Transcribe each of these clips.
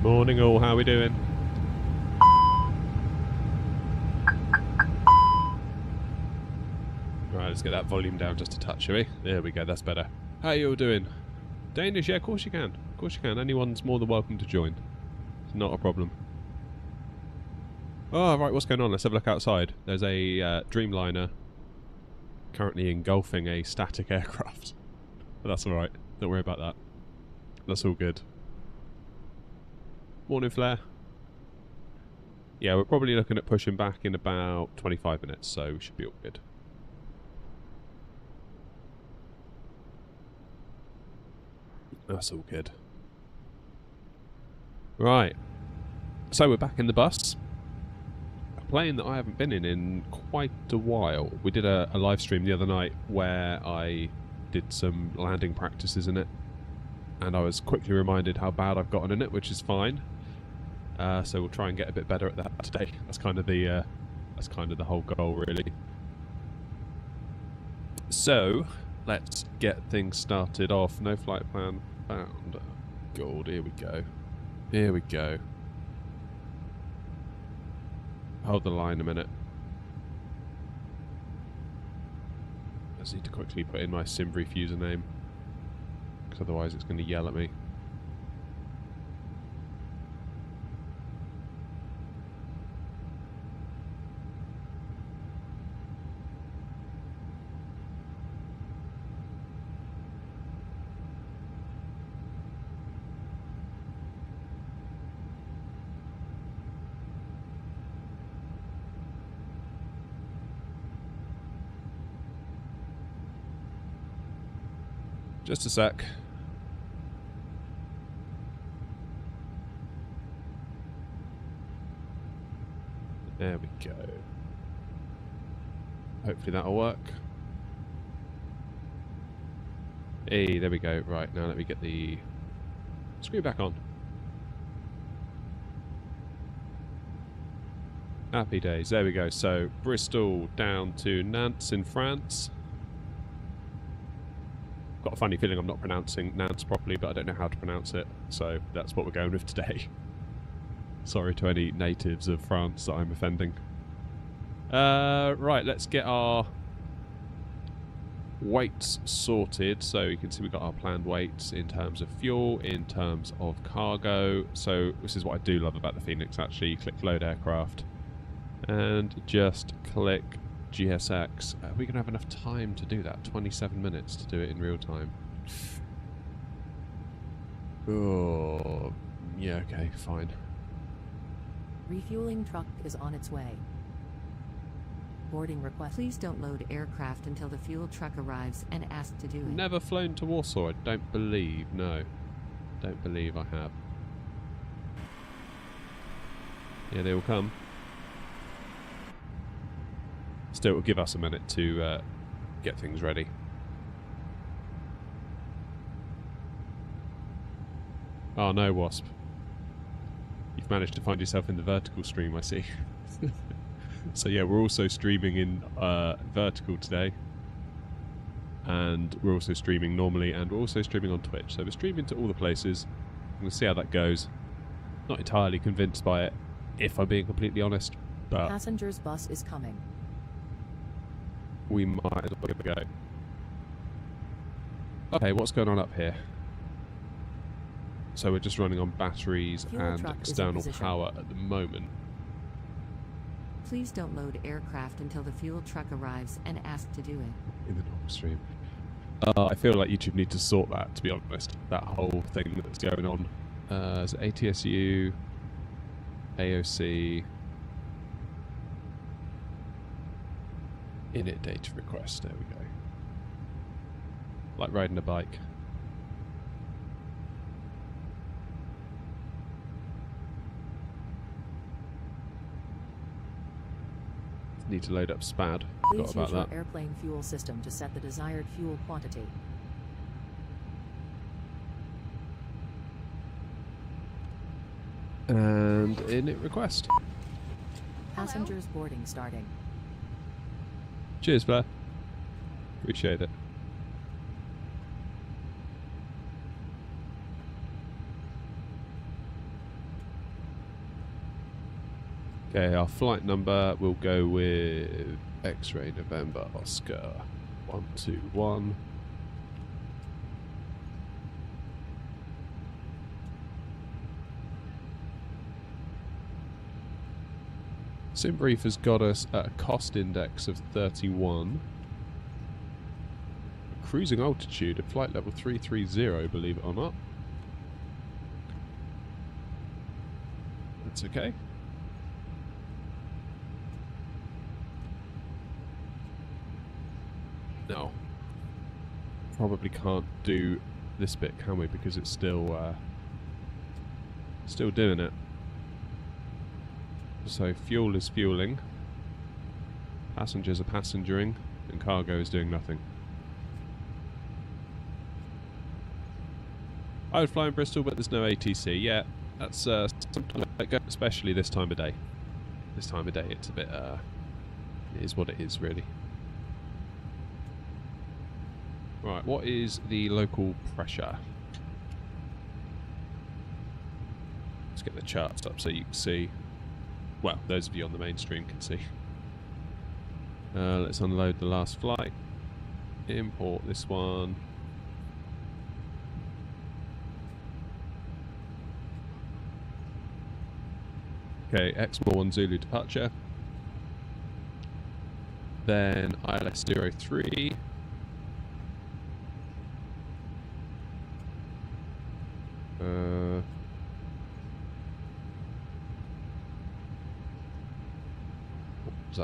Morning all, how we doing? Right, let's get that volume down just a touch, shall we? There we go, that's better. How you all doing? Danish? Yeah, of course you can. Of course you can. Anyone's more than welcome to join. It's not a problem. Oh, right, what's going on? Let's have a look outside. There's a Dreamliner currently engulfing a static aircraft. But that's alright. Don't worry about that. That's all good. Morning, Flair. Yeah, we're probably looking at pushing back in about 25 minutes, so we should be all good. That's all good. Right. So we're back in the bus. A plane that I haven't been in quite a while. We did a live stream the other night where I did some landing practices in it. And I was quickly reminded how bad I've gotten in it, which is fine. So we'll try and get a bit better at that today. That's kind of the whole goal, really. So let's get things started off. No flight plan found. God, here we go. Here we go. Hold the line a minute. I just need to quickly put in my Simbrief username, because otherwise it's going to yell at me. Just a sec. There we go. Hopefully that'll work. Hey, there we go. Right, now let me get the screen back on. Happy days. There we go. So, Bristol down to Nantes in France. Got a funny feeling I'm not pronouncing Nantes properly, but I don't know how to pronounce it, so that's what we're going with today. Sorry to any natives of France that I'm offending. Right, let's get our weights sorted. So you can see we've got our planned weights in terms of fuel, in terms of cargo. So this is what I do love about the Phoenix, actually. You click load aircraft and just click GSX. Are we going to have enough time to do that? 27 minutes to do it in real time. Oh, yeah, okay, fine. Refueling truck is on its way. Boarding request. Please don't load aircraft until the fuel truck arrives and ask to do it. Never flown to Warsaw, I don't believe, no. Don't believe I have. Yeah, they will come. Still, it will give us a minute to get things ready. Oh no, Wasp. You've managed to find yourself in the vertical stream, I see. So yeah, we're also streaming in vertical today. And we're also streaming normally, and we're also streaming on Twitch. So we're streaming to all the places. We'll see how that goes. Not entirely convinced by it, if I'm being completely honest. But Passengers bus is coming. We might as well give it a go. Okay, what's going on up here? So we're just running on batteries and external power at the moment. Please don't load aircraft until the fuel truck arrives and ask to do it. In the normal stream. I feel like YouTube need to sort that, to be honest. That whole thing that's going on. Is it ATSU, AOC, init data request, there we go. Like riding a bike. Need to load up SPAD. Please Forgot use your about that. airplane fuel system to set the desired fuel quantity. And init request. Passengers boarding starting. Cheers, Blair. Appreciate it. Okay, our flight number will go with X-Ray November Oscar 121. SimBrief has got us at a cost index of 31. A cruising altitude at flight level 330, believe it or not. That's okay. No. Probably can't do this bit, can we? Because it's still doing it. So fuel is fueling, passengers are passengering, and cargo is doing nothing. I would fly in Bristol, but there's no ATC. Yeah, that's sometimes I go, especially this time of day. This time of day, it's a bit, it is what it is, really. Right, what is the local pressure? Let's get the charts up so you can see. Well, those of you on the main stream can see. Let's unload the last flight. Import this one. Okay, X-More 1 Zulu departure. Then ILS 03.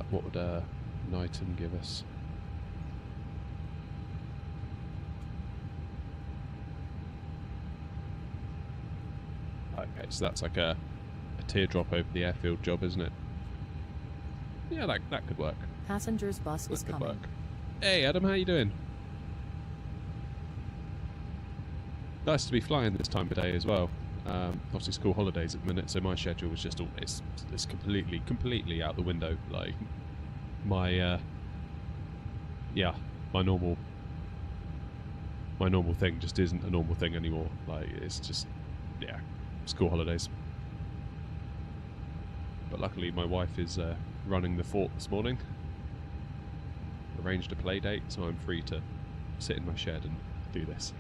What would Knighton give us? Okay, so that's like a teardrop over the airfield job, isn't it? Yeah, that could work. Passengers bus is coming. Work. Hey Adam, how you doing? Nice to be flying this time of day as well. Obviously school holidays at the minute, so my schedule was just always it's completely out the window. Like my my normal thing just isn't a normal thing anymore. Like it's just school holidays. But luckily my wife is running the fort this morning. Arranged a play date, so I'm free to sit in my shed and do this.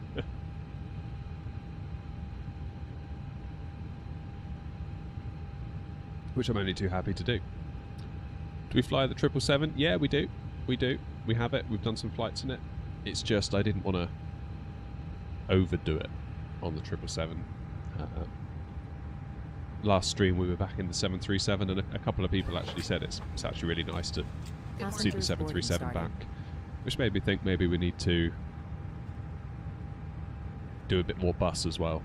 Which I'm only too happy to do. Do we fly the 777? Yeah, we do. We do. We have it. We've done some flights in it. It's just I didn't want to overdo it on the 777. Last stream we were back in the 737, and a couple of people actually said it's actually really nice to see the 737 back. Which made me think maybe we need to do a bit more bus as well.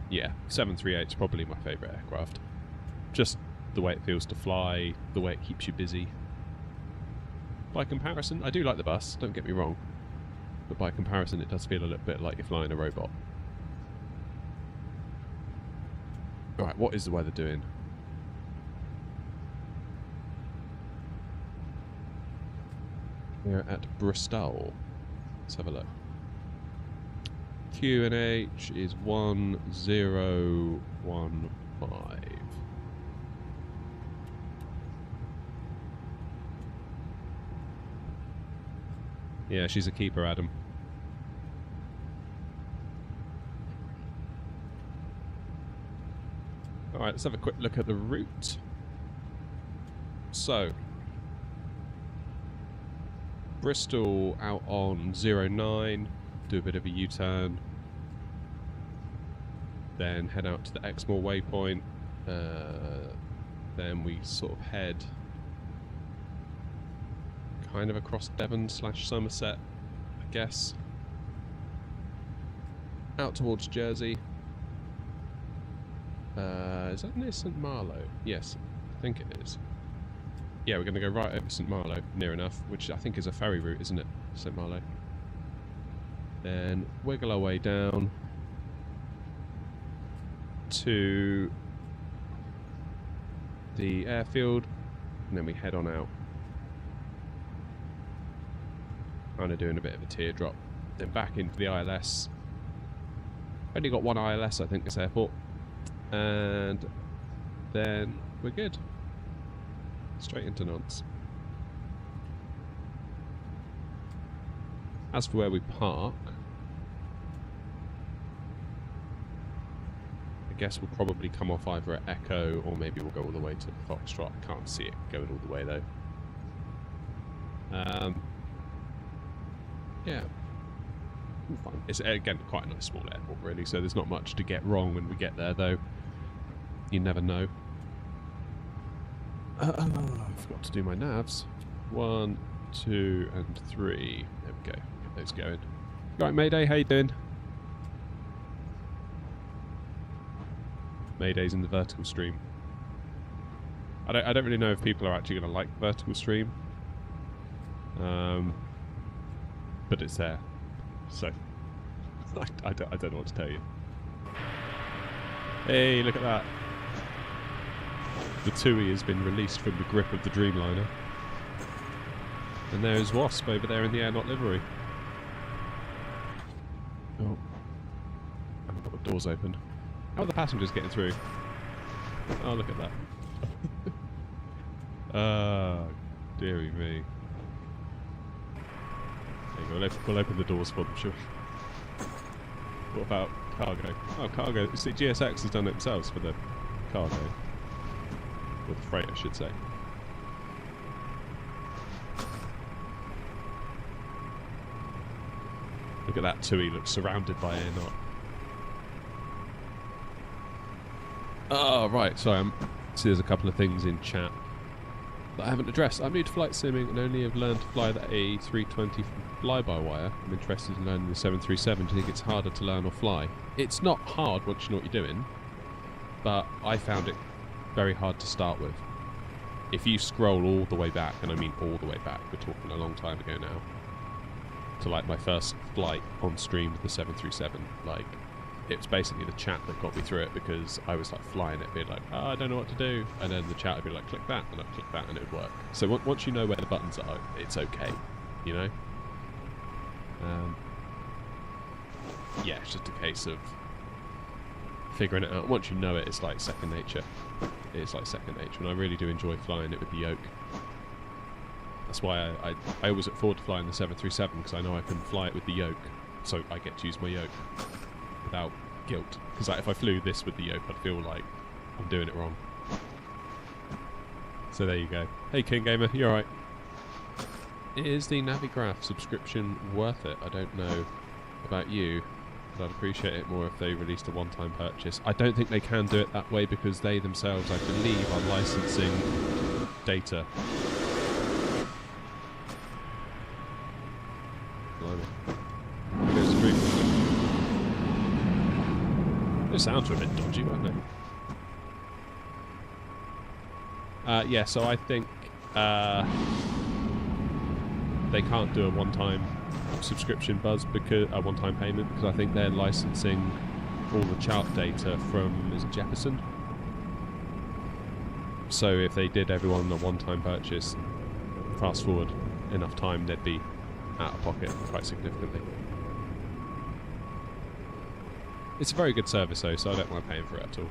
Yeah, 738 is probably my favourite aircraft. Just the way it feels to fly, the way it keeps you busy. By comparison, I do like the bus, don't get me wrong. But by comparison, it does feel a little bit like you're flying a robot. Alright, what is the weather doing? We're at Bristol. Let's have a look. QNH is 1015. Yeah, she's a keeper, Adam. Alright, let's have a quick look at the route. So, Bristol out on 09, do a bit of a U-turn, then head out to the Exmoor waypoint, then we sort of head kind of across Devon / Somerset, I guess, out towards Jersey. Is that near St Malo? Yes, I think it is. Yeah, we're going to go right over St Malo, near enough, which I think is a ferry route, isn't it? St Malo. Then wiggle our way down to the airfield, and then we head on out. Kind of doing a bit of a teardrop. Then back into the ILS. Only got one ILS, I think, this airport. And then we're good. Straight into Nantes. As for where we park, I guess we'll probably come off either at Echo or maybe we'll go all the way to Foxtrot. I can't see it going all the way though. Yeah. Fine. It's again quite a nice small airport really, so there's not much to get wrong when we get there though. You never know. I forgot to do my navs. 1, 2 and 3. There we go. Get those going. Right, Mayday, how you doing? Mayday's in the vertical stream. I don't really know if people are actually going to like the vertical stream. But it's there. So, I don't know what to tell you. Hey, look at that. The TUI has been released from the grip of the Dreamliner. And there's Wasp over there in the AirNOTT livery. Oh. I haven't got the doors open. How are the passengers getting through? Oh, look at that. Dearie me. There you go, we'll open the doors for them, sure. What about cargo? Oh, cargo. See, GSX has done it themselves for the cargo. Or the freight, I should say. Look at that TUI, looks surrounded by AirNOTT. Oh, right, sorry, see there's a couple of things in chat that I haven't addressed. I'm new to flight simming and only have learned to fly the A320 fly-by-wire. I'm interested in learning the 737. Do you think it's harder to learn or fly? It's not hard once you know what you're doing, but I found it very hard to start with. If you scroll all the way back, and I mean all the way back, we're talking a long time ago now, to like my first flight on stream with the 737, like, it was basically the chat that got me through it because I was like flying it, being like, oh, I don't know what to do, and then the chat would be like, click that, and I'd click that, and it would work. So once you know where the buttons are, it's okay, you know? Yeah, it's just a case of figuring it out. Once you know it, it's like second nature. It's like second nature, and I really do enjoy flying it with the yoke. That's why I always look forward to flying the 737, because I know I can fly it with the yoke, so I get to use my yoke without guilt. Because like, if I flew this with the yoke, I'd feel like I'm doing it wrong. So there you go. Hey King Gamer, you alright? Is the Navigraph subscription worth it? I don't know about you, but I'd appreciate it more if they released a one-time purchase. I don't think they can do it that way because they themselves, I believe, are licensing data. Those sounds are a bit dodgy, weren't they? Yeah, so I think they can't do a one-time subscription buzz, because a one-time payment, because I think they're licensing all the chart data from, is it Jefferson? So if they did everyone a one-time purchase, fast forward enough time, they'd be out of pocket quite significantly. It's a very good service though, so I don't mind paying for it at all.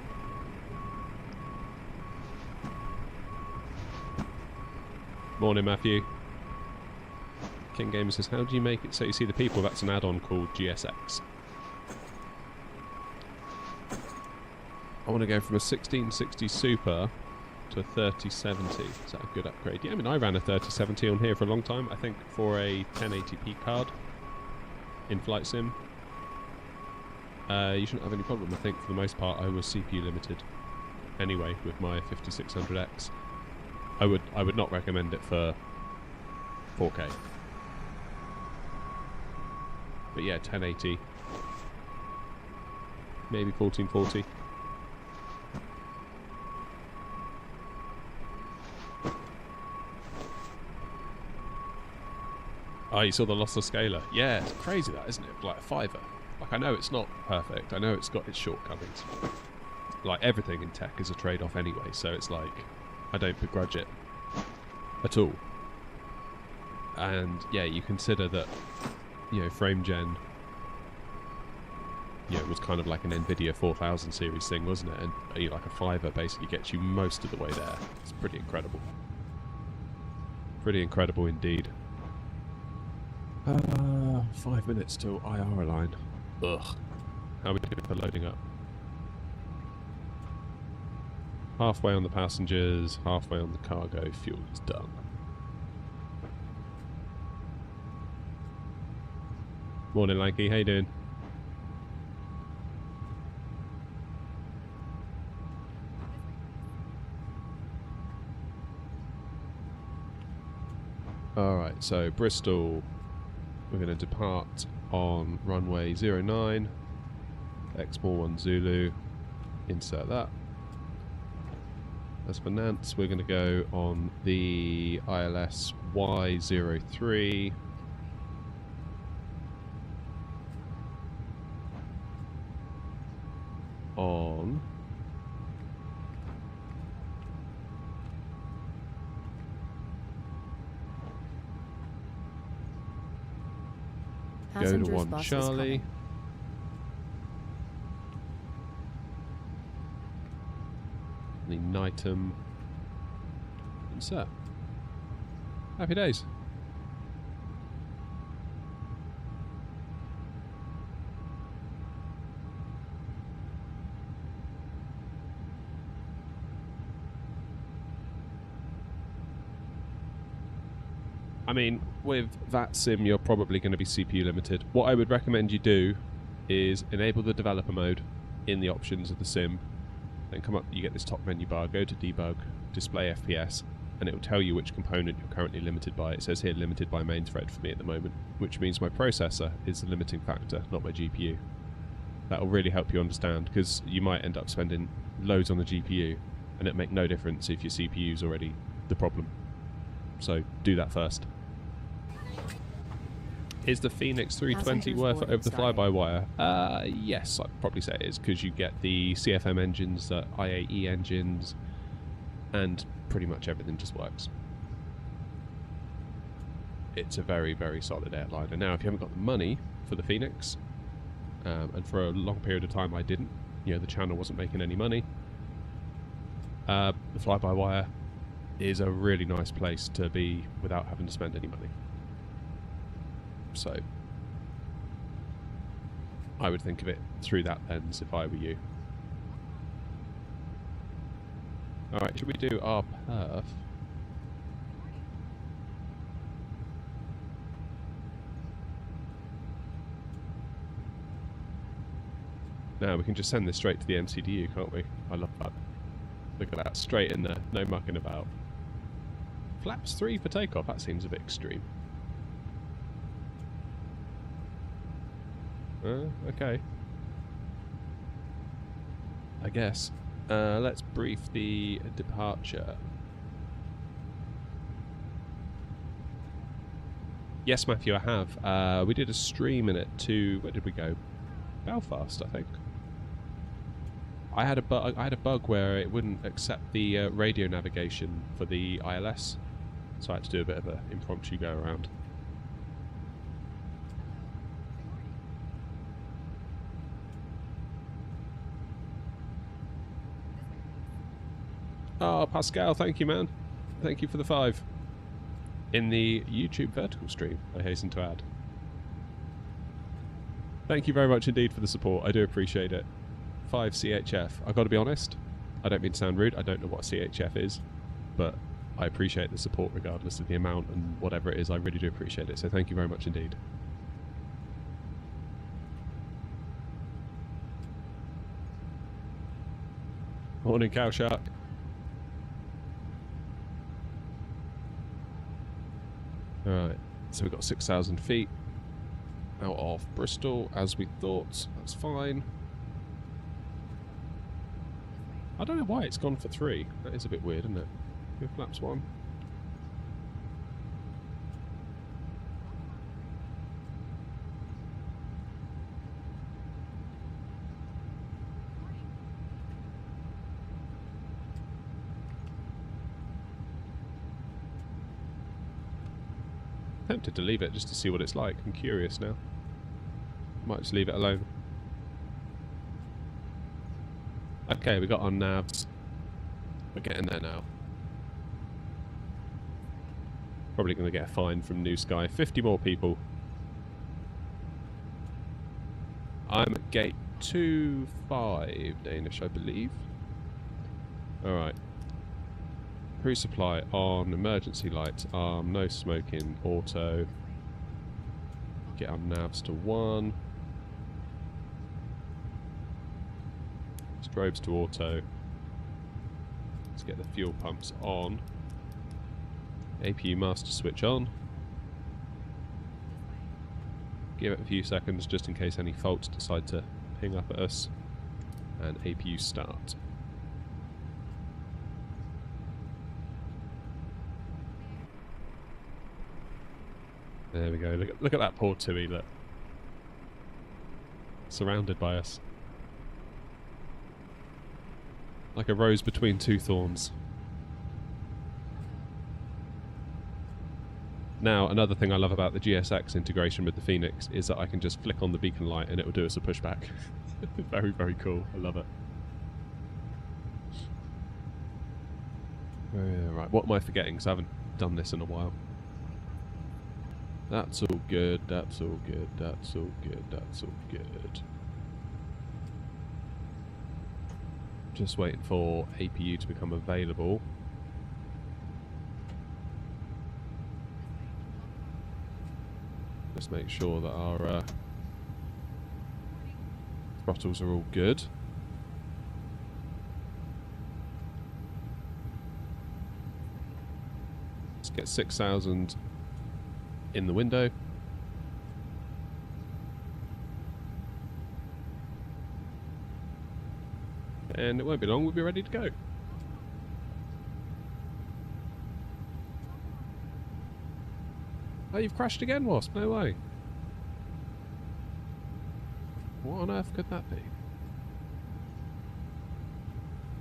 Morning, Matthew. King Gamer says, how do you make it so you see the people? That's an add-on called GSX. I want to go from a 1660 Super to a 3070. Is that a good upgrade? Yeah, I mean, I ran a 3070 on here for a long time. I think for a 1080p card in Flight Sim. You shouldn't have any problem. I think for the most part I was CPU limited anyway with my 5600X. I would not recommend it for 4K. But yeah, 1080, maybe 1440. Oh, you saw the lossless scaler? Yeah, it's crazy that, isn't it? Like a fiver. Like, I know it's not perfect. I know it's got its shortcomings. Like, everything in tech is a trade-off anyway, so it's like, I don't begrudge it at all. And, yeah, you consider that, you know, frame gen it was kind of like an NVIDIA 4000 series thing, wasn't it? And like a fiver basically gets you most of the way there. It's pretty incredible. Pretty incredible indeed. 5 minutes till IR line. Ugh. How are we doing for loading up? Halfway on the passengers, halfway on the cargo. Fuel is done. Morning, Lanky. How you doing? Alright, so Bristol, we're going to depart on runway 09, X-1 Zulu, insert that. As for Nantes, we're going to go on the ILS Y03, on go to 1 Charlie. The Nightum. Insert. Happy days. I mean, with that sim, you're probably going to be CPU limited. What I would recommend you do is enable the developer mode in the options of the sim. Then come up, you get this top menu bar, go to debug, display FPS, and it will tell you which component you're currently limited by. It says here limited by main thread for me at the moment, which means my processor is the limiting factor, not my GPU. That will really help you understand, because you might end up spending loads on the GPU, and it make no difference if your CPU is already the problem. So do that first. Is the Phoenix 320 worth it over the fly-by-wire? Yes, I'd probably say it is, because you get the CFM engines, the IAE engines, and pretty much everything just works. It's a very, very solid airliner. Now, if you haven't got the money for the Phoenix, and for a long period of time I didn't, the channel wasn't making any money, the fly-by-wire is a really nice place to be without having to spend any money. So I would think of it through that lens if I were you. Alright, should we do our perf? Now we can just send this straight to the MCDU, can't we? I love that. Look at that, straight in there, no mucking about. Flaps 3 for takeoff, that seems a bit extreme. Okay. I guess. Let's brief the departure. Yes, Matthew, I have. We did a stream in it to... Where did we go? Belfast, I think. I had a bug where it wouldn't accept the radio navigation for the ILS, so I had to do a bit of an impromptu go around. Oh, Pascal, thank you, man. Thank you for the 5. In the YouTube vertical stream, I hasten to add. Thank you very much indeed for the support. I do appreciate it. 5 CHF. I've got to be honest, I don't mean to sound rude, I don't know what CHF is, but I appreciate the support regardless of the amount and whatever it is. I really do appreciate it, so thank you very much indeed. Morning, Cow Shark. Alright, so we've got 6,000 feet out of Bristol, as we thought. That's fine. I don't know why it's gone for 3. That is a bit weird, isn't it? Go flaps 1. Tempted to leave it just to see what it's like. I'm curious now. Might just leave it alone. Okay, we got our navs. We're getting there now. Probably going to get a fine from New Sky. 50 more people. I'm at gate 25 Danish, I believe. Alright. Crew supply on, emergency lights, arm, no smoking, auto. Get our navs to 1. Strobes to auto. Let's get the fuel pumps on. APU master switch on. Give it a few seconds just in case any faults decide to ping up at us. And APU start. There we go. Look at that poor Tui, look. Surrounded by us. Like a rose between two thorns. Now, another thing I love about the GSX integration with the Phoenix is that I can just flick on the beacon light and it will do us a pushback. Very, very cool. I love it. Right, what am I forgetting? Because I haven't done this in a while. That's all good, that's all good, that's all good, that's all good. Just waiting for APU to become available. Just make sure that our throttles are all good. Let's get 6,000 in the window. And it won't be long, we'll be ready to go. Oh, you've crashed again, Wasp? No way. What on earth could that be?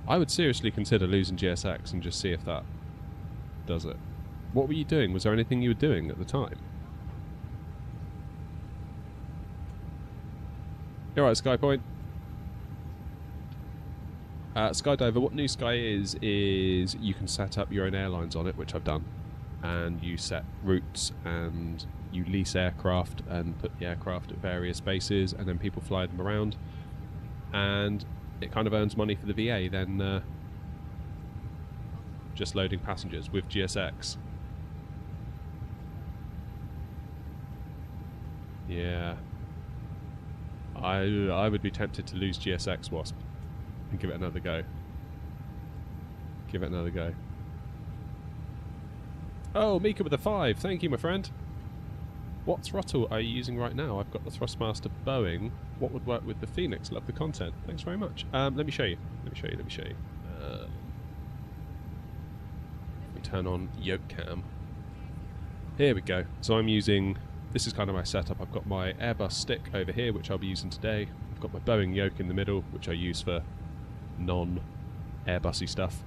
I would seriously consider losing GSX and just see if that does it. What were you doing? Was there anything you were doing at the time? You're right, Skypoint. Skydiver, what New Sky is you can set up your own airlines on it, which I've done. And you set routes and you lease aircraft and put the aircraft at various bases and then people fly them around. And it kind of earns money for the VA then just loading passengers with GSX. Yeah. I would be tempted to lose GSX, Wasp, and give it another go. Give it another go. Oh, Mika with a 5. Thank you, my friend. What throttle are you using right now? I've got the Thrustmaster Boeing. What would work with the Phoenix? Love the content. Thanks very much. Let me show you. Let me show you. Let me show you. Let me turn on yoke cam. Here we go. So I'm using... This is kind of my setup. I've got my Airbus stick over here, which I'll be using today. I've got my Boeing yoke in the middle, which I use for non-Airbusy stuff.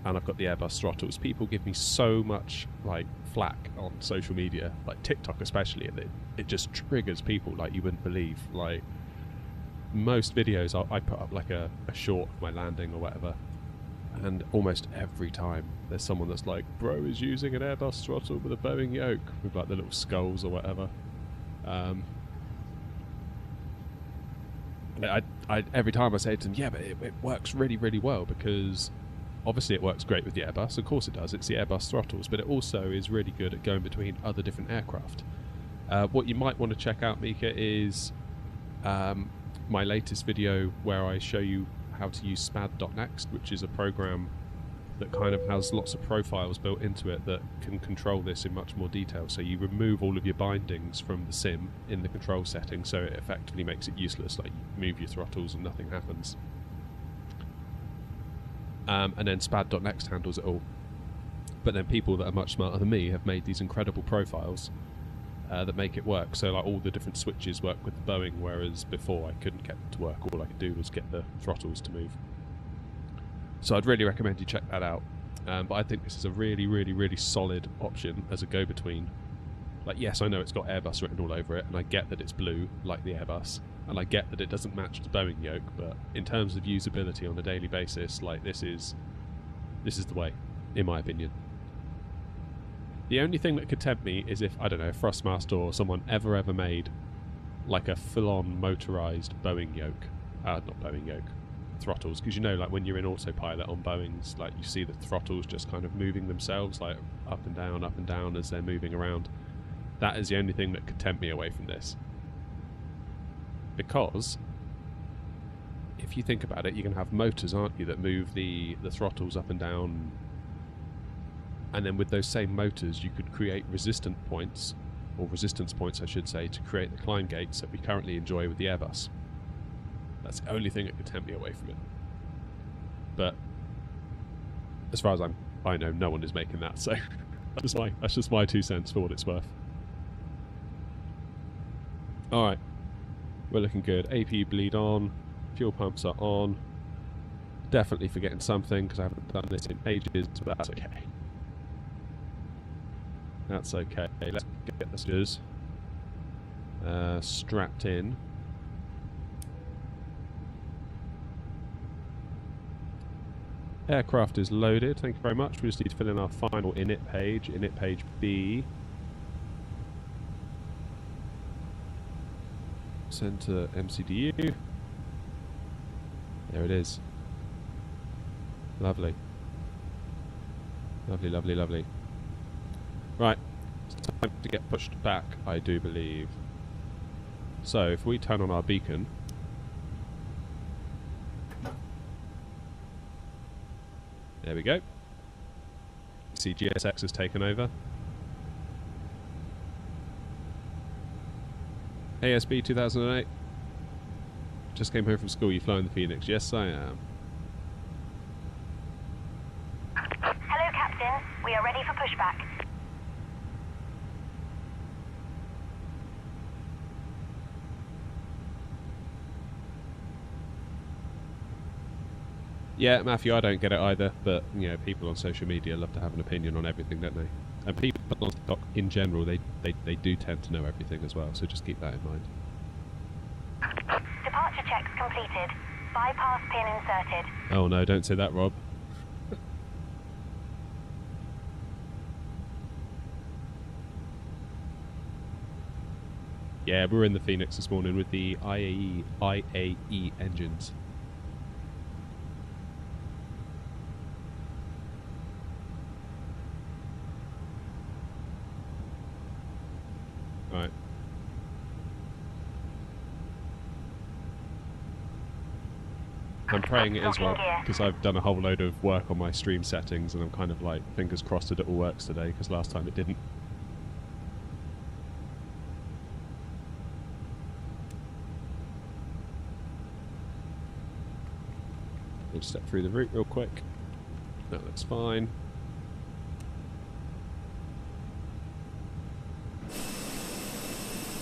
And I've got the Airbus throttles. People give me so much like flack on social media, like TikTok especially, and it just triggers people like you wouldn't believe. Like most videos I put up like a short of my landing or whatever, and almost every time there's someone that's like, bro is using an Airbus throttle with a Boeing yoke with like the little skulls or whatever. Every time I say to them, yeah, but it works really, really well because obviously it works great with the Airbus, of course it does, it's the Airbus throttles, but it also is really good at going between other different aircraft. What you might want to check out, Mika, is my latest video where I show you how to use spad.next, which is a program that kind of has lots of profiles built into it that can control this in much more detail. So you remove all of your bindings from the sim in the control setting, so it effectively makes it useless, like you move your throttles and nothing happens. And then spad.next handles it all. But then people that are much smarter than me have made these incredible profiles that make it work. So like all the different switches work with the Boeing, whereas before I couldn't get them to work. All I could do was get the throttles to move. So I'd really recommend you check that out. But I think this is a really, really, really solid option as a go-between. Like, yes, I know it's got Airbus written all over it, and I get that it's blue, like the Airbus. And I get that it doesn't match the Boeing yoke, but in terms of usability on a daily basis, like this is the way, in my opinion. The only thing that could tempt me is if, I don't know, Thrustmaster or someone ever made like a full-on motorized Boeing yoke. Not Boeing yoke. Throttles. Because you know, like when you're in autopilot on Boeings, like you see the throttles just kind of moving themselves, like up and down as they're moving around. That is the only thing that could tempt me away from this. Because if you think about it, you're going to have motors, aren't you, that move the throttles up and down. And then with those same motors, you could create resistance points, I should say, to create the climb gates that we currently enjoy with the Airbus. That's the only thing that could tempt me away from it. But as far as I know, no one is making that, so that's just my 2 cents for what it's worth. Alright, we're looking good. AP bleed on, fuel pumps are on. Definitely forgetting something because I haven't done this in ages, but that's okay. That's okay. Let's get this strapped in. Aircraft is loaded. Thank you very much. We just need to fill in our final init page B. Send to MCDU. There it is. Lovely. Lovely, lovely, lovely. Right, it's time to get pushed back, I do believe. So, if we turn on our beacon... There we go. See, GSX has taken over. ASB 2008. Just came home from school. You flying the Phoenix? Yes, I am. Hello, Captain. We are ready for pushback. Yeah, Matthew, I don't get it either, but, you know, people on social media love to have an opinion on everything, don't they? And people on TikTok, in general, they do tend to know everything as well, so just keep that in mind. Departure checks completed. Bypass pin inserted. Oh no, don't say that, Rob. Yeah, we were in the Phoenix this morning with the IAE engines. Right. I'm praying it as well, because I've done a whole load of work on my stream settings and I'm kind of like, fingers crossed that it all works today, because last time it didn't. We'll step through the route real quick. That looks fine.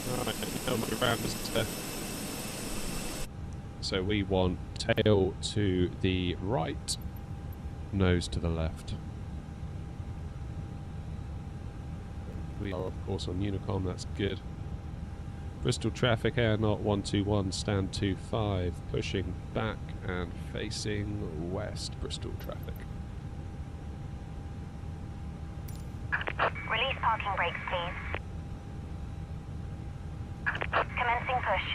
Alright, around us. So we want tail to the right, nose to the left. We are of course on Unicom, that's good. Bristol traffic, AirNOTT 121, stand 25, pushing back and facing west, Bristol traffic. Release parking brakes, please. Commencing push.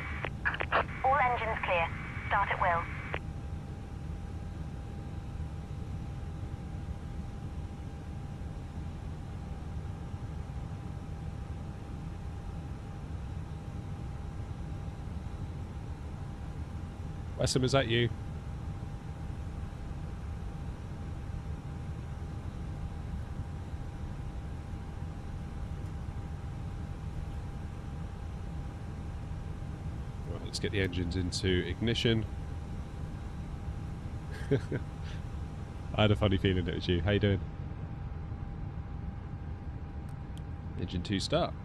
All engines clear. Start at will. Wessam, is that you? Right, let's get the engines into ignition. I had a funny feeling it was you. How you doing? Engine 2 start.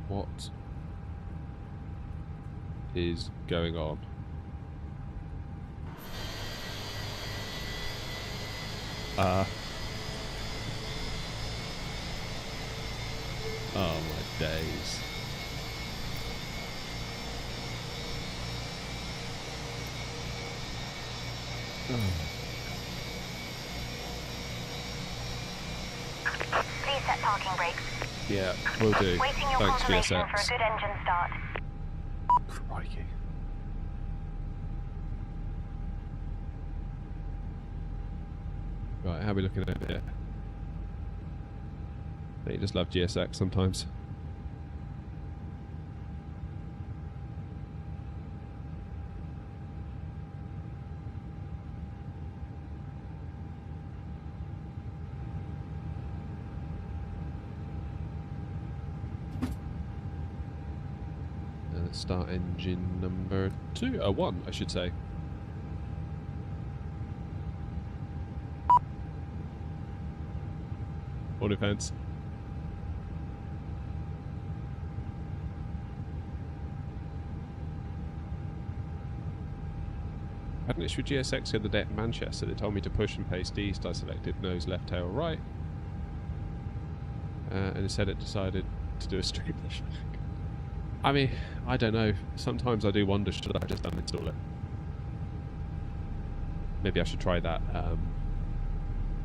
What is going on? Oh my days. Please set parking brakes. Yeah, will do. Waiting your Thanks, confirmation GSX. for a good engine start. Crikey. Right, how are we looking over here? You just love GSX sometimes. Let's start engine number 1, I should say. All depends. I had an issue with GSX the other day at Manchester. They told me to push and paste east. I selected nose, left, tail, right. And instead it decided to do a straight push. I mean, I don't know. Sometimes I do wonder, should I just uninstall it? Maybe I should try that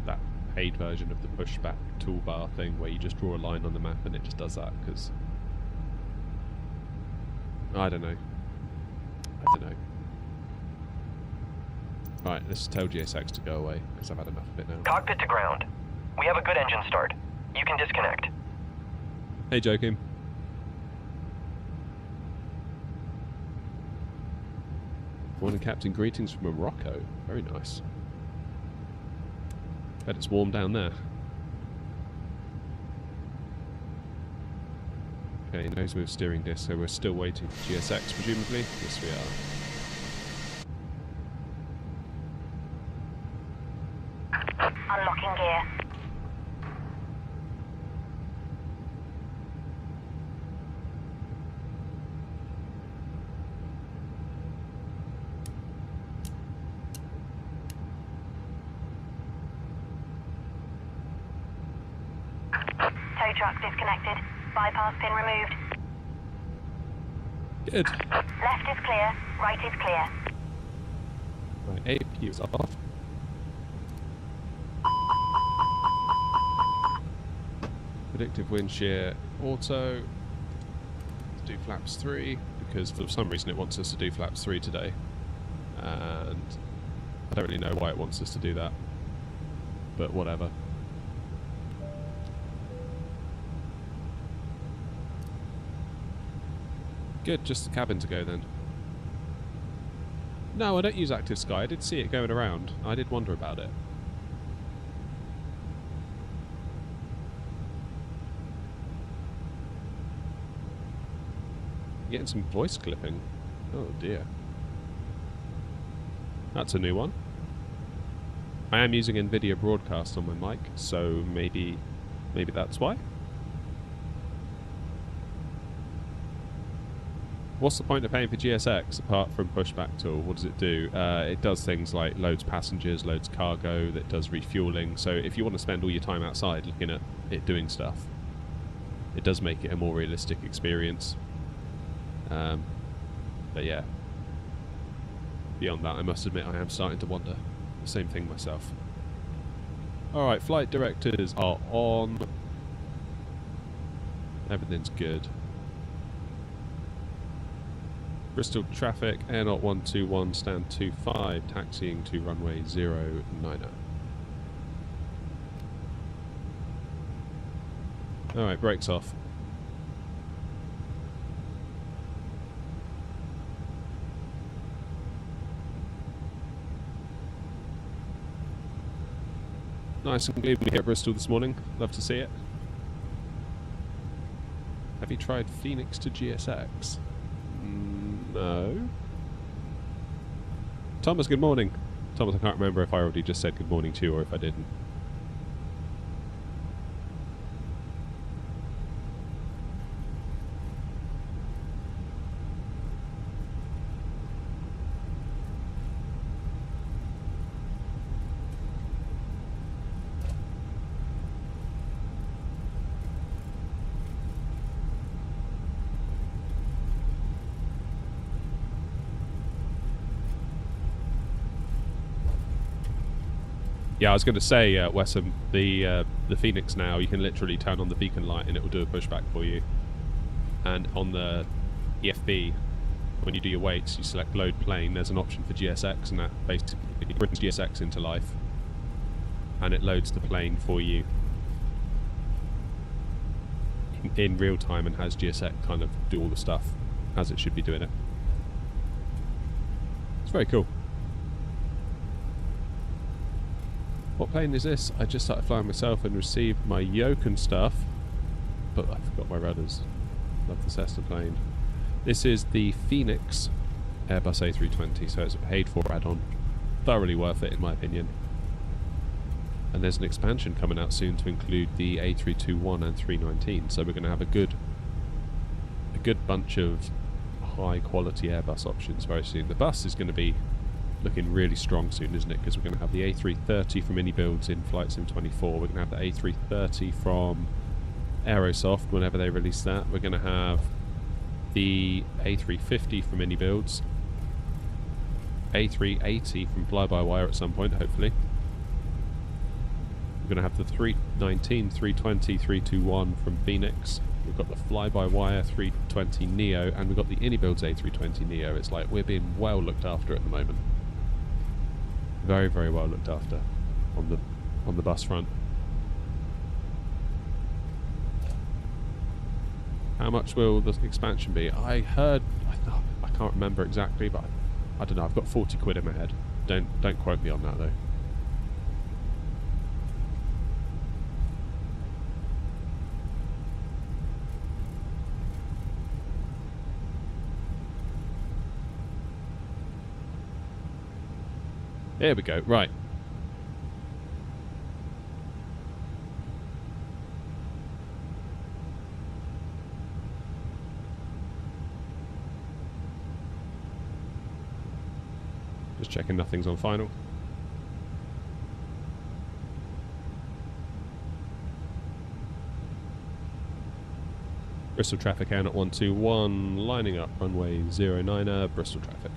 that paid version of the pushback toolbar thing where you just draw a line on the map and it just does that, because I don't know. Right, let's tell GSX to go away, because I've had enough of it now. Cockpit to ground. We have a good engine start. You can disconnect. Hey, Joachim. Morning, Captain. Greetings from Morocco. Very nice. Bet it's warm down there. Okay, nose move steering disc, so we're still waiting for GSX, presumably? Yes, we are. Unlocking gear. Tow truck disconnected. Bypass pin removed. Good. Left is clear. Right is clear. Right, AP is off. Predictive wind shear auto. Let's do flaps 3, because for some reason it wants us to do flaps 3 today. And I don't really know why it wants us to do that. But whatever. Good, just the cabin to go then. No, I don't use Active Sky. I did see it going around. I did wonder about it. Getting some voice clipping. Oh dear. That's a new one. I am using NVIDIA Broadcast on my mic, so maybe that's why. What's the point of paying for GSX apart from pushback tool? What does it do? It does things like loads passengers, loads cargo, that does refueling. So if you want to spend all your time outside looking at it doing stuff, it does make it a more realistic experience. But yeah, beyond that, I must admit I am starting to wonder. The same thing myself. Alright, flight directors are on. Everything's good. Bristol traffic, AirNOTT 121, stand 25, taxiing to runway 090. Alright, brakes off. Nice and gloomy at Bristol this morning. Love to see it. Have you tried Phoenix to GSX? No. Thomas, good morning. Thomas, I can't remember if I already just said good morning to you or if I didn't. Yeah, I was going to say, Wessam, the Phoenix now, you can literally turn on the beacon light and it will do a pushback for you. And on the EFB, when you do your weights, you select load plane, there's an option for GSX, and that basically brings GSX into life. And it loads the plane for you in real time and has GSX kind of do all the stuff as it should be doing it. It's very cool. What plane is this? I just started flying myself and received my yoke and stuff, but I forgot my rudders. Love the Cessna plane. This is the Phoenix Airbus A320, so it's a paid-for add-on. Thoroughly worth it, in my opinion. And there's an expansion coming out soon to include the A321 and 319, so we're going to have a good bunch of high-quality Airbus options very soon. The bus is going to be looking really strong soon, isn't it? Because we're going to have the A330 from IndyBuilds in Flight Sim 24. We're going to have the A330 from Aerosoft whenever they release that. We're going to have the A350 from IndyBuilds, A380 from Fly-by-Wire at some point, hopefully. We're going to have the 319, 320, 321 from Phoenix. We've got the Fly-by-Wire 320 Neo, and we've got the IndyBuilds A320 Neo. It's like we're being well looked after at the moment. Very, very well looked after on the bus front. How much will the expansion be? I heard, I can't remember exactly, but I don't know. I've got 40 quid in my head. Don't quote me on that though. There we go. Right. Just checking nothing's on final. Bristol traffic AirNOTT 121 lining up runway 09er Bristol traffic.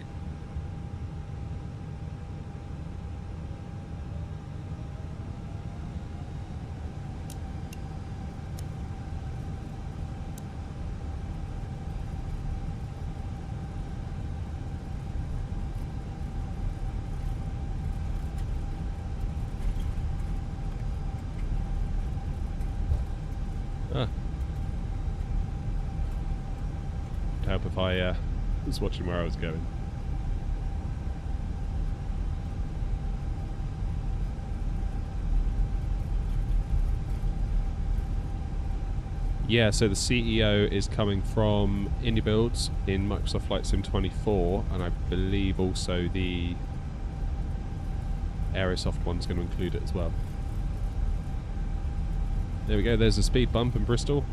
Help if I was watching where I was going. Yeah, so the CEO is coming from IndyBuilds in Microsoft Flight Sim 24, and I believe also the Aerosoft one's going to include it as well. There we go, there's a speed bump in Bristol.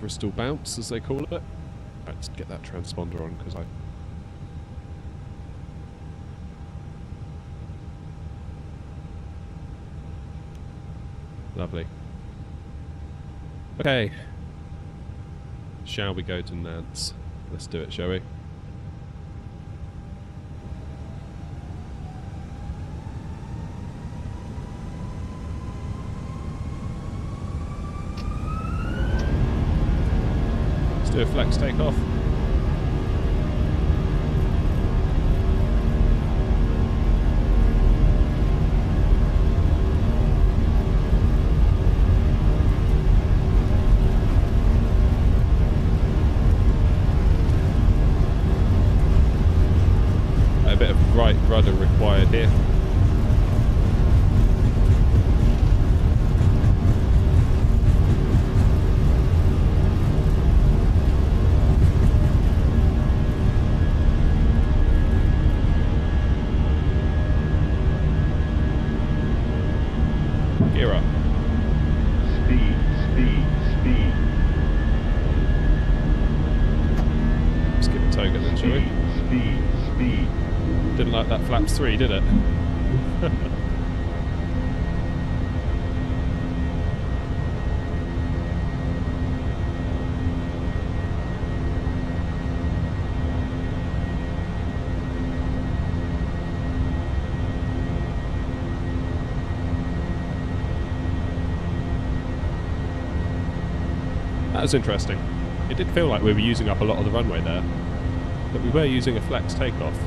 Bristol bounce, as they call it. Right, let's get that transponder on, because I... Lovely. Okay. Shall we go to Nantes? Let's do it, shall we? Do a flex takeoff. A bit of right rudder required here. Didn't like that flaps 3, did it? That was interesting. It did feel like we were using up a lot of the runway there, but we were using a flex takeoff.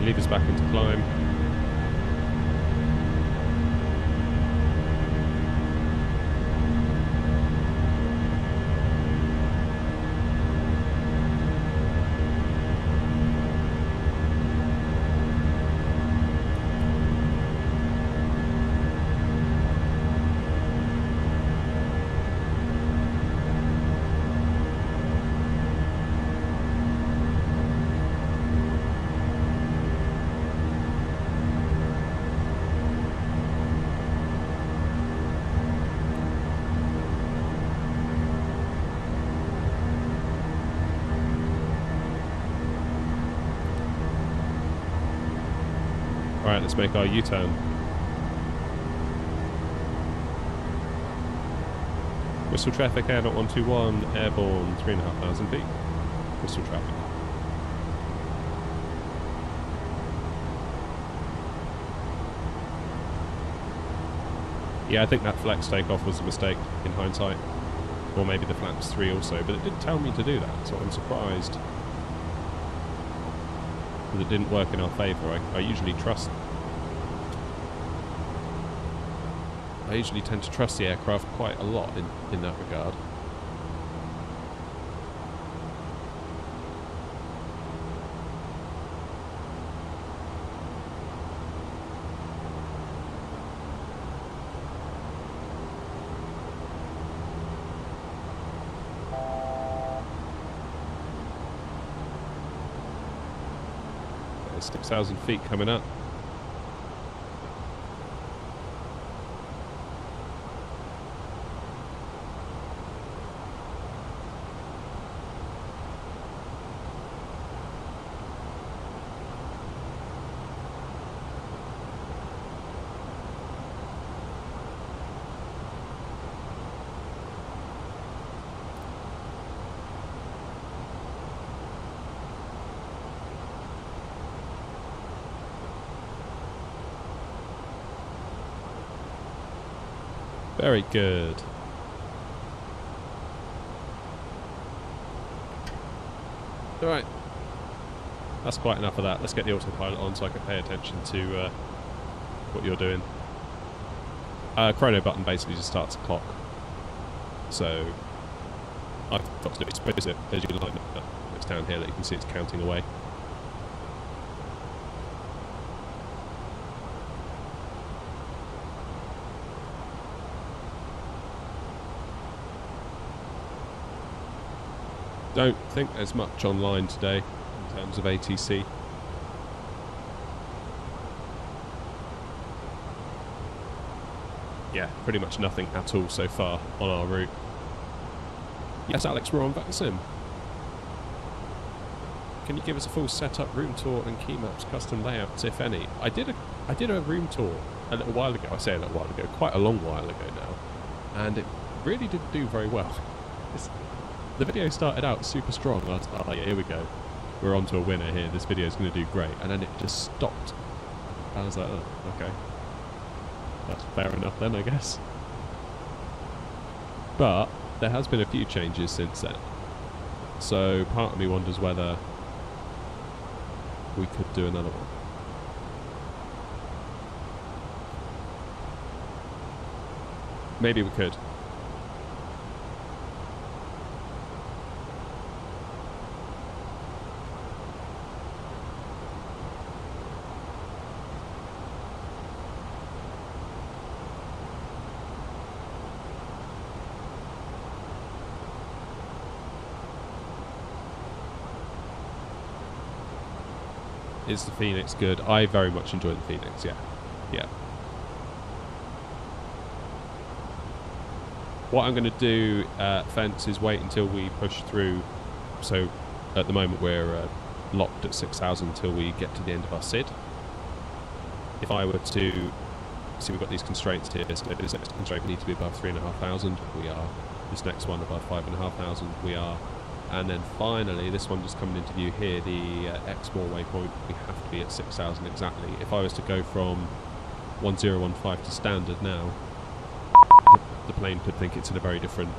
Lead us back into climb. Alright, let's make our U-turn. Bristol traffic, AirNOTT 121, airborne 3,500 feet. Bristol traffic. Yeah, I think that flex takeoff was a mistake in hindsight. Or maybe the flaps 3 also, but it did tell me to do that, so I'm surprised that it didn't work in our favour. I usually trust... I usually tend to trust the aircraft quite a lot in that regard. There's 6,000 feet coming up. Very good. Alright. That's quite enough of that. Let's get the autopilot on so I can pay attention to what you're doing. Chrono button basically just starts a clock. So I've got to expose it as you line up. It's down here that you can see it's counting away. Don't think there's much online today in terms of ATC. Yeah, pretty much nothing at all so far on our route. Yes, Alex, we're on VATSIM. Can you give us a full setup, room tour, and key maps, custom layouts, if any? I did a room tour a little while ago. I say a little while ago, quite a long while ago now, and it really didn't do very well. The video started out super strong. I was like, oh yeah, here we go. We're on to a winner here. This video's going to do great. And then it just stopped. I was like, oh, okay. That's fair enough then, I guess. But there has been a few changes since then. So part of me wonders whether we could do another one. Maybe we could. Is the Phoenix good? I very much enjoy the Phoenix, yeah. Yeah. What I'm going to do, Fence, is wait until we push through. So, at the moment we're locked at 6,000 until we get to the end of our SID. If I were to... See, we've got these constraints here. So this next constraint we need to be above 3,500. We are. This next one above 5,500. We are. And then finally, this one just coming into view here, the Exmoor waypoint, we have to be at 6,000 exactly. If I was to go from 1015 to standard now, the plane could think it's in a very different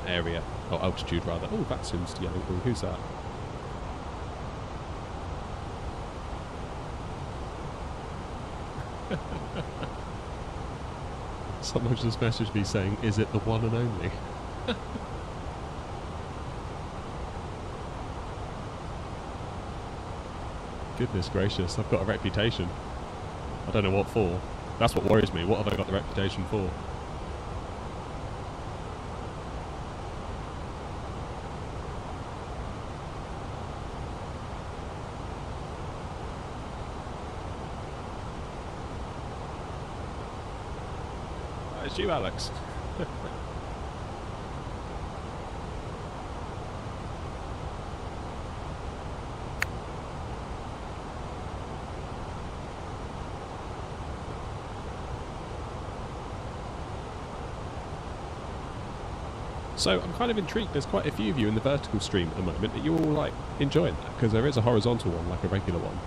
area, or altitude rather. Oh, that seems to yelling. Oh, who's that? Someone just messaged me saying, is it the one and only? Goodness gracious, I've got a reputation. I don't know what for. That's what worries me. What have I got the reputation for? It's you, Alex. So I'm kind of intrigued. There's quite a few of you in the vertical stream at the moment. Are you all like enjoying that? Because there is a horizontal one, like a regular one.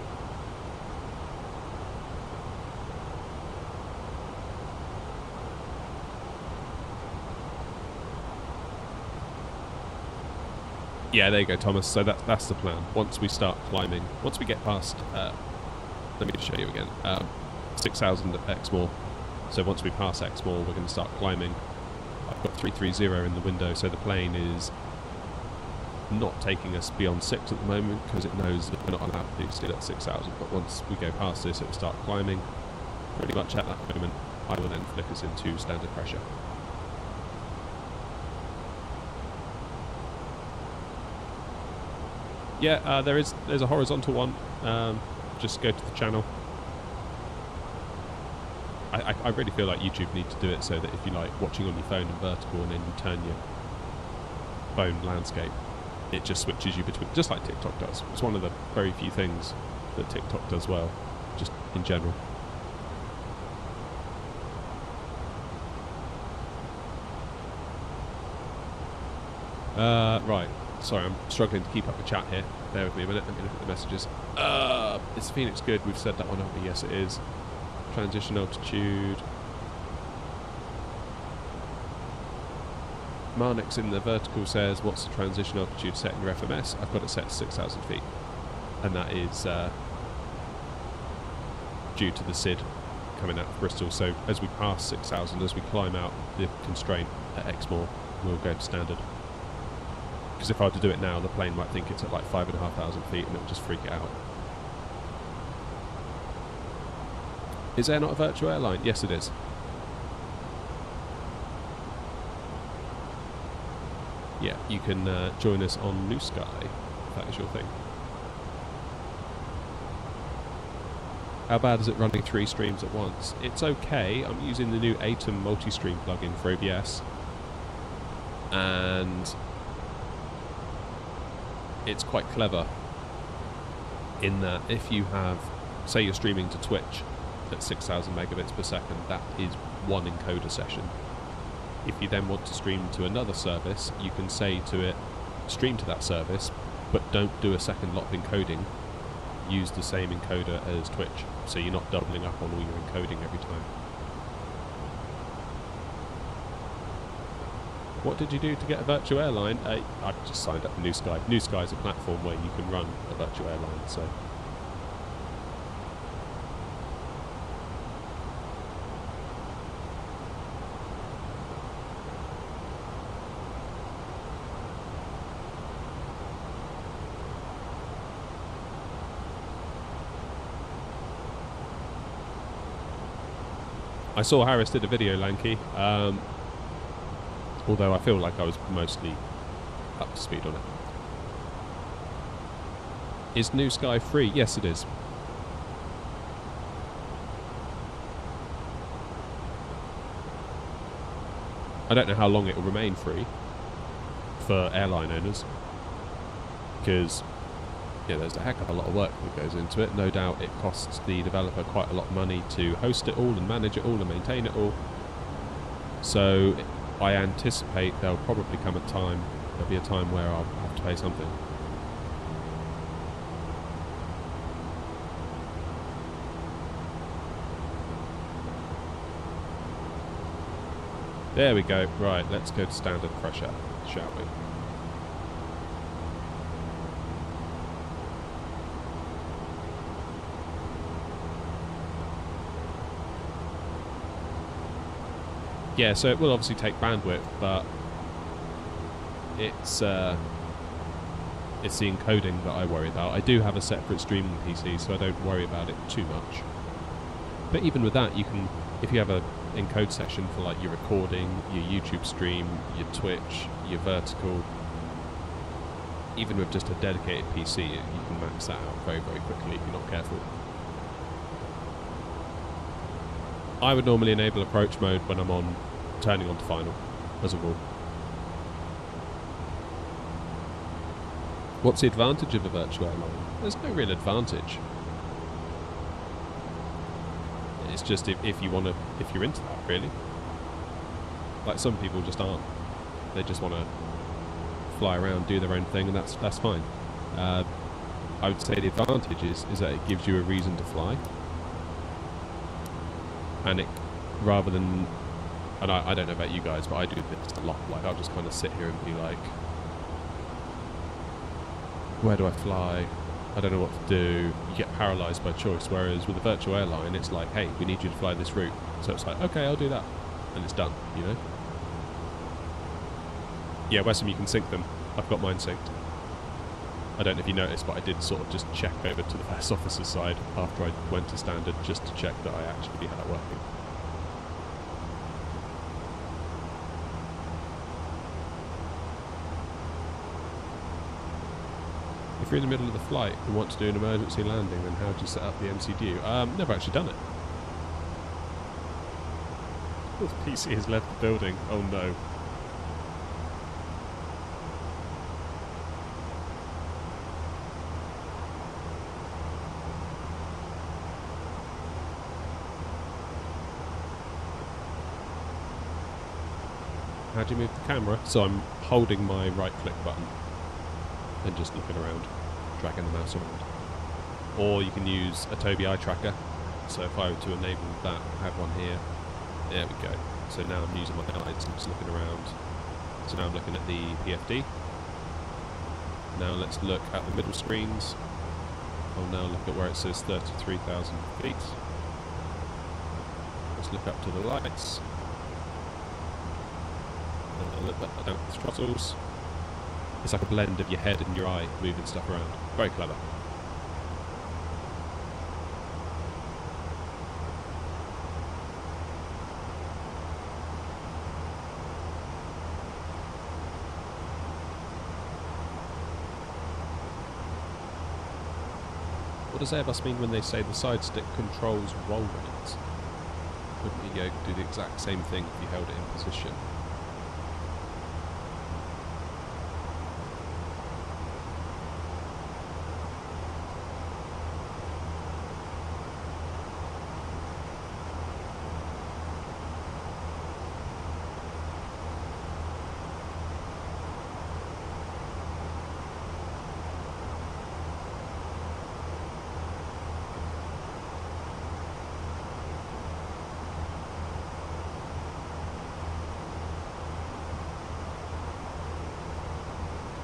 Yeah, there you go, Thomas. So that's the plan. Once we start climbing, once we get past, let me just show you again, 6,000 at Exmoor. So once we pass Exmoor, we're going to start climbing. I've got 330 in the window, so the plane is not taking us beyond 6 at the moment because it knows that we're not allowed to still at 6,000. But once we go past this, it will start climbing. Pretty much at that moment, I will then flick us into standard pressure. Yeah, there's a horizontal one. Just go to the channel. I really feel like YouTube need to do it so that if you like watching on your phone in vertical and then you turn your phone landscape, it just switches you between, just like TikTok does. It's one of the very few things that TikTok does well, just in general. Right. Sorry, I'm struggling to keep up the chat here. Bear with me a minute. Let me look at the messages. Is Phoenix good? We've said that one over. Yes, it is. Transition altitude. Marnix in the vertical says, what's the transition altitude set in your FMS? I've got it set to 6,000 feet. And that is due to the SID coming out of Bristol. So as we pass 6,000, as we climb out the constraint at Exmoor, we'll go to standard. Because if I were to do it now, the plane might think it's at like 5,500 feet and it will just freak it out. Is AirNOTT a virtual airline? Yes, it is. Yeah, you can join us on New Sky, if that is your thing. How bad is it running 3 streams at once? It's okay. I'm using the new Atom multi-stream plugin for OBS. And it's quite clever in that if you have, say you're streaming to Twitch at 6,000 megabits per second, that is one encoder session. If you then want to stream to another service, you can say to it, stream to that service, but don't do a second lot of encoding. Use the same encoder as Twitch, so you're not doubling up on all your encoding every time. What did you do to get a virtual airline? I just signed up for New Sky. New Sky is a platform where you can run a virtual airline, so... I saw Harris did a video, Lanky, although I feel like I was mostly up to speed on it. Is New Sky free? Yes, it is. I don't know how long it will remain free for airline owners, because yeah, there's a heck of a lot of work that goes into it. No doubt it costs the developer quite a lot of money to host it all and manage it all and maintain it all. So I anticipate there'll probably come a time There'll be a time where I'll have to pay something. There we go. Right, let's go to standard pressure, shall we? Yeah, so it will obviously take bandwidth, but it's the encoding that I worry about. I do have a separate streaming PC, so I don't worry about it too much. But even with that, you can, if you have a encode section for like your recording, your YouTube stream, your Twitch, your vertical, even with just a dedicated PC, you can max that out very, very quickly if you're not careful. I would normally enable approach mode when I'm on turning on to final, as a rule. What's the advantage of a virtual airline? There's no real advantage. It's just if you want to, if you're into that, really. Like some people just aren't. They just want to fly around, do their own thing, and that's fine. I would say the advantage is that it gives you a reason to fly, and it rather than, and I don't know about you guys, but I do this a lot. Like I'll just kind of sit here and be like, where do I fly? I don't know what to do. You get paralysed by choice, whereas with a virtual airline, it's like, hey, we need you to fly this route. So it's like, okay, I'll do that. And it's done, you know? Yeah, Westham, you can sync them. I've got mine synced. I don't know if you noticed, but I did sort of just check over to the first officer's side after I went to standard just to check that I actually had it working. If you're in the middle of the flight and want to do an emergency landing, then how do you set up the MCDU? Never actually done it. The PC has left the building. Oh no. How do you move the camera? So I'm holding my right click button and just looking around, dragging the mouse around. Or you can use a Tobii eye tracker. So if I were to enable that, I have one here. There we go. So now I'm using my eyes and just looking around. So now I'm looking at the PFD. Now let's look at the middle screens. I'll now look at where it says 33,000 feet. Let's look up to the lights. And I'll look down at the throttles. It's like a blend of your head and your eye moving stuff around. Very clever. What does Airbus mean when they say the side stick controls roll rates? Wouldn't you do the exact same thing if you held it in position?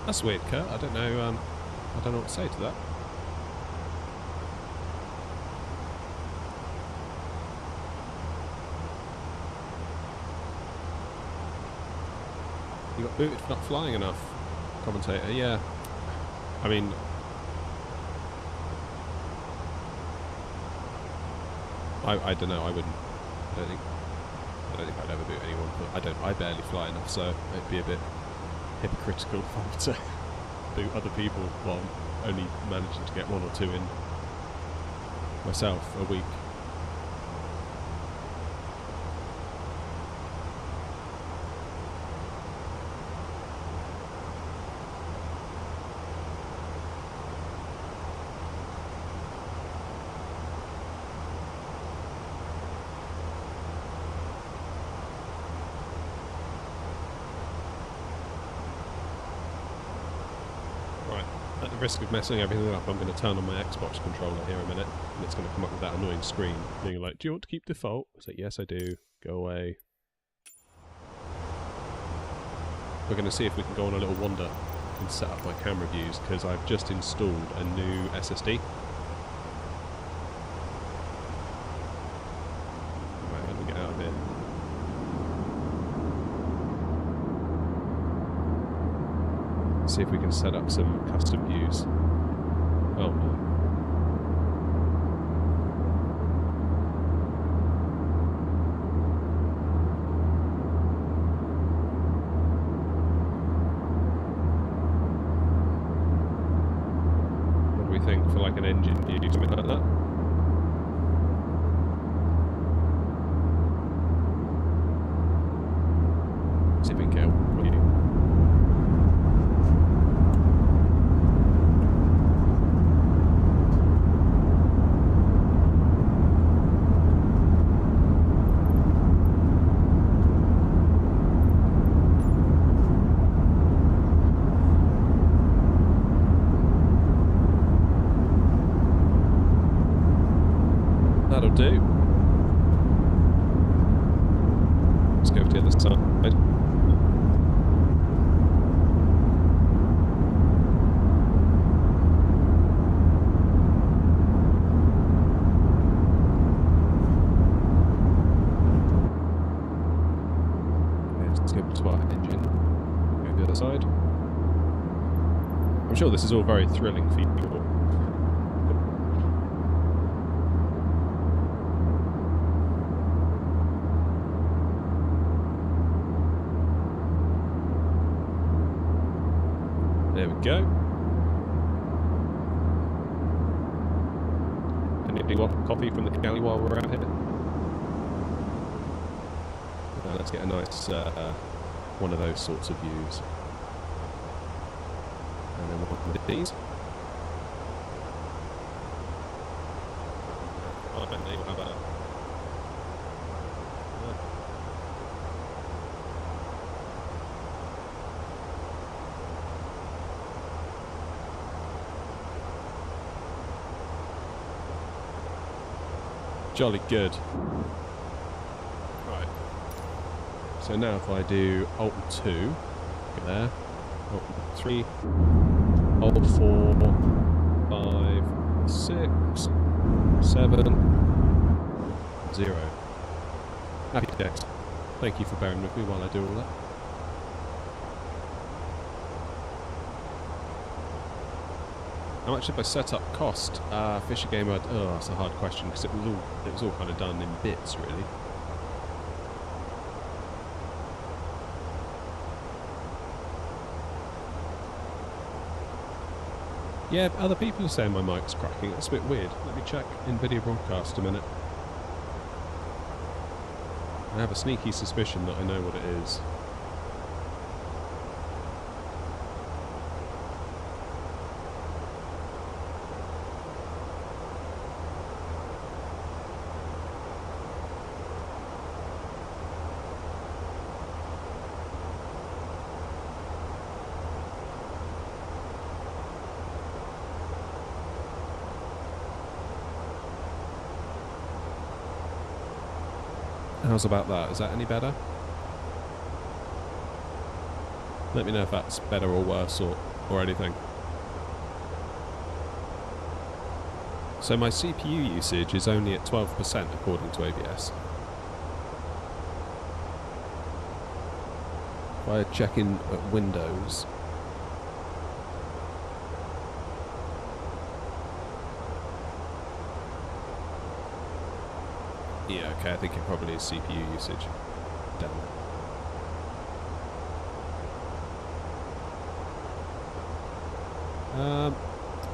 That's weird, Kurt. I don't know what to say to that. You got booted for not flying enough, commentator. Yeah. I mean, I don't know. I wouldn't. I don't think I'd ever boot anyone. But I barely fly enough, so it'd be a bit hypocritical if I were to boot other people while I'm only managing to get one or two in myself a week. At the risk of messing everything up, I'm going to turn on my Xbox controller here in a minute, and it's going to come up with that annoying screen, being like, do you want to keep default? I say, yes I do, go away. We're going to see if we can go on a little wander and set up my camera views, because I've just installed a new SSD. Right, let me get out of here. See if we can set up some custom views. Oh no. What do we think for like an engine view, something like that? See if we can get a view. That'll do. Let's go to the other side. Let's go to our engine. Go to the other side. I'm sure this is all very thrilling for you all. There we go. Anybody want coffee from the galley while we're out here? Let's get a nice one of those sorts of views. And then one of these. Oh, I bet they will have a... Jolly good. Right. So now if I do Alt 2, get there, Alt 3, Alt 4, 5, 6, 7, 0. Happy days. Thank you for bearing with me while I do all that. How much did my setup cost? Fisher Gamer, oh, that's a hard question because it was all kind of done in bits, really. Yeah, other people are saying my mic's cracking. That's a bit weird. Let me check NVIDIA broadcast a minute. I have a sneaky suspicion that I know what it is. How's about that? Is that any better? Let me know if that's better or worse or anything. So my CPU usage is only at 12% according to ABS. If I check in at Windows, yeah, okay, I think it probably is CPU usage. Damn it.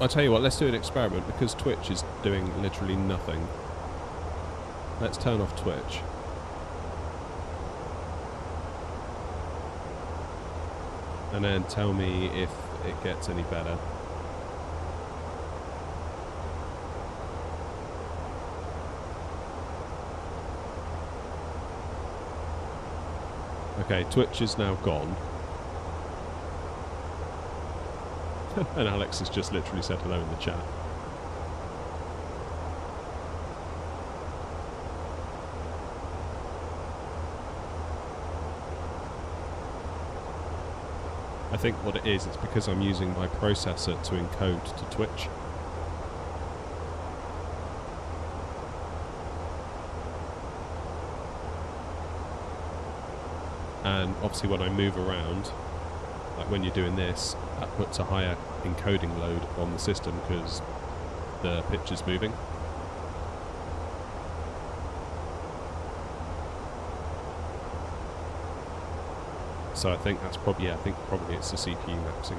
I'll tell you what, let's do an experiment because Twitch is doing literally nothing. Let's turn off Twitch. And then tell me if it gets any better. Okay, Twitch is now gone. And Alex has just literally said hello in the chat. I think what it is, it's because I'm using my processor to encode to Twitch. And obviously when I move around, like when you're doing this, that puts a higher encoding load on the system because the picture's moving. So I think that's probably, yeah, I think probably it's the CPU maxing out.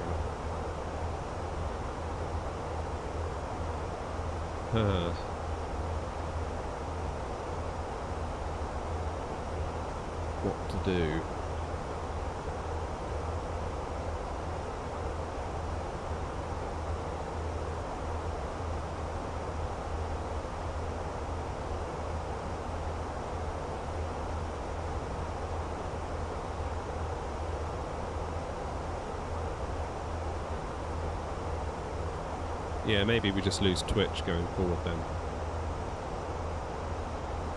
What to do? Yeah, maybe we just lose Twitch going forward then.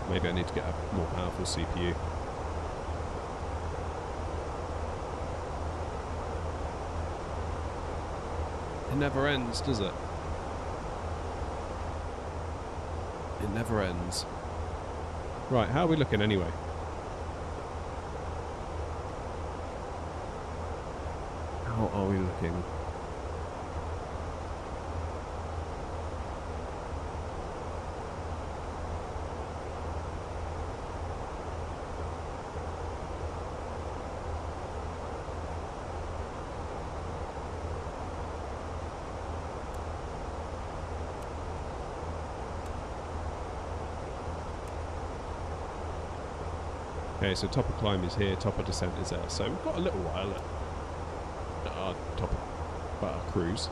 Maybe I need to get a more powerful CPU. It never ends, does it? It never ends. Right, how are we looking anyway? How are we looking? Okay, so top of climb is here, top of descent is there. So we've got a little while at our top of our cruise.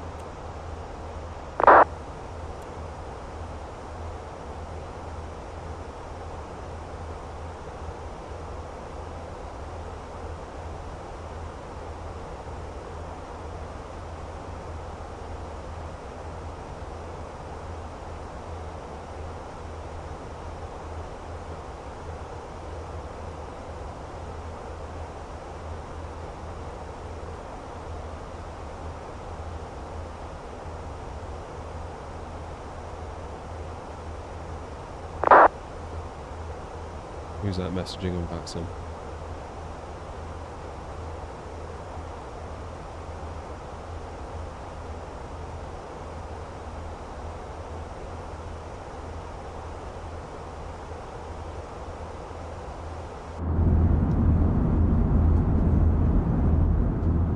Who's that messaging on Vatsim?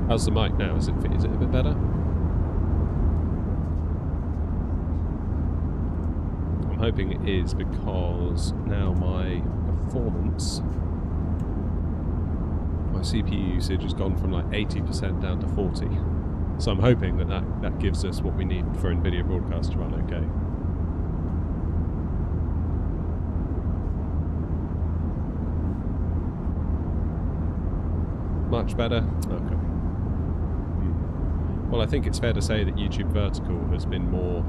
How's the mic now? Is it a bit better? I'm hoping it is, because now my performance, my CPU usage has gone from like 80% down to 40. So I'm hoping that gives us what we need for NVIDIA Broadcast to run okay. Much better? Okay. Well, I think it's fair to say that YouTube Vertical has been more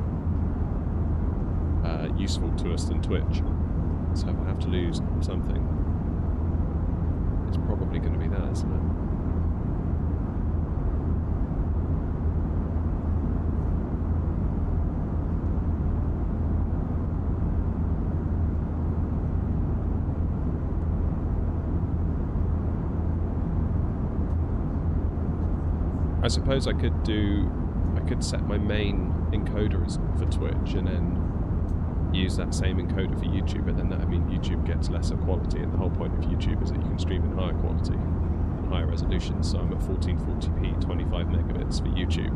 useful to us than Twitch. So if I have to lose something, it's probably going to be that, isn't it? I suppose I could set my main encoder for Twitch and then use that same encoder for YouTube, but then that would mean YouTube gets lesser quality, and the whole point of YouTube is that you can stream in higher quality and higher resolution. So I'm at 1440p 25 megabits for YouTube,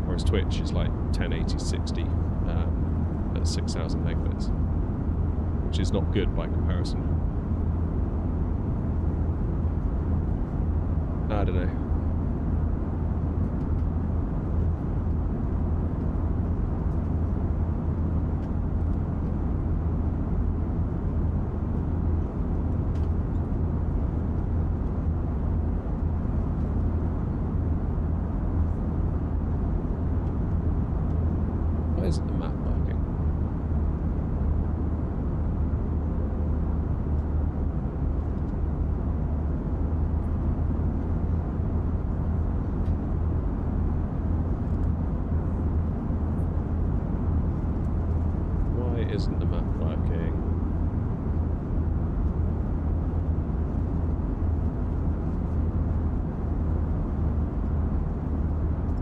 whereas Twitch is like 1080-60 at 6000 megabits, which is not good by comparison. I don't know. isn't the map working? Why isn't the map working?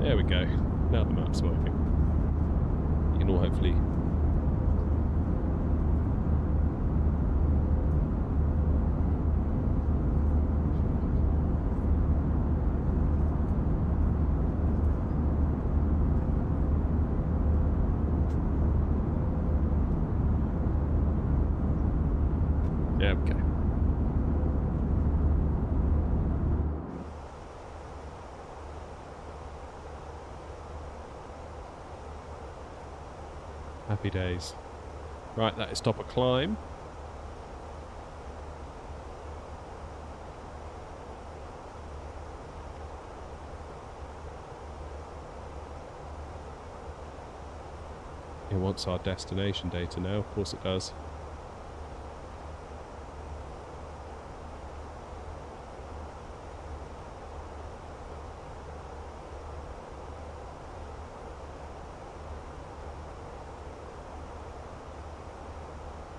There we go. Now the map's working. You can all hopefully... There we go. Happy days. Right, that is stop a climb. It wants our destination data now, of course it does.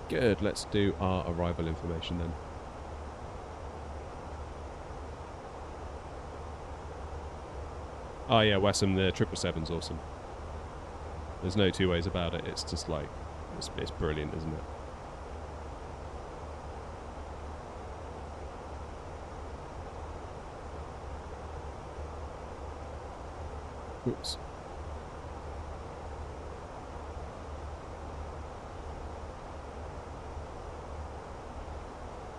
Good, let's do our arrival information then. Oh yeah, Wessam, the 777's awesome. There's no two ways about it, it's just like, it's brilliant, isn't it? Oops.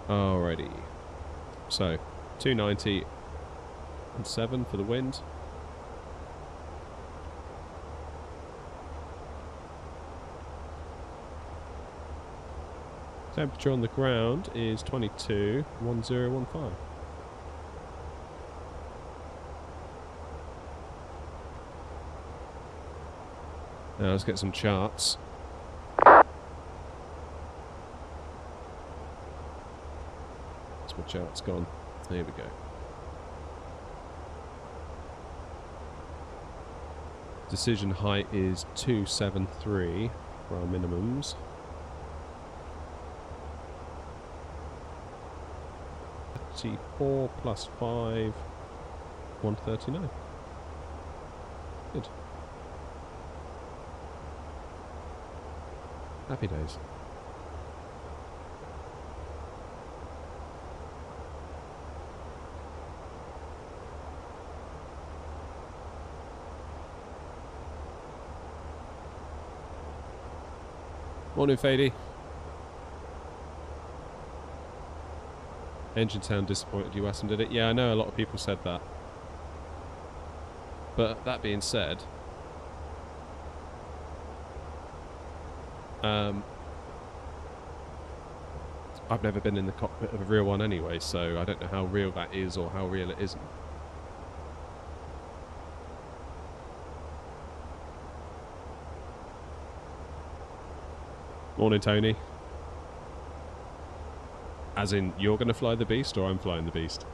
Alrighty. So, 290 and 7 for the wind. Temperature on the ground is 22.1015. Now let's get some charts. My chart's gone. There we go. Decision height is 273 for our minimums. T4 plus 5, 139. Good. Happy days. Morning, Fady. Engine sound disappointed you, Wesson, did it? Yeah, I know a lot of people said that. But that being said, I've never been in the cockpit of a real one anyway, so I don't know how real that is or how real it isn't. Morning, Tony. As in, you're going to fly the beast, or I'm flying the beast?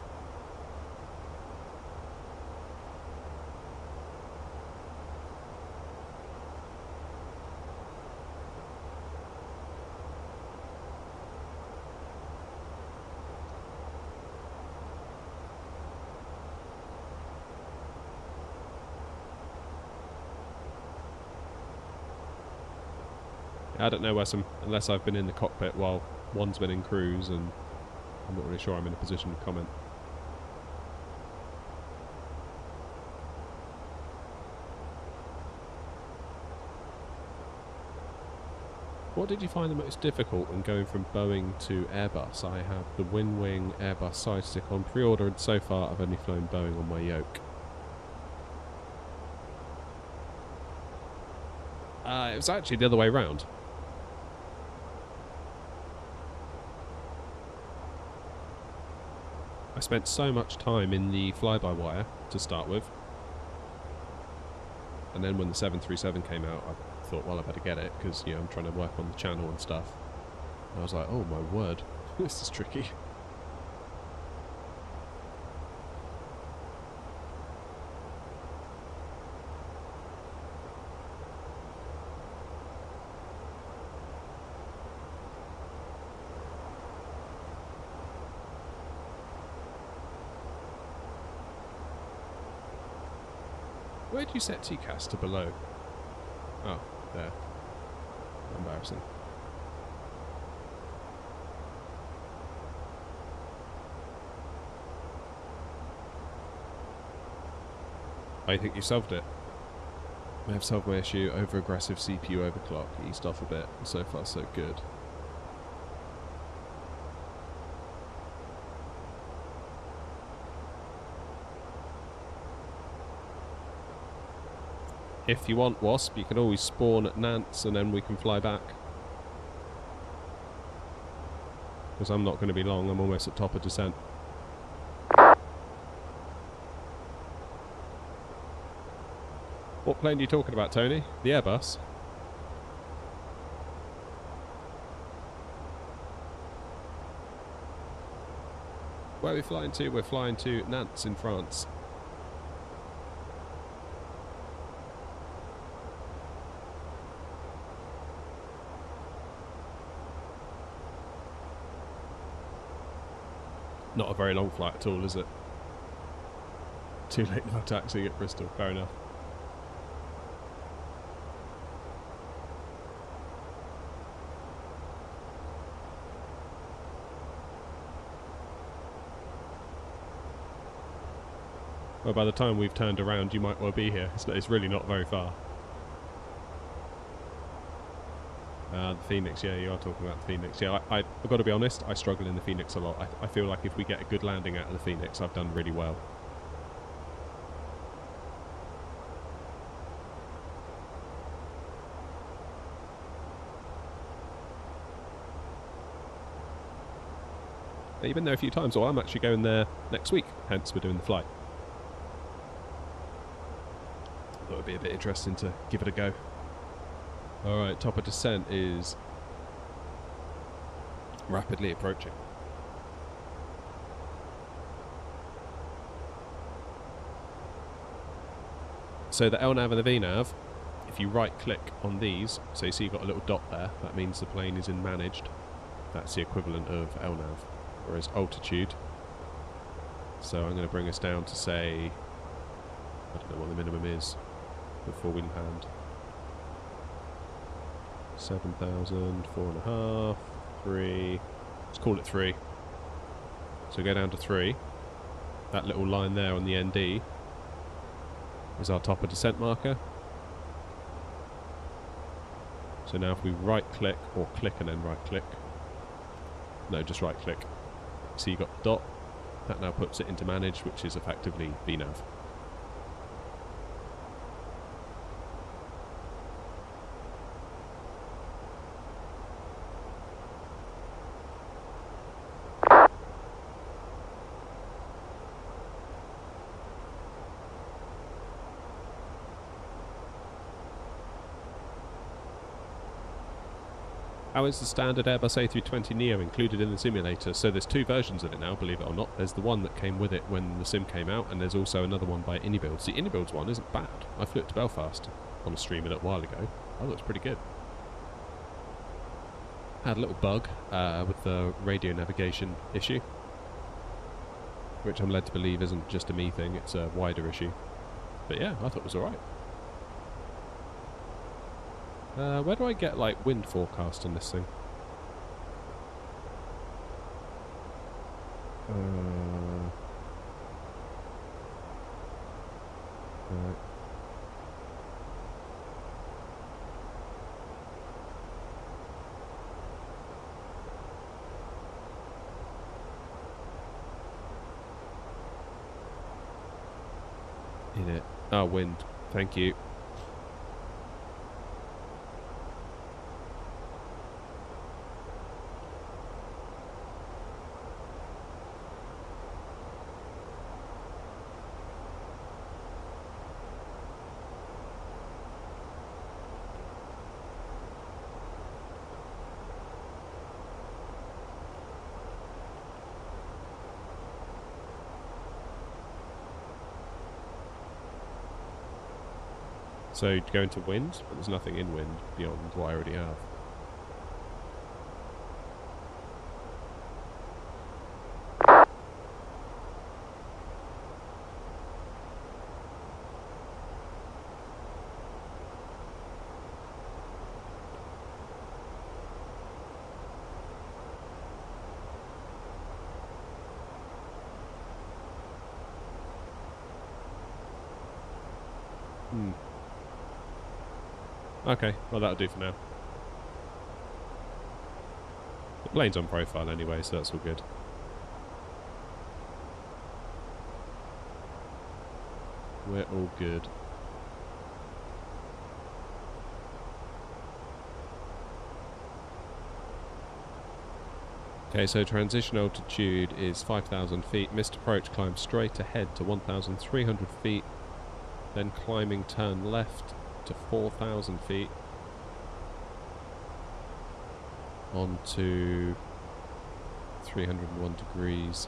I don't know, Wessam, unless I've been in the cockpit while one's been in cruise, and I'm not really sure I'm in a position to comment. What did you find the most difficult when going from Boeing to Airbus? I have the Wing Wing Airbus Sidestick on pre-order, and so far I've only flown Boeing on my yoke. It was actually the other way round. I spent so much time in the fly-by-wire to start with, And then when the 737 came out, I thought, well, I better get it because, you know, I'm trying to work on the channel and stuff. And I was like, oh my word, this is tricky. Where do you set TCAS to below? Oh, there. Embarrassing. I think you solved it. I have solved my issue. Over aggressive CPU overclock. Eased off a bit. So far, so good. If you want, Wasp, you can always spawn at Nantes and then we can fly back. Because I'm not going to be long, I'm almost at top of descent. What plane are you talking about, Tony? The Airbus? Where are we flying to? We're flying to Nantes in France. Not a very long flight at all, is it? Too late now taxiing at Bristol, fair enough. Well, by the time we've turned around, you might well be here. It's really not very far. The Phoenix, yeah, you are talking about the Phoenix. Yeah, I've got to be honest, I struggle in the Phoenix a lot. I feel like if we get a good landing out of the Phoenix, I've done really well. You've been there a few times, or I'm actually going there next week, hence we're doing the flight. Thought it would be a bit interesting to give it a go. Alright, top of descent is rapidly approaching. So the LNAV and the VNAV, if you right click on these, so you see you've got a little dot there, that means the plane is in managed. That's the equivalent of LNAV. Whereas altitude, so I'm going to bring us down to say, I don't know what the minimum is before we land. 7,000, 4.5, 3, let's call it 3. So go down to 3. That little line there on the ND is our top of descent marker. So now if we right click, or click and then right click, no, just right click. So you got the dot, that now puts it into manage, which is effectively VNAV. How is the standard Airbus A320neo included in the simulator? So there's two versions of it now, believe it or not. There's the one that came with it when the sim came out, and there's also another one by Inibuilds. The Inibuilds one isn't bad. I flew it to Belfast on a stream a little while ago. I thought it was pretty good. Had a little bug with the radio navigation issue, which I'm led to believe isn't just a me thing, it's a wider issue. But yeah, I thought it was alright. Where do I get, like, wind forecast on this thing? Right. In it. Oh, wind. Thank you. So go into wind, but there's nothing in wind beyond what I already have. Okay, well that'll do for now. The plane's on profile anyway, so that's all good. We're all good. Okay, so transition altitude is 5,000 feet. Missed approach, climb straight ahead to 1,300 feet. Then climbing turn left to 4,000 feet. On to 301 degrees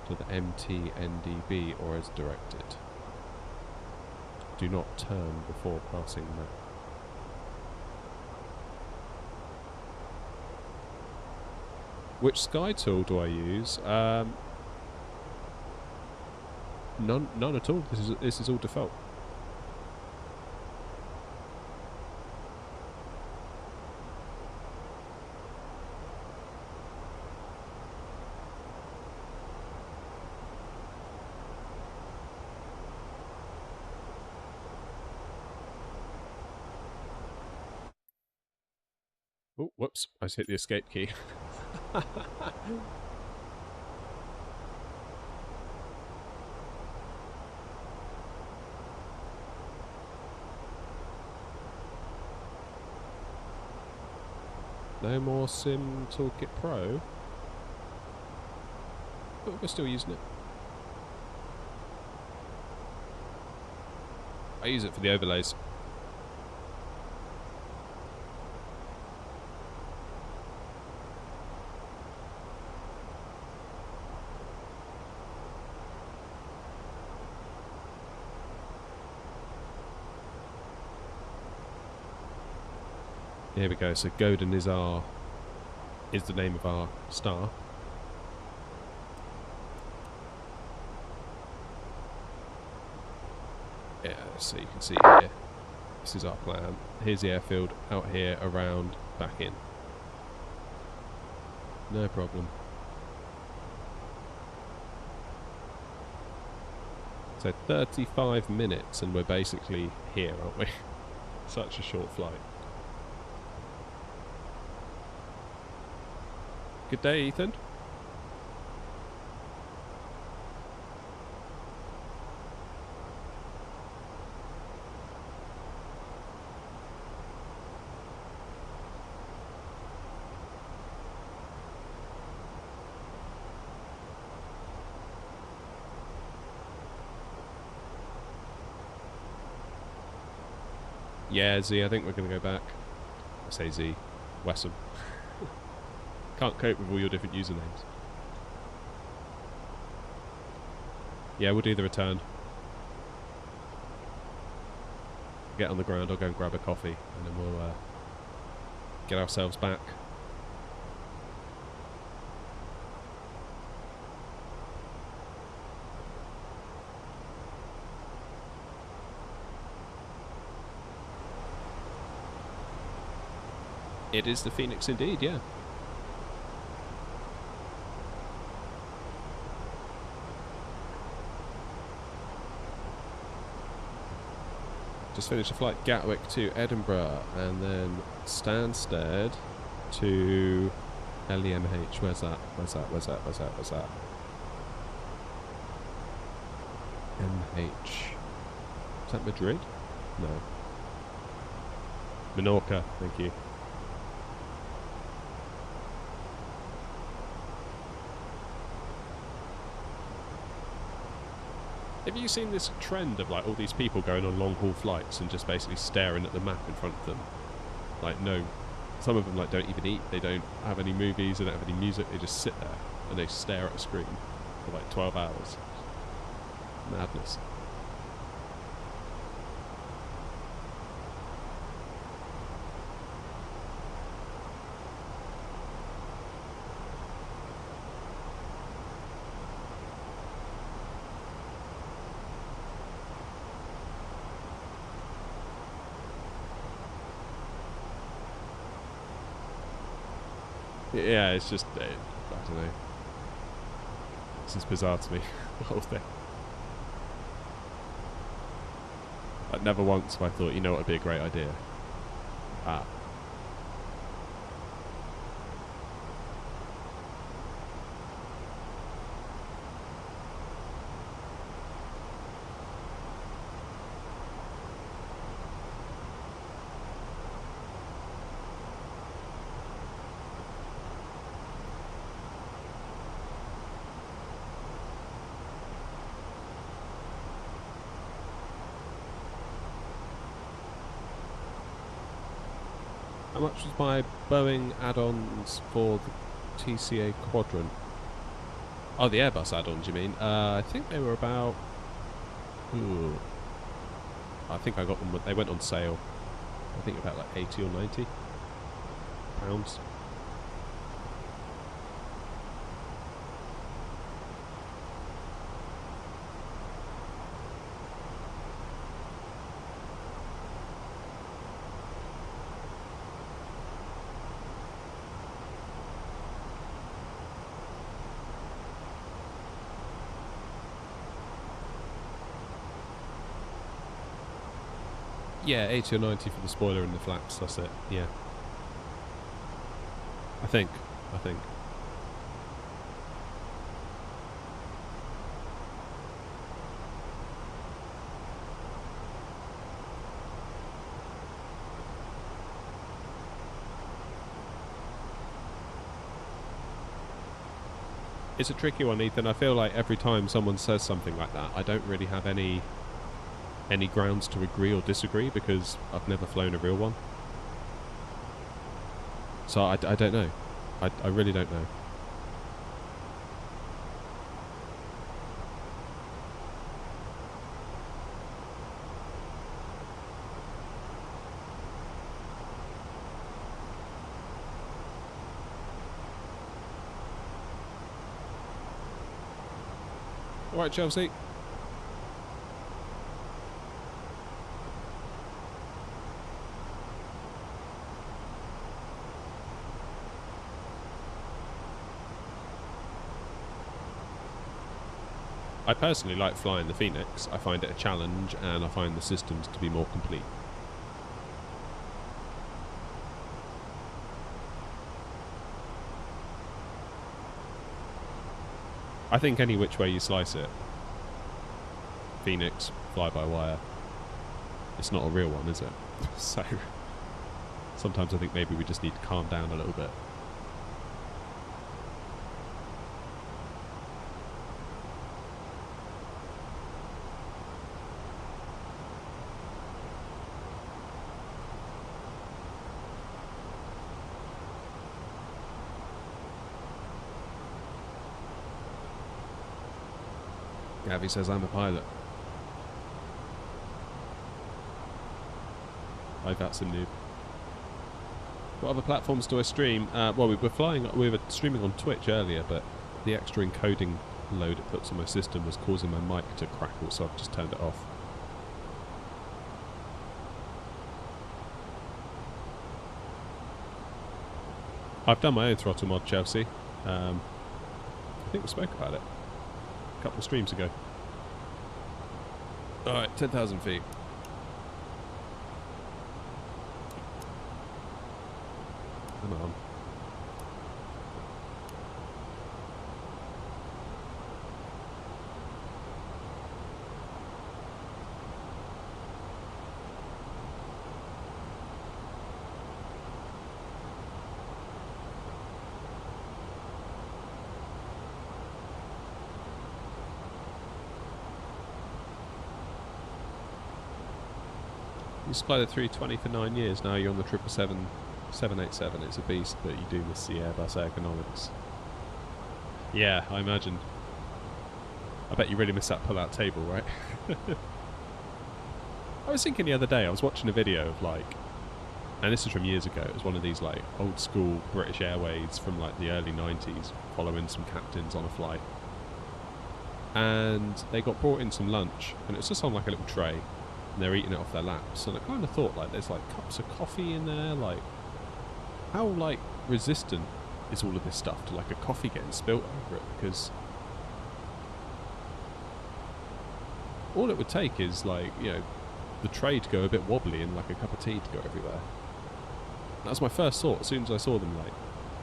to the MT-NDB, or as directed. Do not turn before passing that. Which sky tool do I use? None at all. This is all default. Oh, whoops! I just hit the escape key. No more Sim Toolkit Pro. But we're still using it. I use it for the overlays. Here we go. So Godin is the name of our star. Yeah, so you can see here. This is our plan. Here's the airfield, out here, around, back in. No problem. So 35 minutes and we're basically here, aren't we? Such a short flight. Good day, Ethan. Yeah, Z, I think we're going to go back. I say Z. Wessam. Can't cope with all your different usernames. Yeah, we'll do the return. Get on the ground, I'll go and grab a coffee, and then we'll get ourselves back. It is the Phoenix indeed, yeah. Just finished a flight Gatwick to Edinburgh and then Stansted to LEMH. Where's that? Where's that? Where's that? Where's that? Where's that? MH. Is that Madrid? No. Menorca, thank you. Have you seen this trend of like all these people going on long haul flights and just basically staring at the map in front of them? Like no, some of them like don't even eat, they don't have any movies, they don't have any music, they just sit there and they stare at a screen for like 12 hours. Madness. Yeah, it's just, I don't know. It's just bizarre to me, the whole thing. Like, never once have I thought, you know what would be a great idea? Ah. How much was my Boeing add-ons for the TCA Quadrant? Oh, the Airbus add-ons, you mean? I think they were about... Ooh, I think I got them... They went on sale. I think about like 80 or 90 pounds. Yeah, 80 or 90 for the spoiler and the flaps, that's it, yeah. I think. It's a tricky one, Ethan. I feel like every time someone says something like that, I don't really have any grounds to agree or disagree because I've never flown a real one. So I don't know. I really don't know. Alright, Chelsea. I personally like flying the Phoenix. I find it a challenge and I find the systems to be more complete. I think any which way you slice it, Phoenix, fly-by-wire, it's not a real one, is it? So sometimes I think maybe we just need to calm down a little bit. Gavi says I'm a pilot. That's a noob. What other platforms do I stream? Well, we were streaming on Twitch earlier, but the extra encoding load it puts on my system was causing my mic to crackle, so I've just turned it off. I've done my own throttle mod, Chelsea. I think we spoke about it a couple of streams ago. Alright, 10,000 feet. Come on. You supplied the 320 for 9 years, now you're on the 777, 787. It's a beast, but you do miss the Airbus ergonomics. Yeah, I imagine. I bet you really miss that pull-out table, right? I was thinking the other day, I was watching a video of like, and this is from years ago, it was one of these like old school British Airways from like the early 90s, following some captains on a flight. And they got brought in some lunch, and it was just on like a little tray. And they're eating it off their laps, and I kind of thought like there's like cups of coffee in there, like how like resistant is all of this stuff to like a coffee getting spilt over it, because all it would take is like, you know, the tray to go a bit wobbly and like a cup of tea to go everywhere. That was my first thought as soon as I saw them like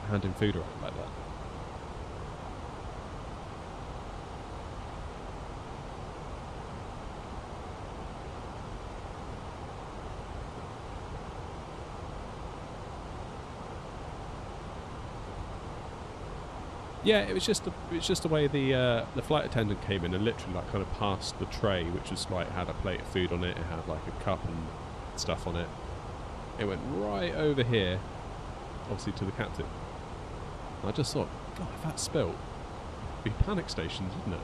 handing food around like that. Yeah, it was just the way the flight attendant came in and literally like kind of passed the tray, which was like had a plate of food on it. It had like a cup and stuff on it. It went right over here, obviously to the captain. And I just thought, God, if that spilt, it'd be panic stations, wouldn't it?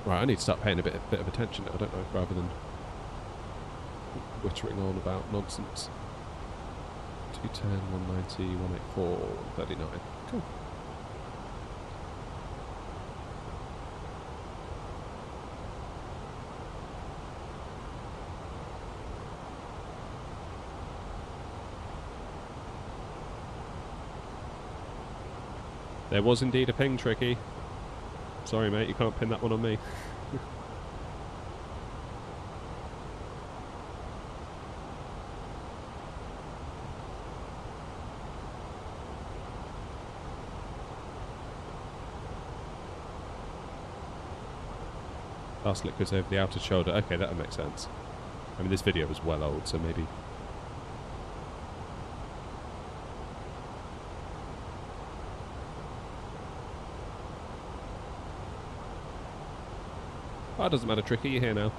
Right, I need to start paying a bit of attention now, don't I? Rather than wittering on about nonsense. 210, 190, 184, 39. Cool. There was indeed a ping, Tricky. Sorry, mate, you can't pin that one on me. Fast liquids over the outer shoulder. Okay, that would make sense. I mean, this video was well old, so maybe... Oh, it doesn't matter, Tricky, you're here now.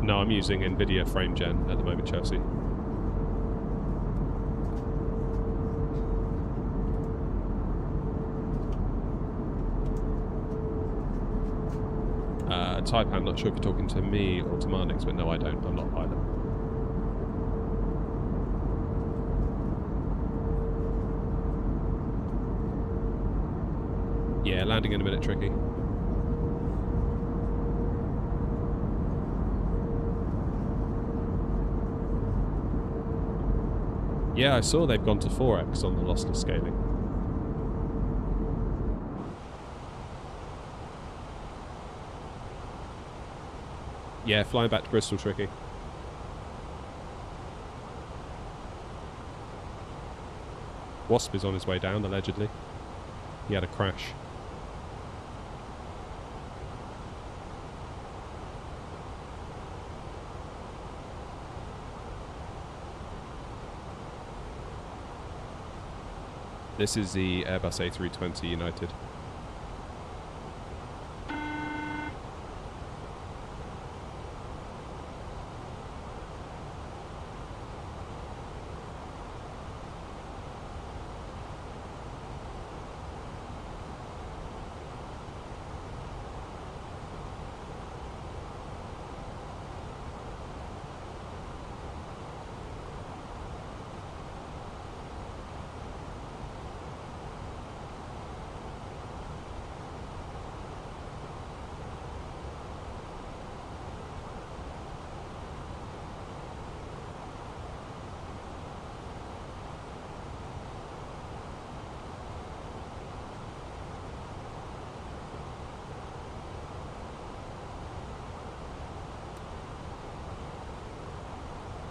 No, I'm using NVIDIA Frame Gen at the moment, Chelsea. Type, I'm not sure if you're talking to me or to Marnix, but no, I don't. I'm not a pilot. Yeah, landing in a minute, Tricky. Yeah, I saw they've gone to 4x on the lossless scaling. Yeah, flying back to Bristol, Tricky. Wasp is on his way down, allegedly. He had a crash. This is the Airbus A320 United.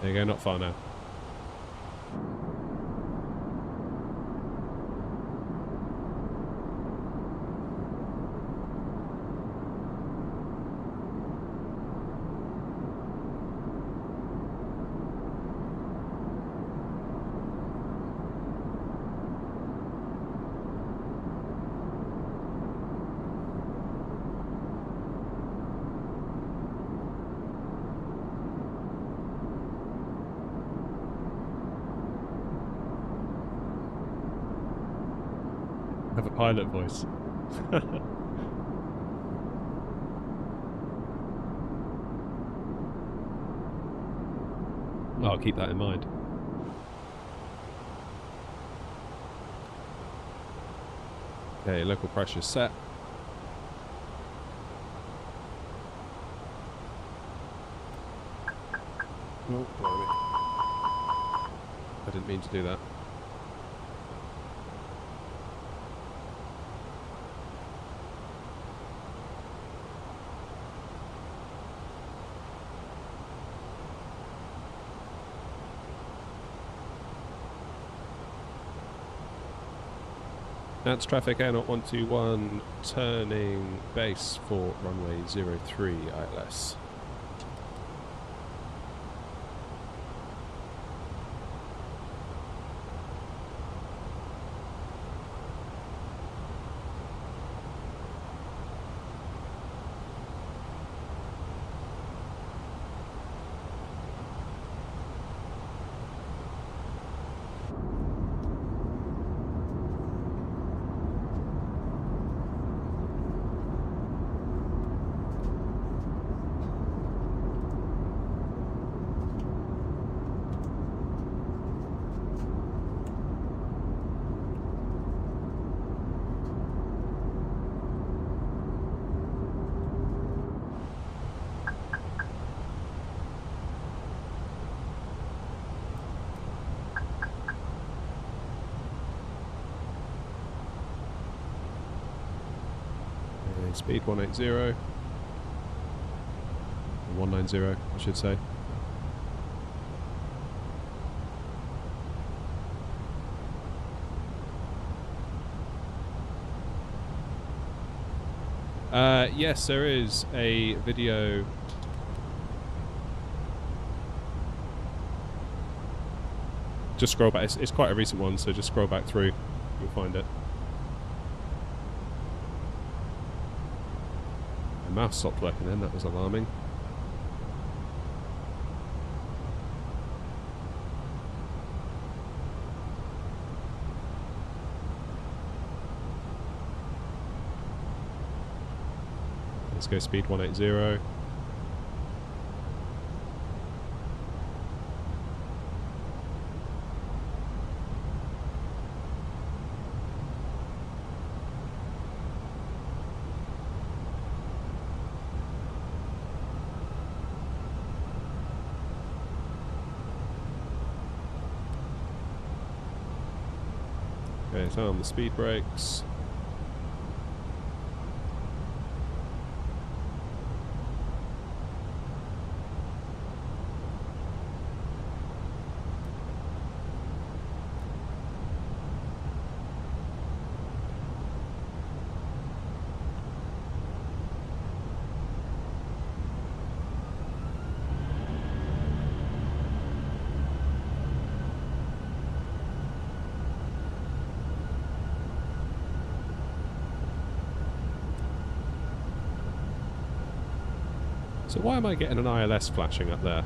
There you go, not far now. Have a pilot voice. I'll keep that in mind. Okay, local pressure set. Oh, blimey. I didn't mean to do that. Nantes traffic, AirNOTT 121, turning base for runway 03 ILS. Speed 180, or 190 I should say. Yes, there is a video. Just scroll back, it's quite a recent one, so just scroll back through, you'll find it. Mouse stopped working then, that was alarming. Let's go speed 180. Okay, so on the speed brakes. So why am I getting an ILS flashing up there?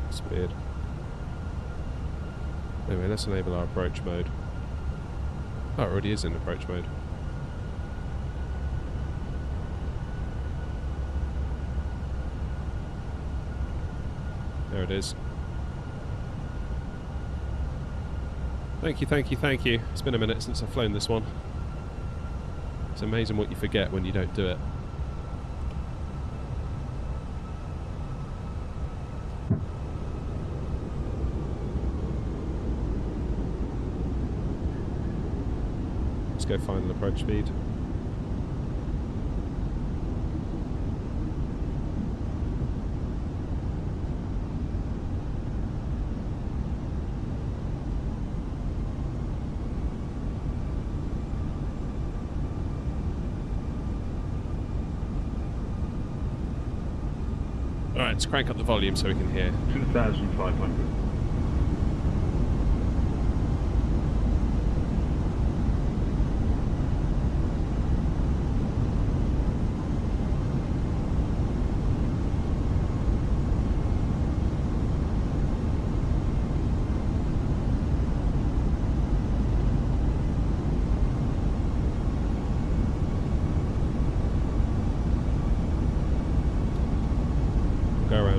That's weird. Anyway, let's enable our approach mode. Oh, it already is in approach mode. There it is. Thank you, thank you, thank you. It's been a minute since I've flown this one. It's amazing what you forget when you don't do it. Let's go final approach speed. Alright, let's crank up the volume so we can hear. 2,500.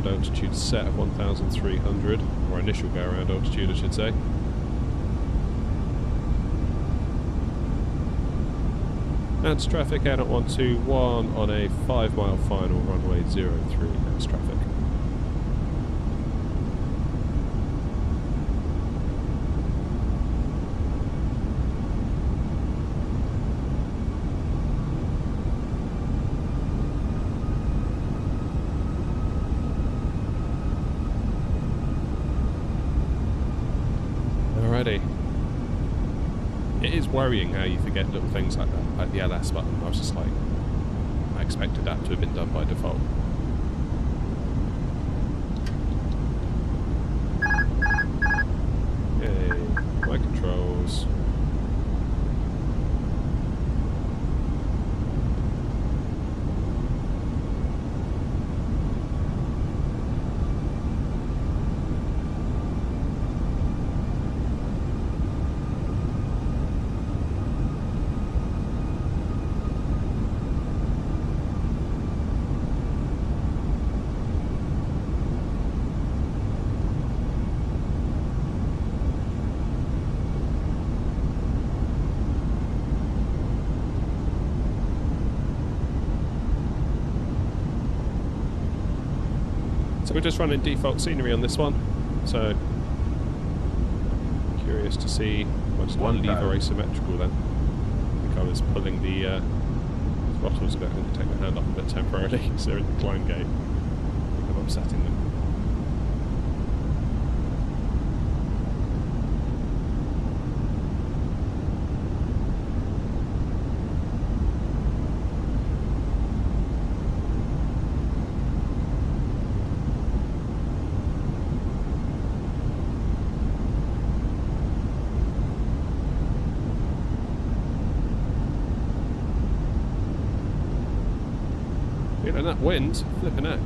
around altitude set of 1,300, or initial go around altitude I should say. Nantes traffic, AirNOTT 121 on a 5-mile final, runway 03, Nantes traffic. Alrighty. It is worrying how you forget little things like that, like the LS button. I was just like, I expected that to have been done by default. Yay, my controls. We're just running default scenery on this one, so curious to see. Well, just one lever asymmetrical then. I think I was pulling the throttles a bit. I'm going to take my hand off a bit temporarily because they're in the climb gate. I think I'm upsetting them. And that wind, flipping heck.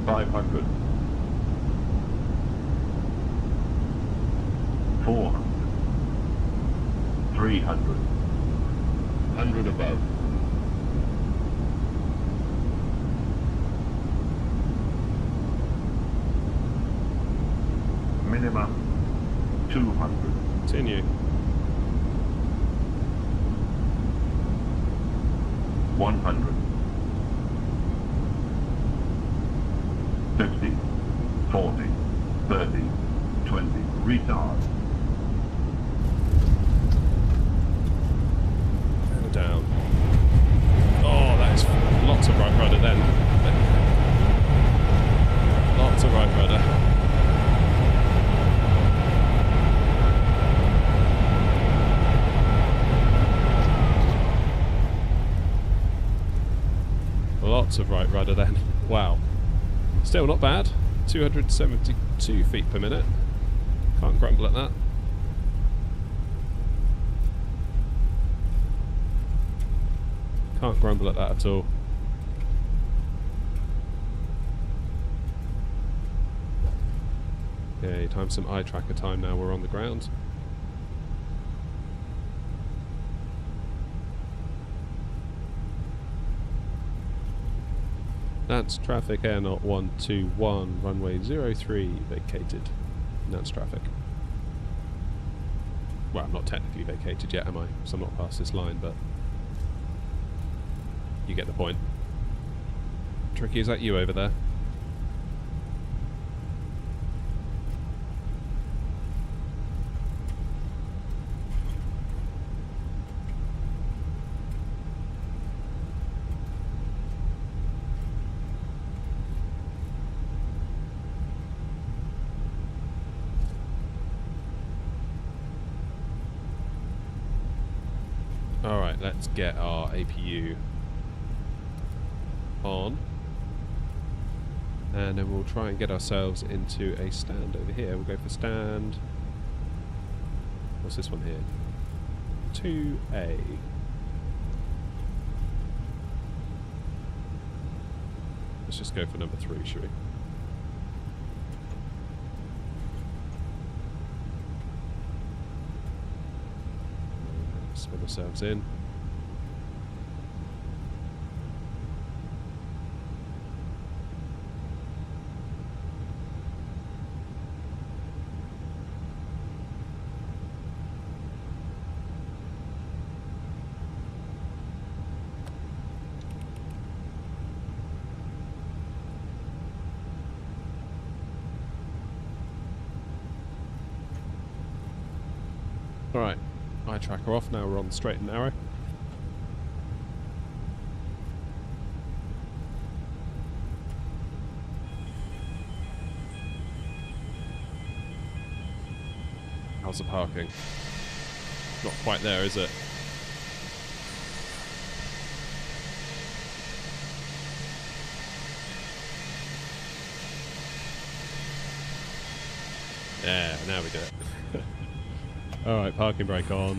500. 400. 300. 100 above. Minimum 200. Continue. 100. 50. 40. 30. 20. Retard. Down. Oh, that is lots of right rudder then. Lots of right rudder. Lots of right rudder then. Wow. Still not bad. 272 feet per minute. Can't grumble at that. Can't grumble at that at all. Okay, time some eye tracker time now we're on the ground. Nantes traffic, AirNOTT 121, runway 03 vacated. Nantes traffic. Well, I'm not technically vacated yet, am I? So I'm not past this line, but you get the point. Tricky, is that you over there? Alright, let's get our APU on. And then we'll try and get ourselves into a stand over here. We'll go for stand... What's this one here? 2A. Let's just go for number 3, shall we? Spin ourselves in. Alright, eye tracker off, now we're on the straight and narrow. How's the parking? Not quite there, is it? Yeah, now we do it. Alright, parking brake on.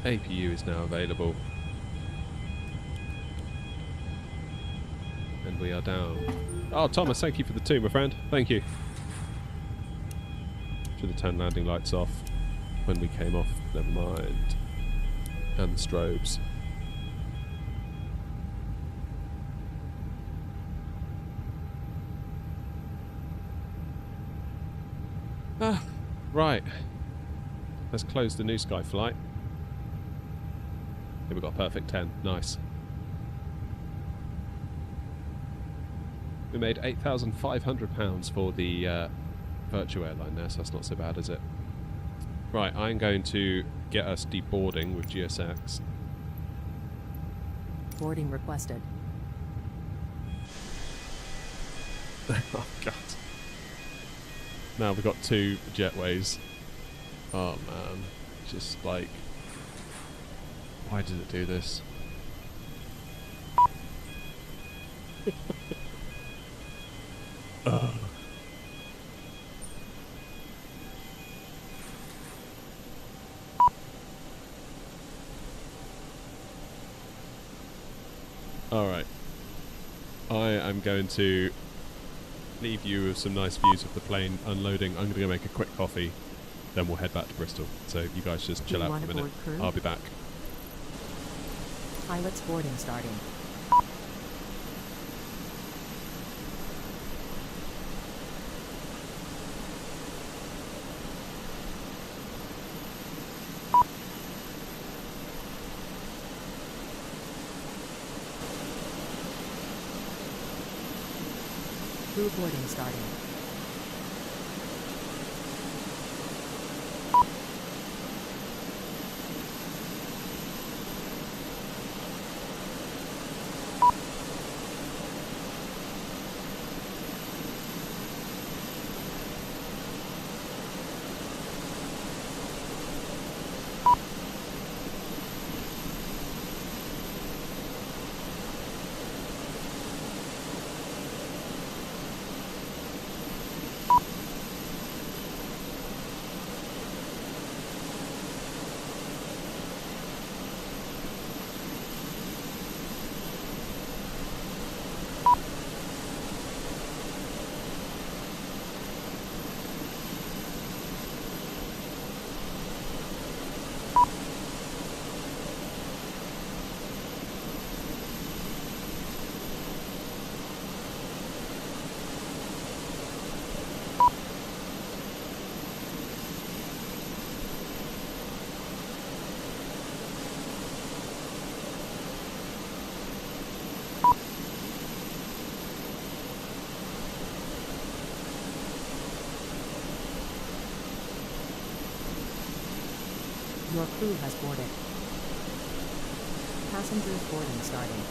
APU is now available. And we are down. Oh, Thomas, thank you for the 2, my friend. Thank you. Should have turned landing lights off when we came off. Never mind. And the strobes. Ah, right. Let's close the New Sky flight. Here we've got a perfect 10. Nice. We made £8,500 for the virtual airline there, so that's not so bad, is it? Right, I'm going to get us deboarding with GSX. Boarding requested. Oh, God. Now we've got 2 jetways. Oh, man. Just like... Why did it do this? Ugh. Alright. I am going to leave you with some nice views of the plane unloading. I'm going to go make a quick coffee, then we'll head back to Bristol. So you guys just chill out for a minute. I'll be back. Pilots boarding starting. Crew boarding starting. Your crew has boarded. Passengers boarding starting.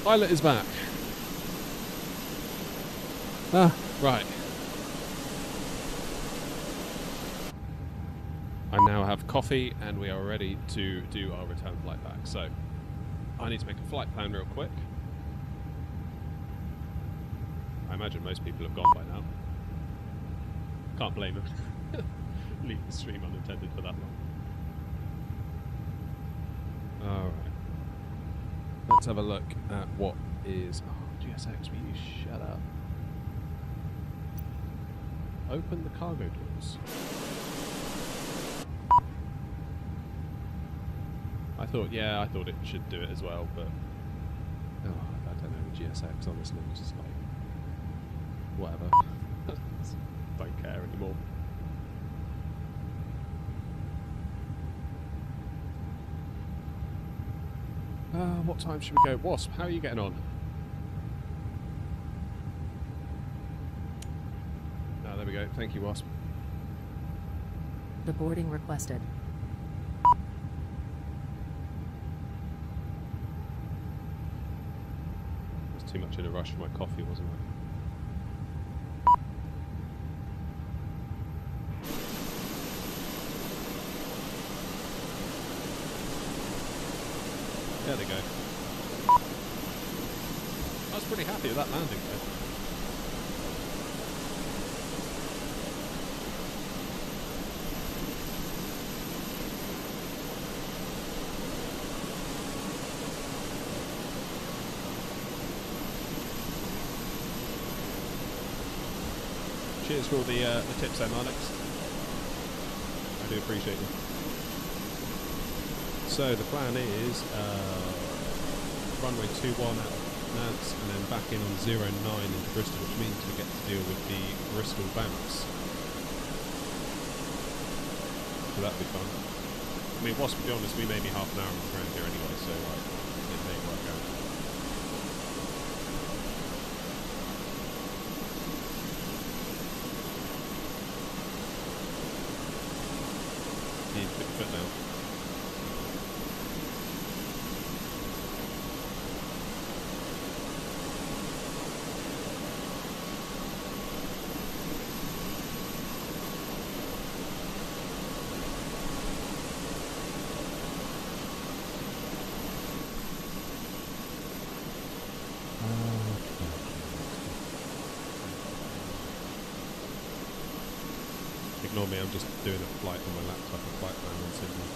Pilot is back. Ah, right. I now have coffee and we are ready to do our return flight back. So, I need to make a flight plan real quick. I imagine most people have gone by now. Can't blame them. Leave the stream unattended for that long. Alright. Let's have a look at what is... Oh, GSX, will you shut up? Open the cargo doors. I thought it should do it as well, but... Oh, I don't know, the GSX, honestly, it's just like... Whatever. Don't care anymore. What time should we go? Wasp, how are you getting on? Ah, there we go. Thank you, Wasp. The boarding requested. I was too much in a rush for my coffee, wasn't I? There they go. I was pretty happy with that landing though. Cheers for all the tips there, Marnix. I do appreciate them. So the plan is runway 21 out of Nantes and then back in on 09 into Bristol, which means we get to deal with the Bristol bounce. So that'd be fun. I mean, to be honest, we may be half an hour on the ground here anyway, so it may work out. Need to put your foot down. Ignore me, I'm just doing a flight on my laptop, a flight plan on Sydney.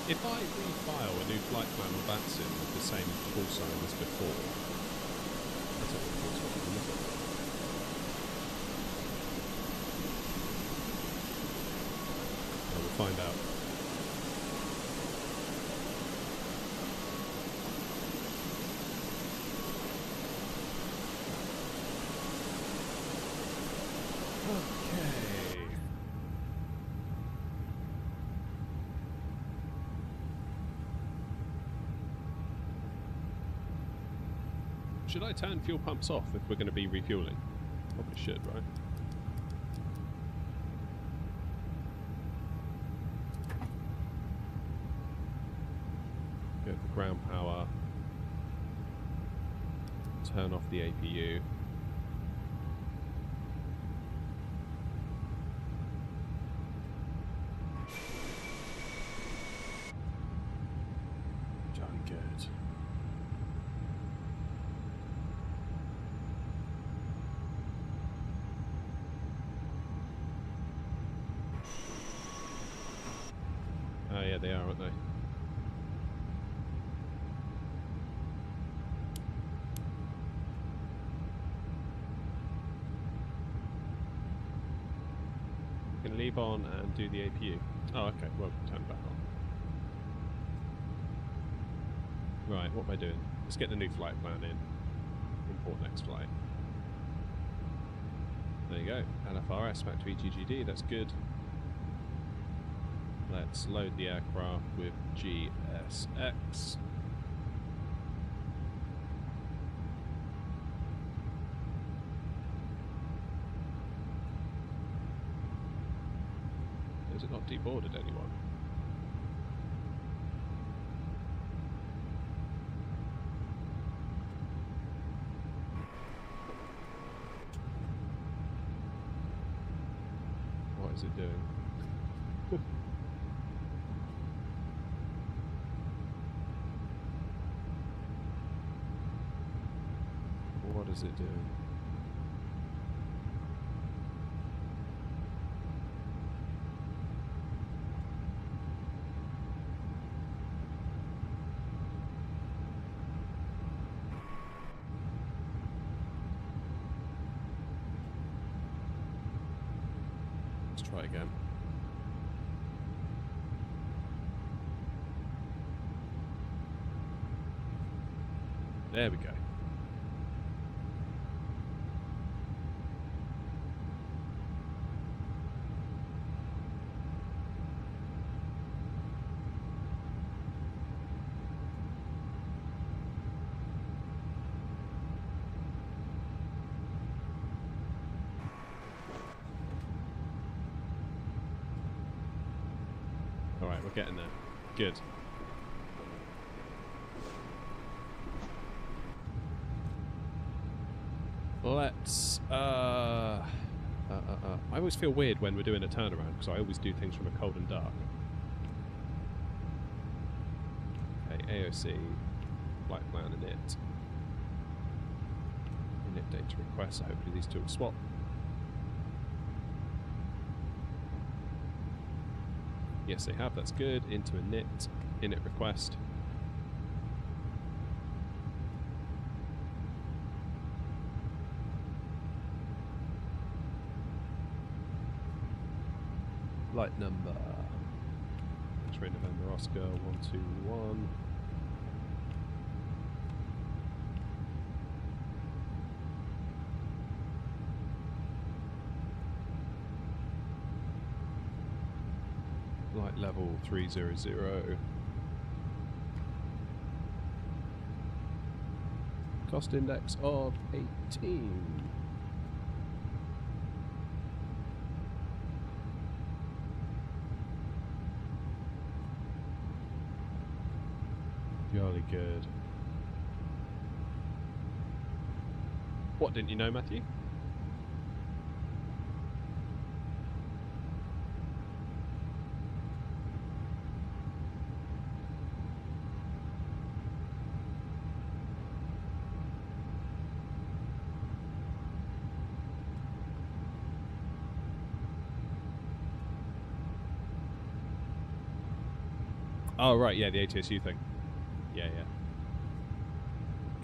If I refile a new flight plan on that sim with the same call sign as before, that's not the call sign, is it? Well, we'll find out. Okay. Should I turn fuel pumps off if we're going to be refueling? Probably should, right? Go for ground power. Turn off the APU. Jolly good. Oh yeah, they are, aren't they? We can leave on and do the APU. Oh, okay. Well, turn it back on. Right, what am I doing? Let's get the new flight plan in. Import next flight. you go. LFRS back to EGGD, that's good. Let's load the aircraft with GSX. Has it not deboarded anyone? What is it doing? What is it doing? Let's try again. There we go. Alright, we're getting there. Good. Let's... I always feel weird when we're doing a turnaround, because I always do things from a cold and dark. Okay, AOC, flight plan init. Init data request, so hopefully these two will swap. Yes, they have, that's good. Into init, init request. Flight number X-ray November Oscar 121. Flight level 300. Cost index of 18. Jolly good. What didn't you know, Matthew? Oh, right, yeah, the ATSU thing. Yeah, yeah.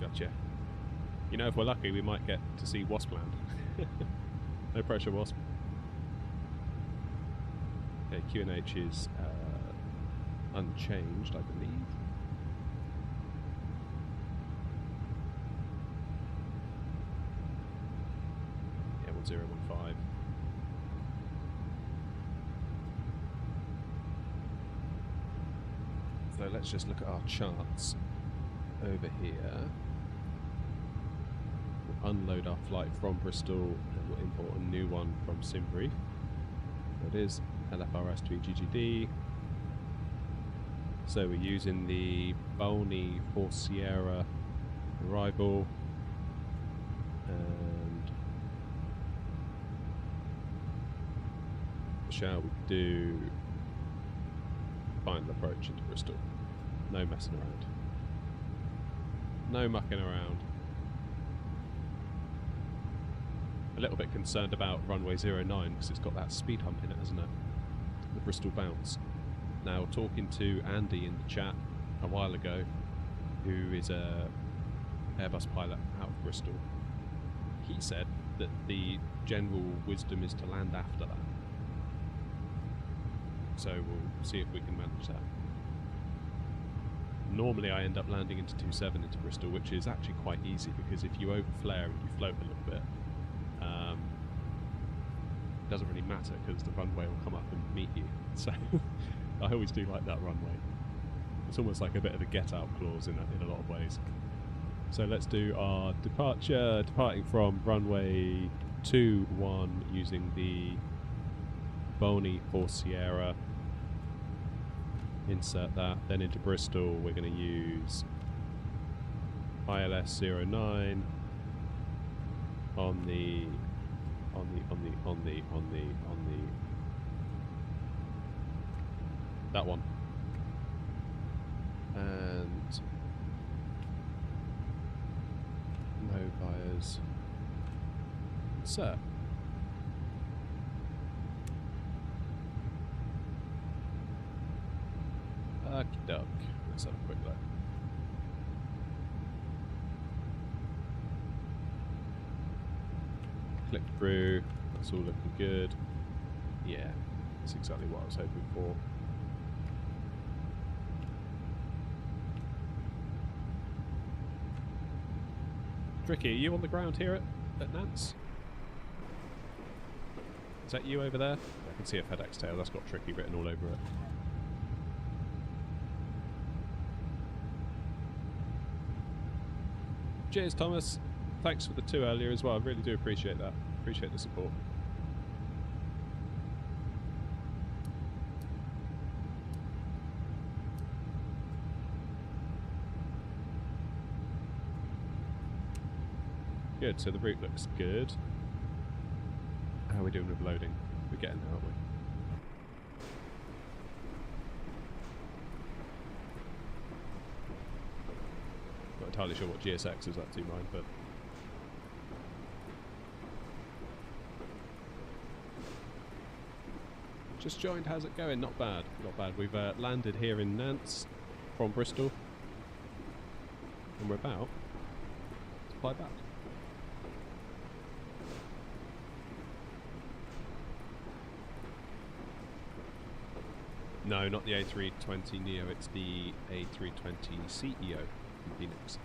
Gotcha. You know, if we're lucky, we might get to see Wasp land. No pressure, Wasp. Okay, QNH is unchanged, I believe. Yeah, 1015. So let's just look at our charts over here. We'll unload our flight from Bristol and we'll import a new one from Simbrief. So it is LFRS to EGGD. So we're using the Bolney 4 Sierra arrival and shall we do final approach into Bristol. No messing around. No mucking around. A little bit concerned about runway 09 because it's got that speed hump in it, hasn't it? The Bristol bounce. Now, talking to Andy in the chat a while ago, who is a Airbus pilot out of Bristol, he said that the general wisdom is to land after that. So we'll see if we can manage that. Normally I end up landing into 27 into Bristol, which is actually quite easy because if you overflare and you float a little bit, matter because the runway will come up and meet you. So I always do like that runway. It's almost like a bit of a get-out clause in a lot of ways. So let's do our departure, departing from runway 21 using the Boney for Sierra. Insert that. Then into Bristol, we're going to use ILS 09 on the that one. And no buyers. Insert. Okie doke. Let's have a quick look. Click through. That's all looking good. Yeah, that's exactly what I was hoping for. Tricky, are you on the ground here at Nantes? Is that you over there? I can see a FedEx tail. That's got Tricky written all over it. Cheers, Thomas. Thanks for the 2 earlier as well. I really do appreciate that. Appreciate the support. Good, so the route looks good. How are we doing with loading? We're getting there, aren't we? Not entirely sure what GSX is up to, mine, but just joined. How's it going? Not bad, not bad. We've landed here in Nantes from Bristol, and we're about to fly back. No, not the A320neo. It's the A320ceo from Phoenix.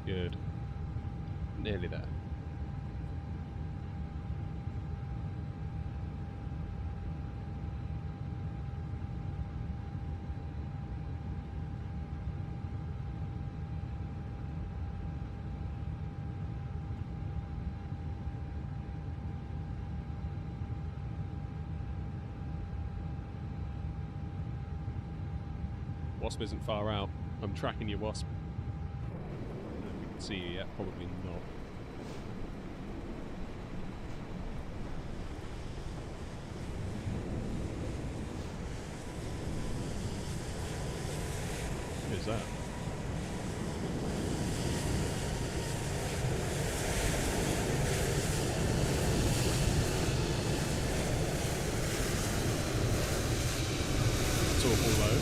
Good. Nearly there. Wasp isn't far out. I'm tracking your Wasp. See you yet? Probably not. What is that? It's awful low.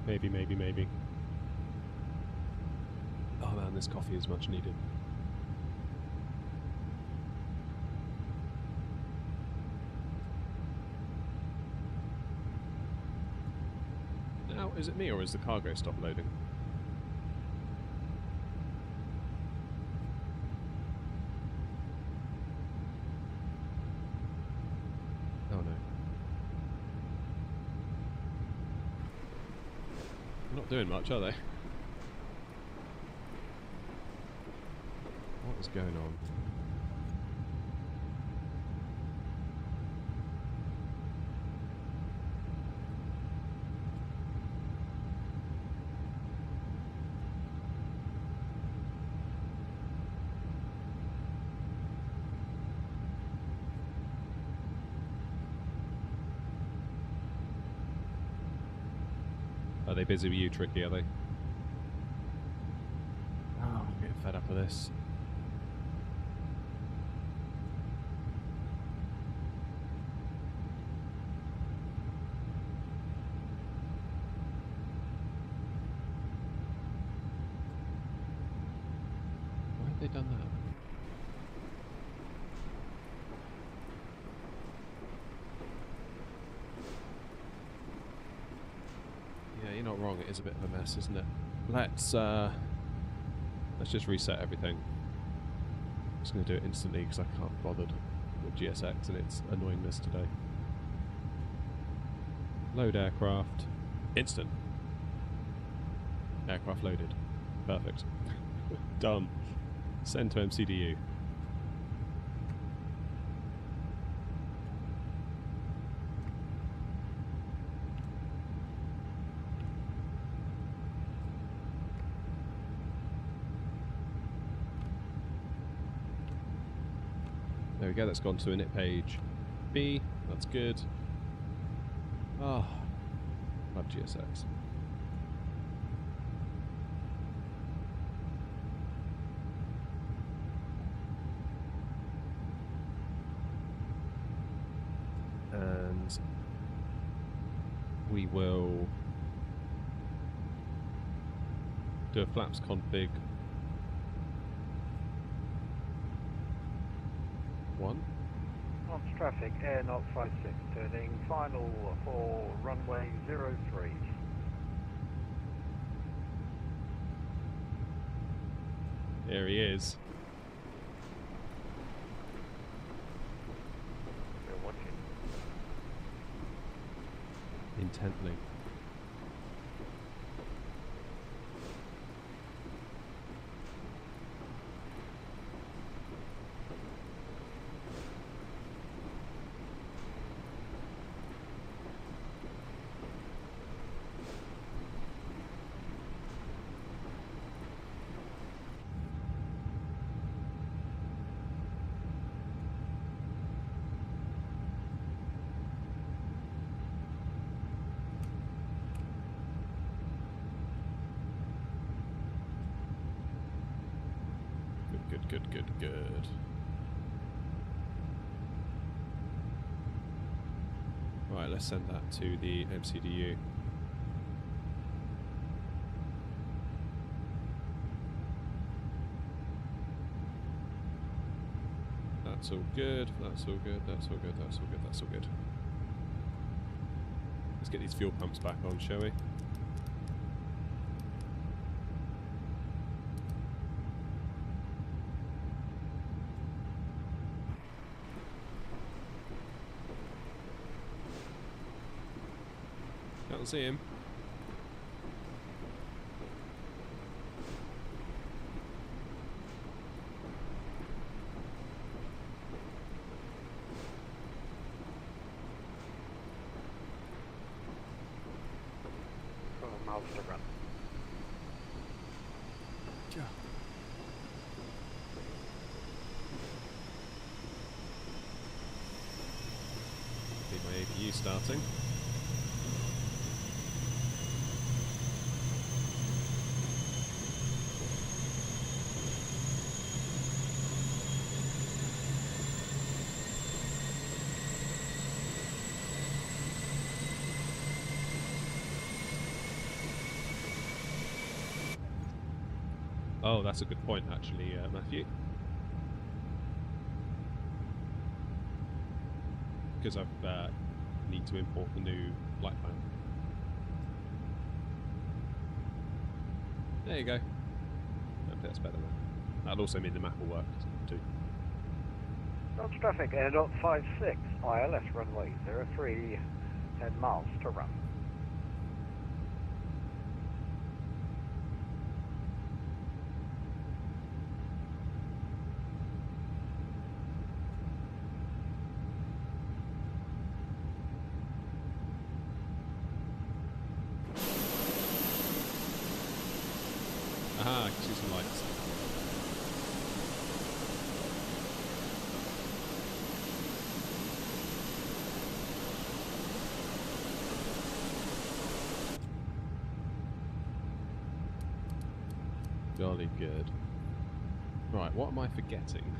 Maybe. Maybe. Oh man, this coffee is much needed. Now, is it me or is the cargo stop loading? Oh no. Not doing much, are they? What is going on? Are they busy with you, Tricky, are they? Oh, I'm getting fed up with this. Why have they done that? Yeah, you're not wrong. It is a bit of a mess, isn't it? Let's just reset everything. I'm just going to do it instantly because I can't be bothered with GSX and its annoyingness today. Load aircraft. Instant. Aircraft loaded. Perfect. Done. Send to MCDU. There we go, that's gone to init page B. That's good. Oh, love GSX. And we will do a flaps config 1. Nantes traffic, AirNOTT 56, turning final for runway 03. There he is. We're watching. Intently. Good. Right, let's send that to the MCDU. That's all good, that's all good, that's all good, that's all good, that's all good. Let's get these fuel pumps back on, shall we? Can't see him. Miles to run. Need my APU starting. Oh, that's a good point, actually, Matthew. Because I need to import the new flight plan. There you go. Hopefully that's better now. That'll also mean the map will work too. Nantes traffic, AirNOTT 56, ILS runway 03, 10 miles to run. Aha, I can see some lights. Jolly good. Right, what am I forgetting?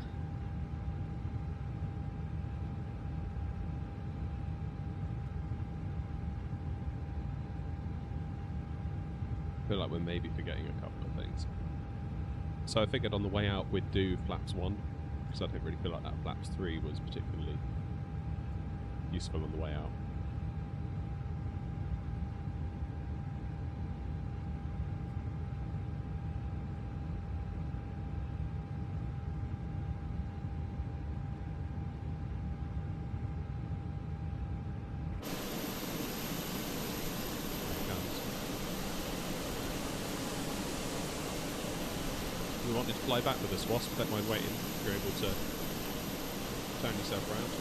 I feel like we're maybe forgetting a couple of things. So I figured on the way out we'd do flaps 1, because I don't really feel like that flaps 3 was particularly useful on the way out. If you wanted to fly back with us, Wasp, don't mind waiting. You're able to turn yourself around.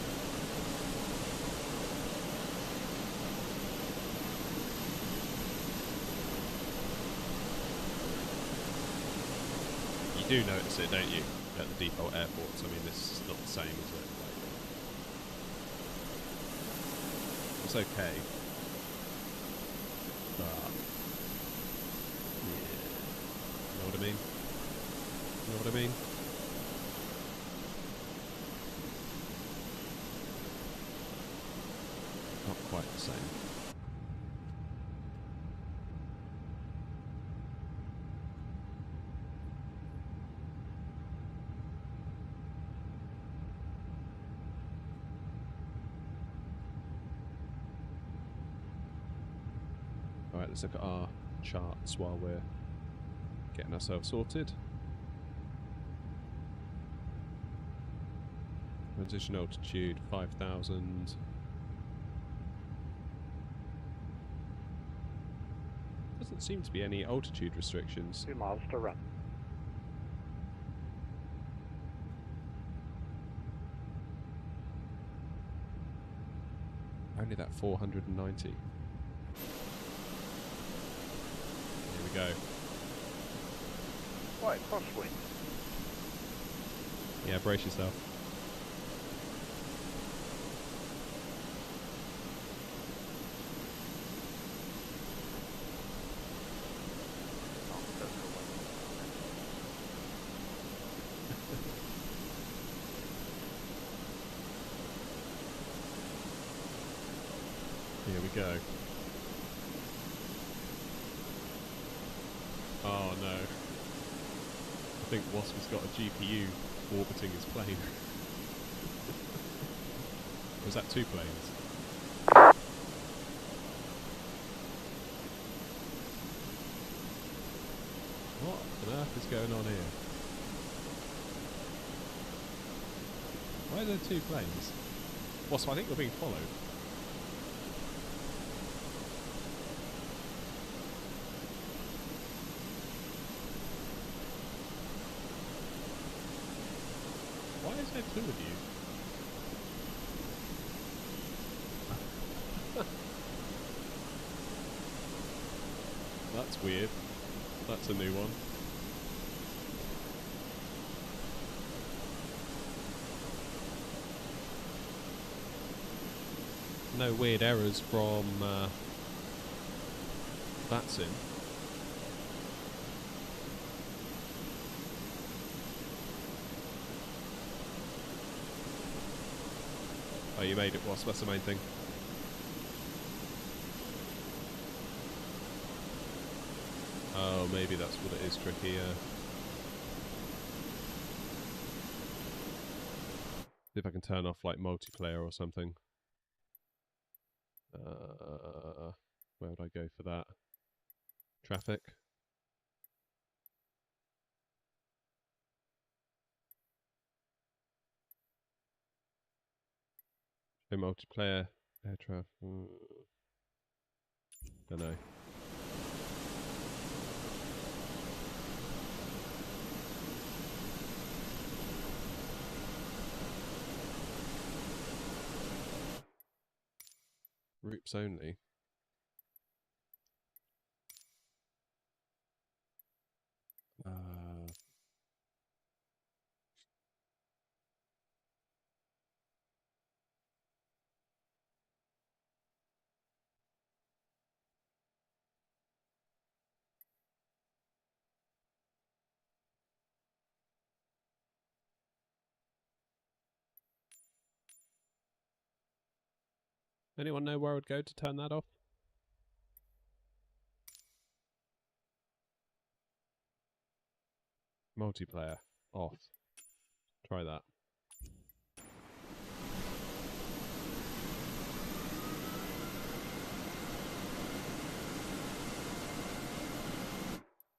You do notice it, don't you, at the default airports? I mean, this is not the same, is it? Like, it's okay. But, yeah. You know what I mean? You know what I mean? Not quite the same. Alright, let's look at our charts while we're getting ourselves sorted. Transition altitude 5,000. Doesn't seem to be any altitude restrictions. 2 miles to run. Only that 490. Here we go. Quite crosswind. Yeah, brace yourself. Here we go. Oh no. I think Wasp has got a GPU orbiting his plane. Or is that 2 planes? What on earth is going on here? Why are there 2 planes? Wasp, I think you're being followed. Why is there 2 of you? That's weird. That's a new one. No weird errors from that sim. Oh, you made it, Wasp. That's the main thing. Oh, maybe that's what it is, Tricky. See if I can turn off like multiplayer or something. Where would I go for that? Traffic. Show multiplayer. Air traffic. Don't know. Groups only. Anyone know where I would go to turn that off? Multiplayer. Off. Try that.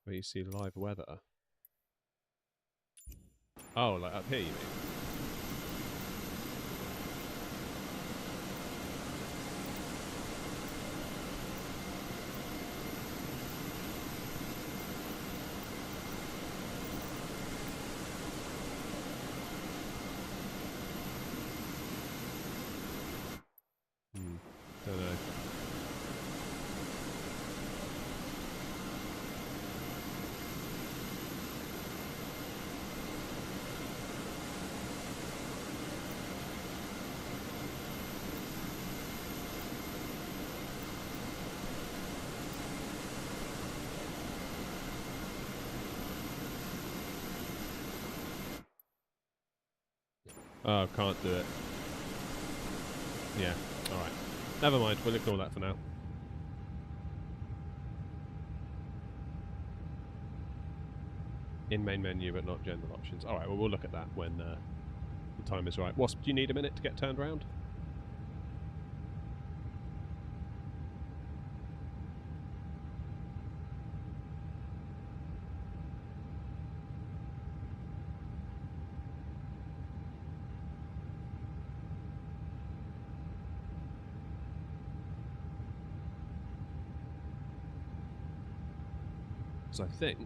Where you see live weather. Oh, like up here you mean? Don't know. Oh, can't do it. Yeah, alright. Never mind, we'll ignore that for now. In main menu, but not general options. Alright, well, we'll look at that when the time is right. Wasp, do you need a minute to get turned around? I think,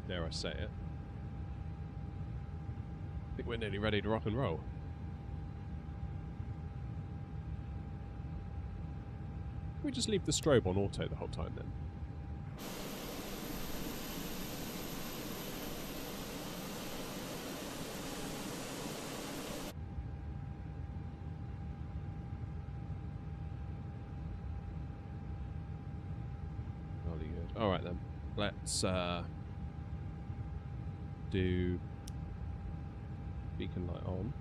dare I say it, I think we're nearly ready to rock and roll. Can we just leave the strobe on auto the whole time then? Jolly good. Alright then. Let's do beacon light on.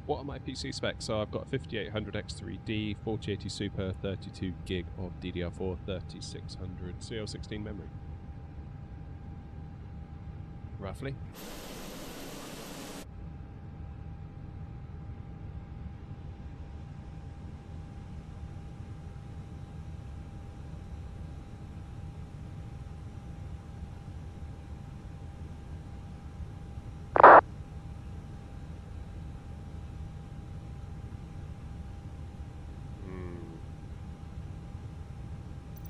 What are my PC specs? So I've got a 5800 X3D, 4080 Super, 32 gig of DDR4, 3600 CL16 memory. Roughly.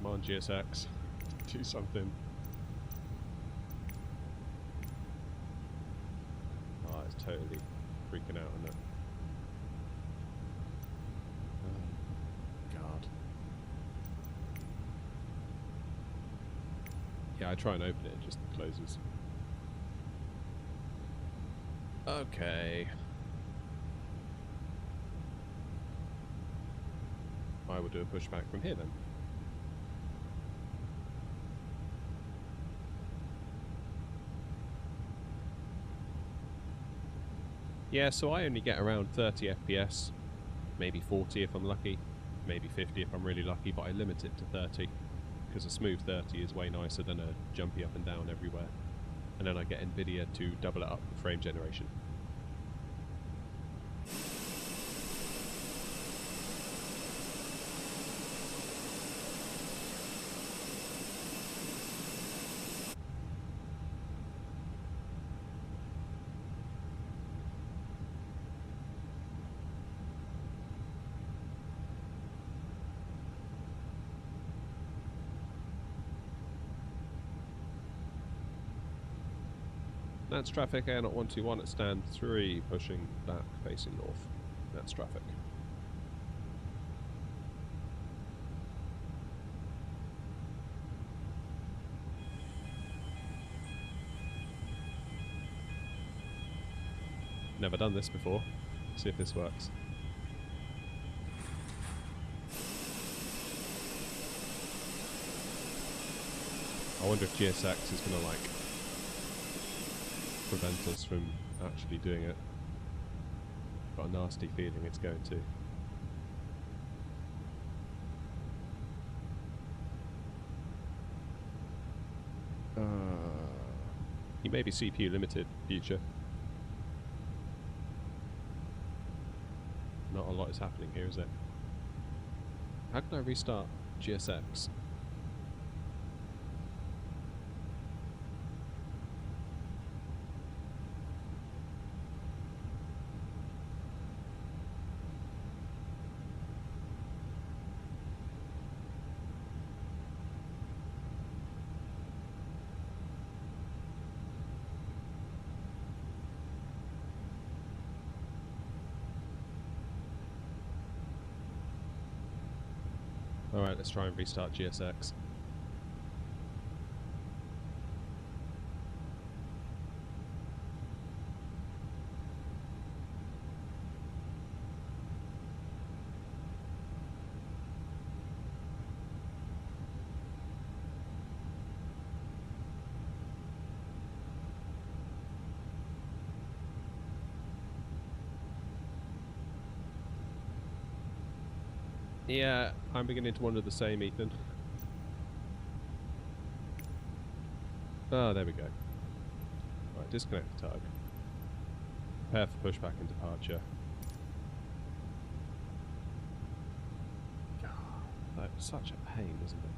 Come on, GSX. Do something. Oh, it's totally freaking out, isn't it? Oh, God. Yeah, I try and open it, it just closes. Okay. I will do a pushback from here then. Yeah, so I only get around 30 FPS, maybe 40 if I'm lucky, maybe 50 if I'm really lucky, but I limit it to 30, because a smooth 30 is way nicer than a jumpy up and down everywhere. And then I get NVIDIA to double it up for frame generation. That's traffic, AirNOTT 121 at stand 3, pushing back, facing north. That's traffic. Never done this before. See if this works. I wonder if GSX is going to like prevent us from actually doing it. Got a nasty feeling it's going to. You may be CPU limited, future. Not a lot is happening here, is it? How can I restart GSX? Alright, let's try and restart GSX. Yeah, I'm beginning to wonder the same, Ethan. Oh, there we go. Right, disconnect the tug. Prepare for pushback and departure. That's such a pain, isn't it?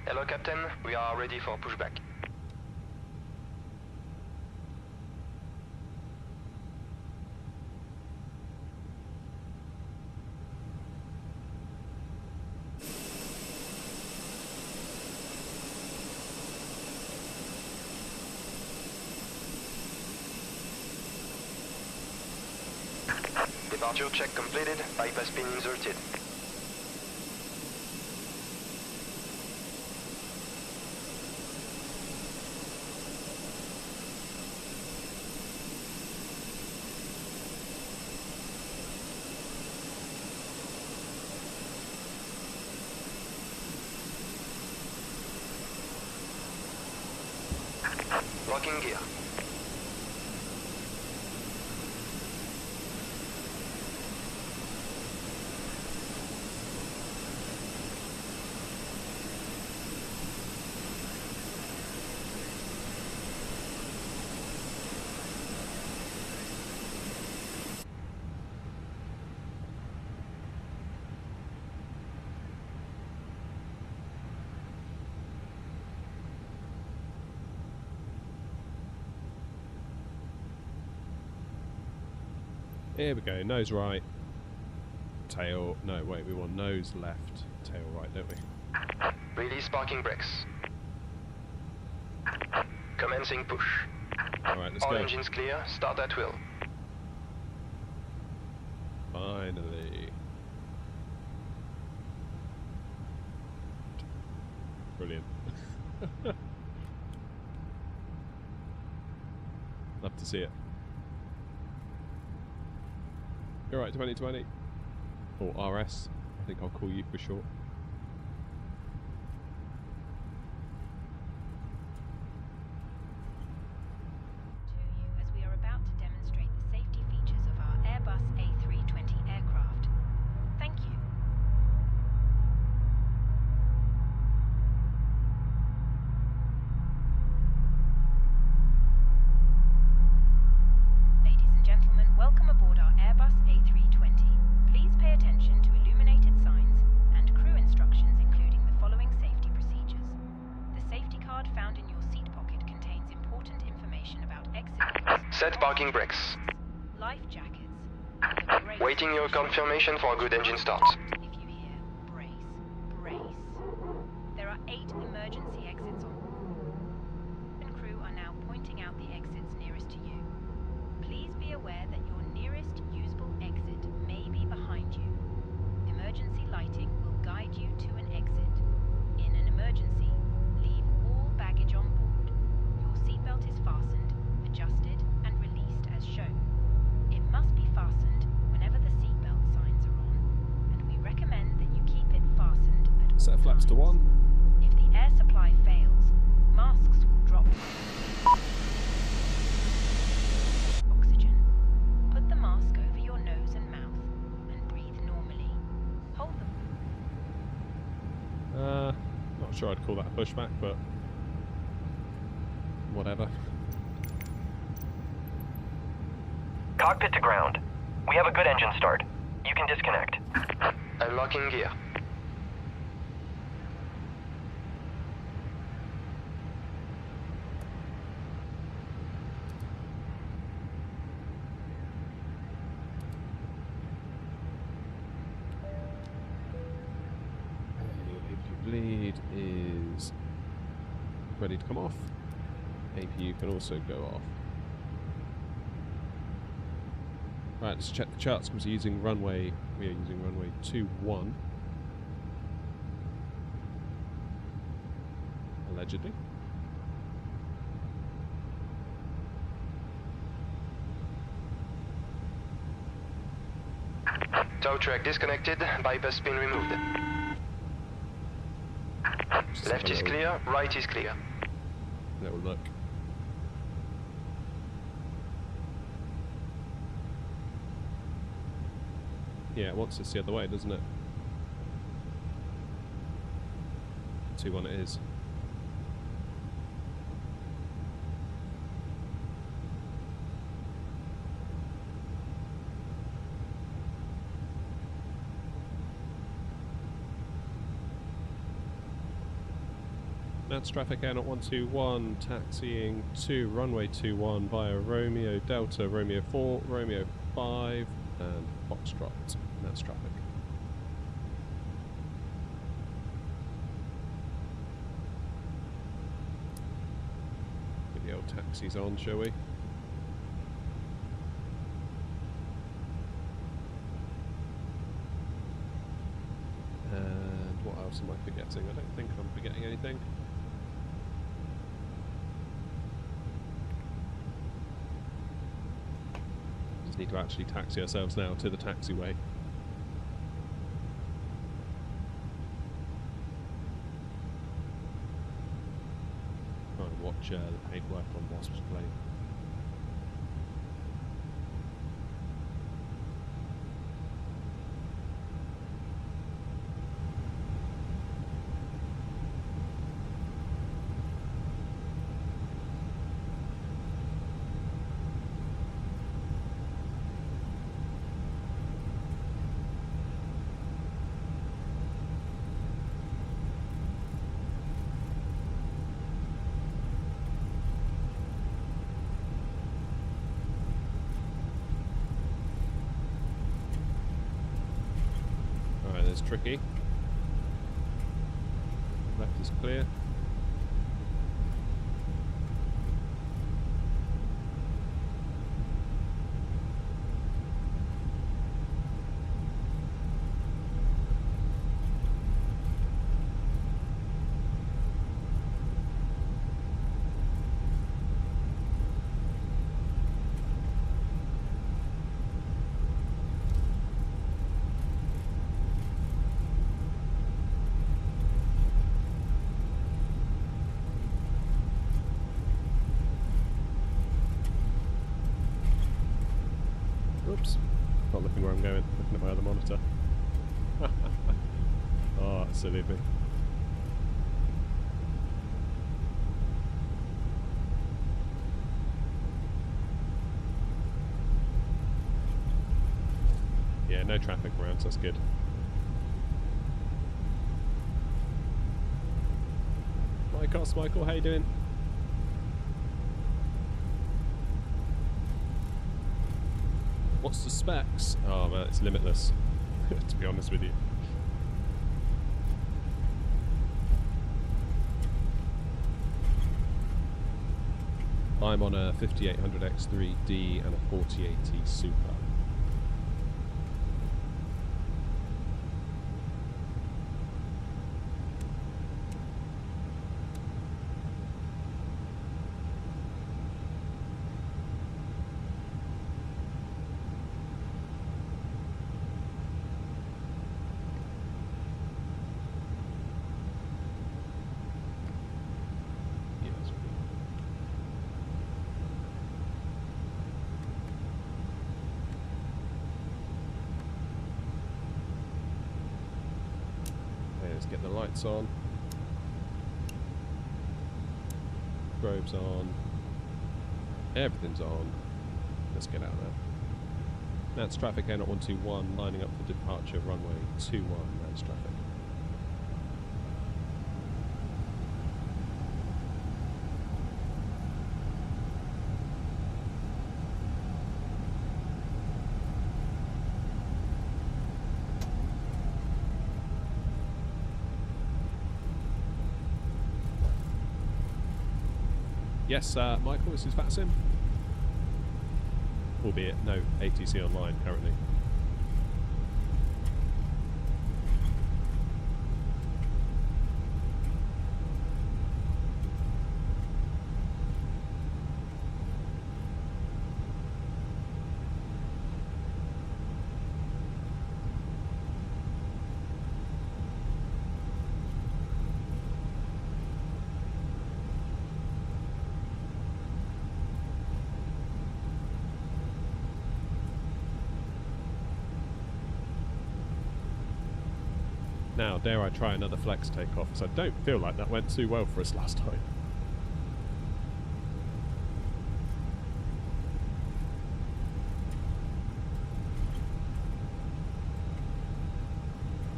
Hello, Captain. We are ready for pushback. Departure check completed. Bypass pin inserted. Locking gear. Here we go, nose right, tail, no wait, we want nose left, tail right, don't we? Release parking brakes. Commencing push. Alright, let's All go. engines clear. Start at will. Finally. Brilliant. Love to see it. You're right, 2020. Or RS, I think I'll call you for short. To you as we are about to demonstrate the safety features of our Airbus A320 aircraft. Thank you. Ladies and gentlemen, welcome aboard our Airbus A320. Please pay attention to illuminated signs and crew instructions, including the following safety procedures. The safety card found in your seat pocket contains important information about exit routes, Set parking brakes. life jackets, the brace. Waiting your confirmation for a good engine start. If you hear brace, brace. There are 8 emergency exits on board. And crew are now pointing out the exits nearest to you. Please be aware that your nearest usable exit may be behind you. Emergency lighting will guide you to an exit. In an emergency, leave all baggage on board. Your seatbelt is fastened, adjusted, and released as shown. Set flaps to 1. If the air supply fails, masks will drop. Oxygen. Put the mask over your nose and mouth and breathe normally. Hold them. Not sure I'd call that a pushback, but whatever. Cockpit to ground. We have a good engine start. You can disconnect. Unlocking gear. Bleed is ready to come off. APU can also go off. Right, let's check the charts because we are using runway 21. Allegedly. Tow track disconnected, bypass pin removed. Just Left have a is little- clear, right is clear. Little look. Yeah, it wants us the other way, doesn't it? 2-1 it is. Nantes traffic AirNOTT 121, taxiing to runway 21 via Romeo Delta, Romeo 4, Romeo 5, and Foxtrot. Nantes traffic. Get the old taxis on, shall we? And what else am I forgetting? I don't think I'm forgetting anything. Just need to actually taxi ourselves now to the taxiway. Try and watch the paintwork on Wasp's plane. There's tricky. Left is clear. Oops. Not looking where I'm going, looking at my other monitor. Oh, that's silly of me. Yeah, no traffic around, so that's good. Michael, how you doing? What's the specs? Oh man, it's limitless, to be honest with you. I'm on a 5800X3D and a 4080 Super. Let's get the lights on. Strobes on. Everything's on. Let's get out of there. Nantes traffic, AirNOTT 121, lining up for departure, runway 21, Nantes traffic. Yes, Michael, this is VATSIM. Albeit no ATC online currently. Now, dare I try another flex takeoff, because I don't feel like that went too well for us last time.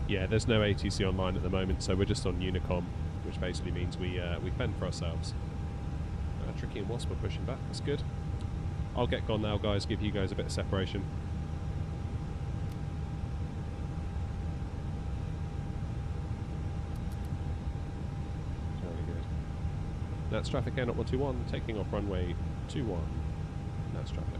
Yeah, there's no ATC online at the moment, so we're just on Unicom, which basically means we fend for ourselves. Tricky and Wasp are pushing back, that's good. I'll get gone now, guys, give you guys a bit of separation. Nantes traffic, AirNOTT 121, taking off runway 21. Nantes traffic.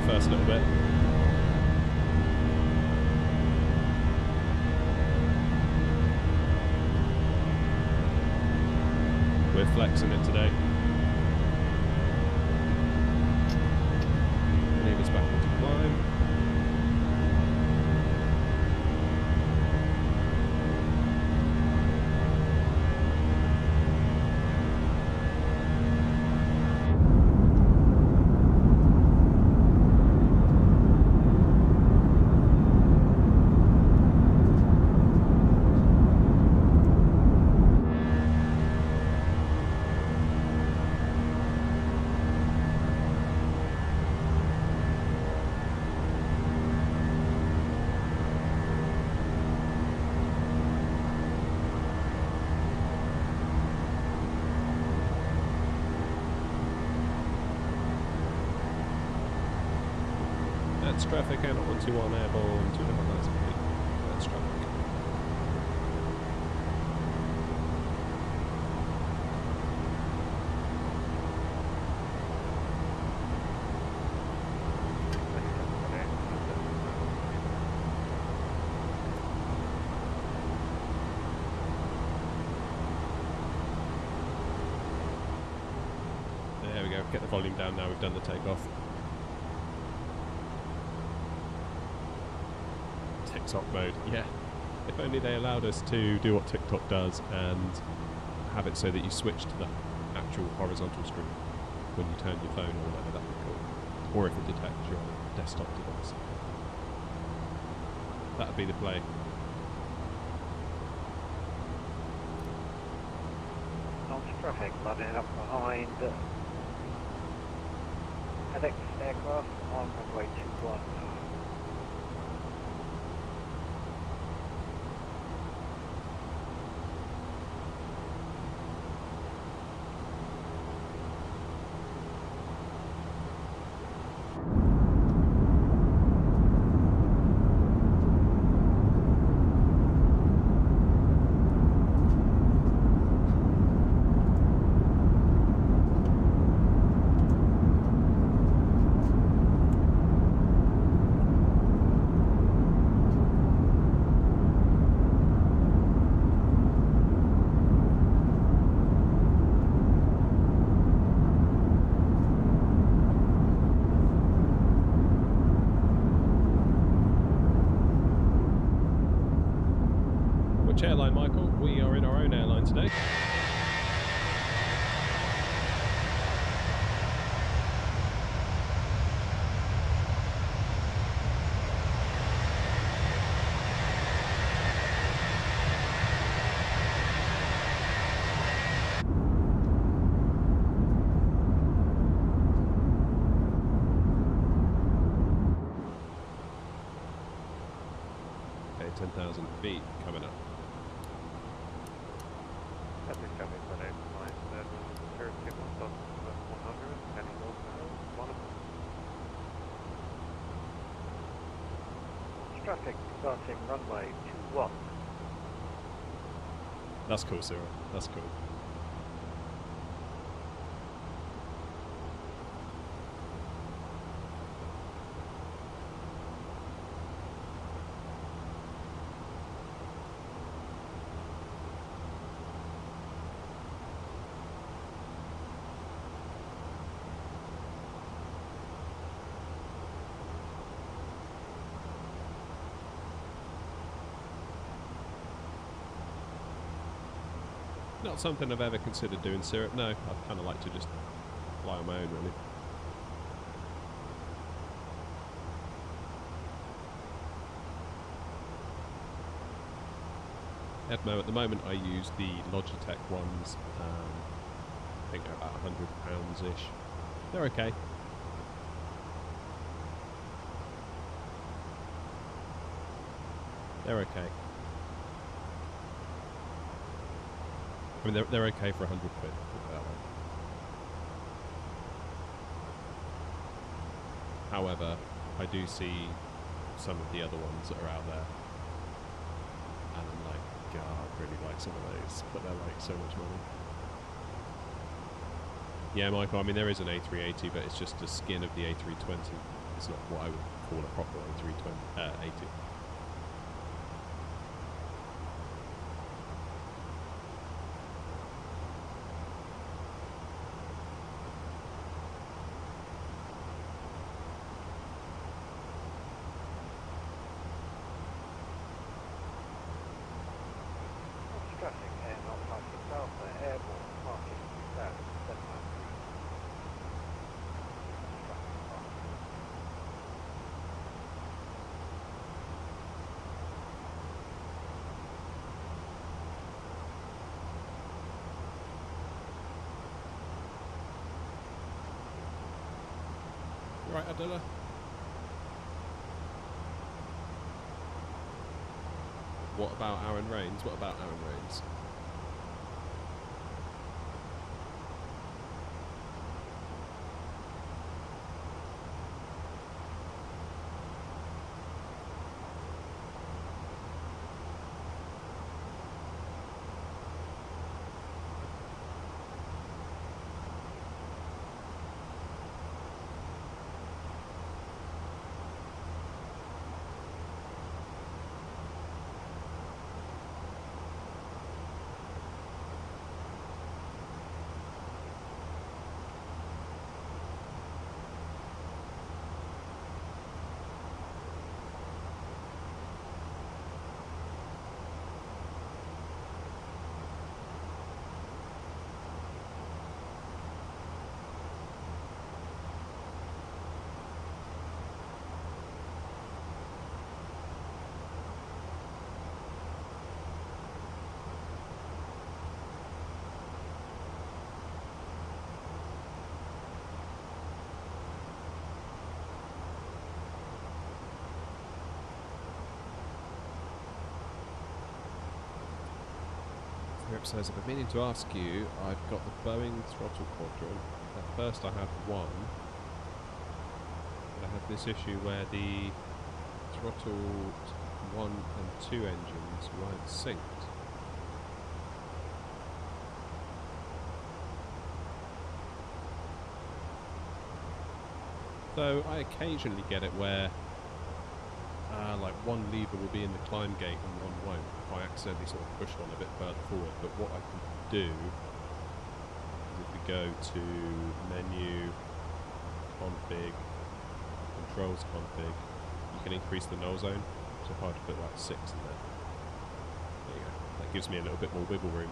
First little bit. We're flexing it today. Lead us back into climb. Nantes traffic, AirNOTT 121 airborne, 2,000 feet. Nantes traffic. There we go, get the volume down now, we've done the takeoff. TikTok mode, yeah. If only they allowed us to do what TikTok does and have it so that you switch to the actual horizontal screen when you turn your phone or whatever, that'd be cool. Or if it detects your desktop device. That'd be the play. Traffic lining up behind FedEx aircraft on runway 21. Which airline, Michael? We are in our own airline today. Okay, 10,000 feet coming up. Traffic starting runway 21. That's cool, Cyril. That's cool. Not something I've ever considered doing, Syrup. No, I'd kind of like to just fly on my own, really. Edmo, at the moment I use the Logitech ones. I think they're about £100-ish. They're okay. They're okay. I mean, they're okay for £100, put it that way. However, I do see some of the other ones that are out there, and I'm like, God, I'd really like some of those, but they're like so much money. Yeah, Michael, I mean, there is an A380, but it's just a skin of the A320. It's not what I would call a proper A380. Traffic AirNOTT passing Alpha Airborne parking 2793. You right, Adela? What about Aaron Rains? What about Aaron Rains? Rip says, I've been meaning to ask you, I've got the Boeing throttle quadrant. At first I had one, but I had this issue where the throttle 1 and 2 engines weren't synced. So I occasionally get it where like one lever will be in the climb gate and one won't if I accidentally sort of push one a bit further forward. But what I can do is if we go to menu, config, controls config, you can increase the null zone. So if I put like 6 in there, there you go. That gives me a little bit more wiggle room.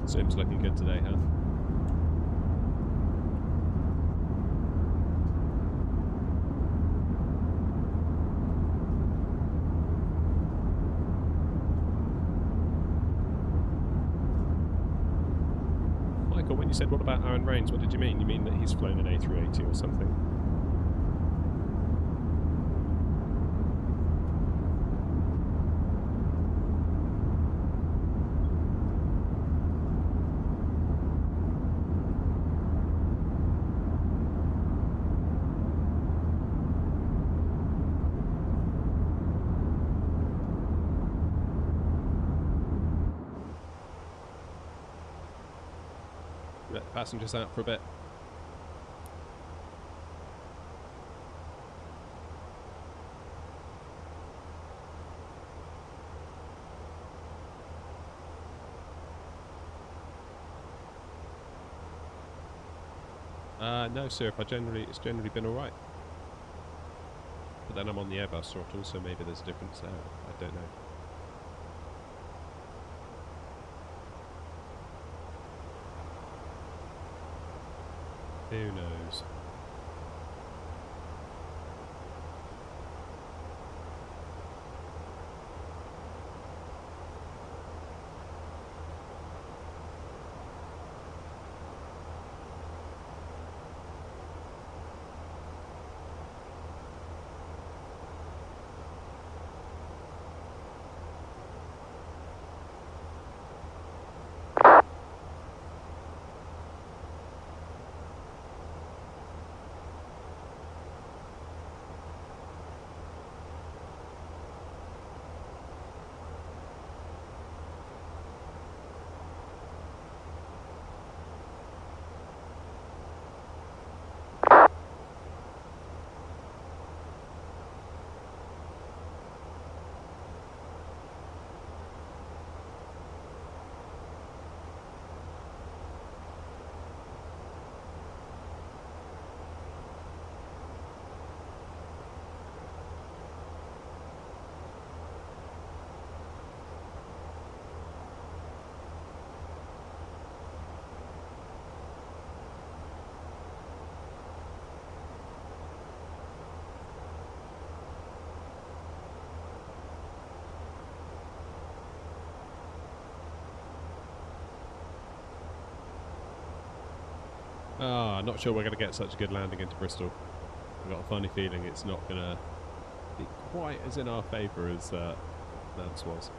Sim's looking good today, huh? Michael, when you said what about Aaron Rains, what did you mean? You mean that he's flown an A380 or something? Let the passengers out for a bit. No, sir. It's generally been all right. But then I'm on the Airbus throttle, so maybe there's a difference there. I don't know. Who knows? Not sure we're going to get such a good landing into Bristol. I've got a funny feeling it's not going to be quite as in our favour as Nantes was.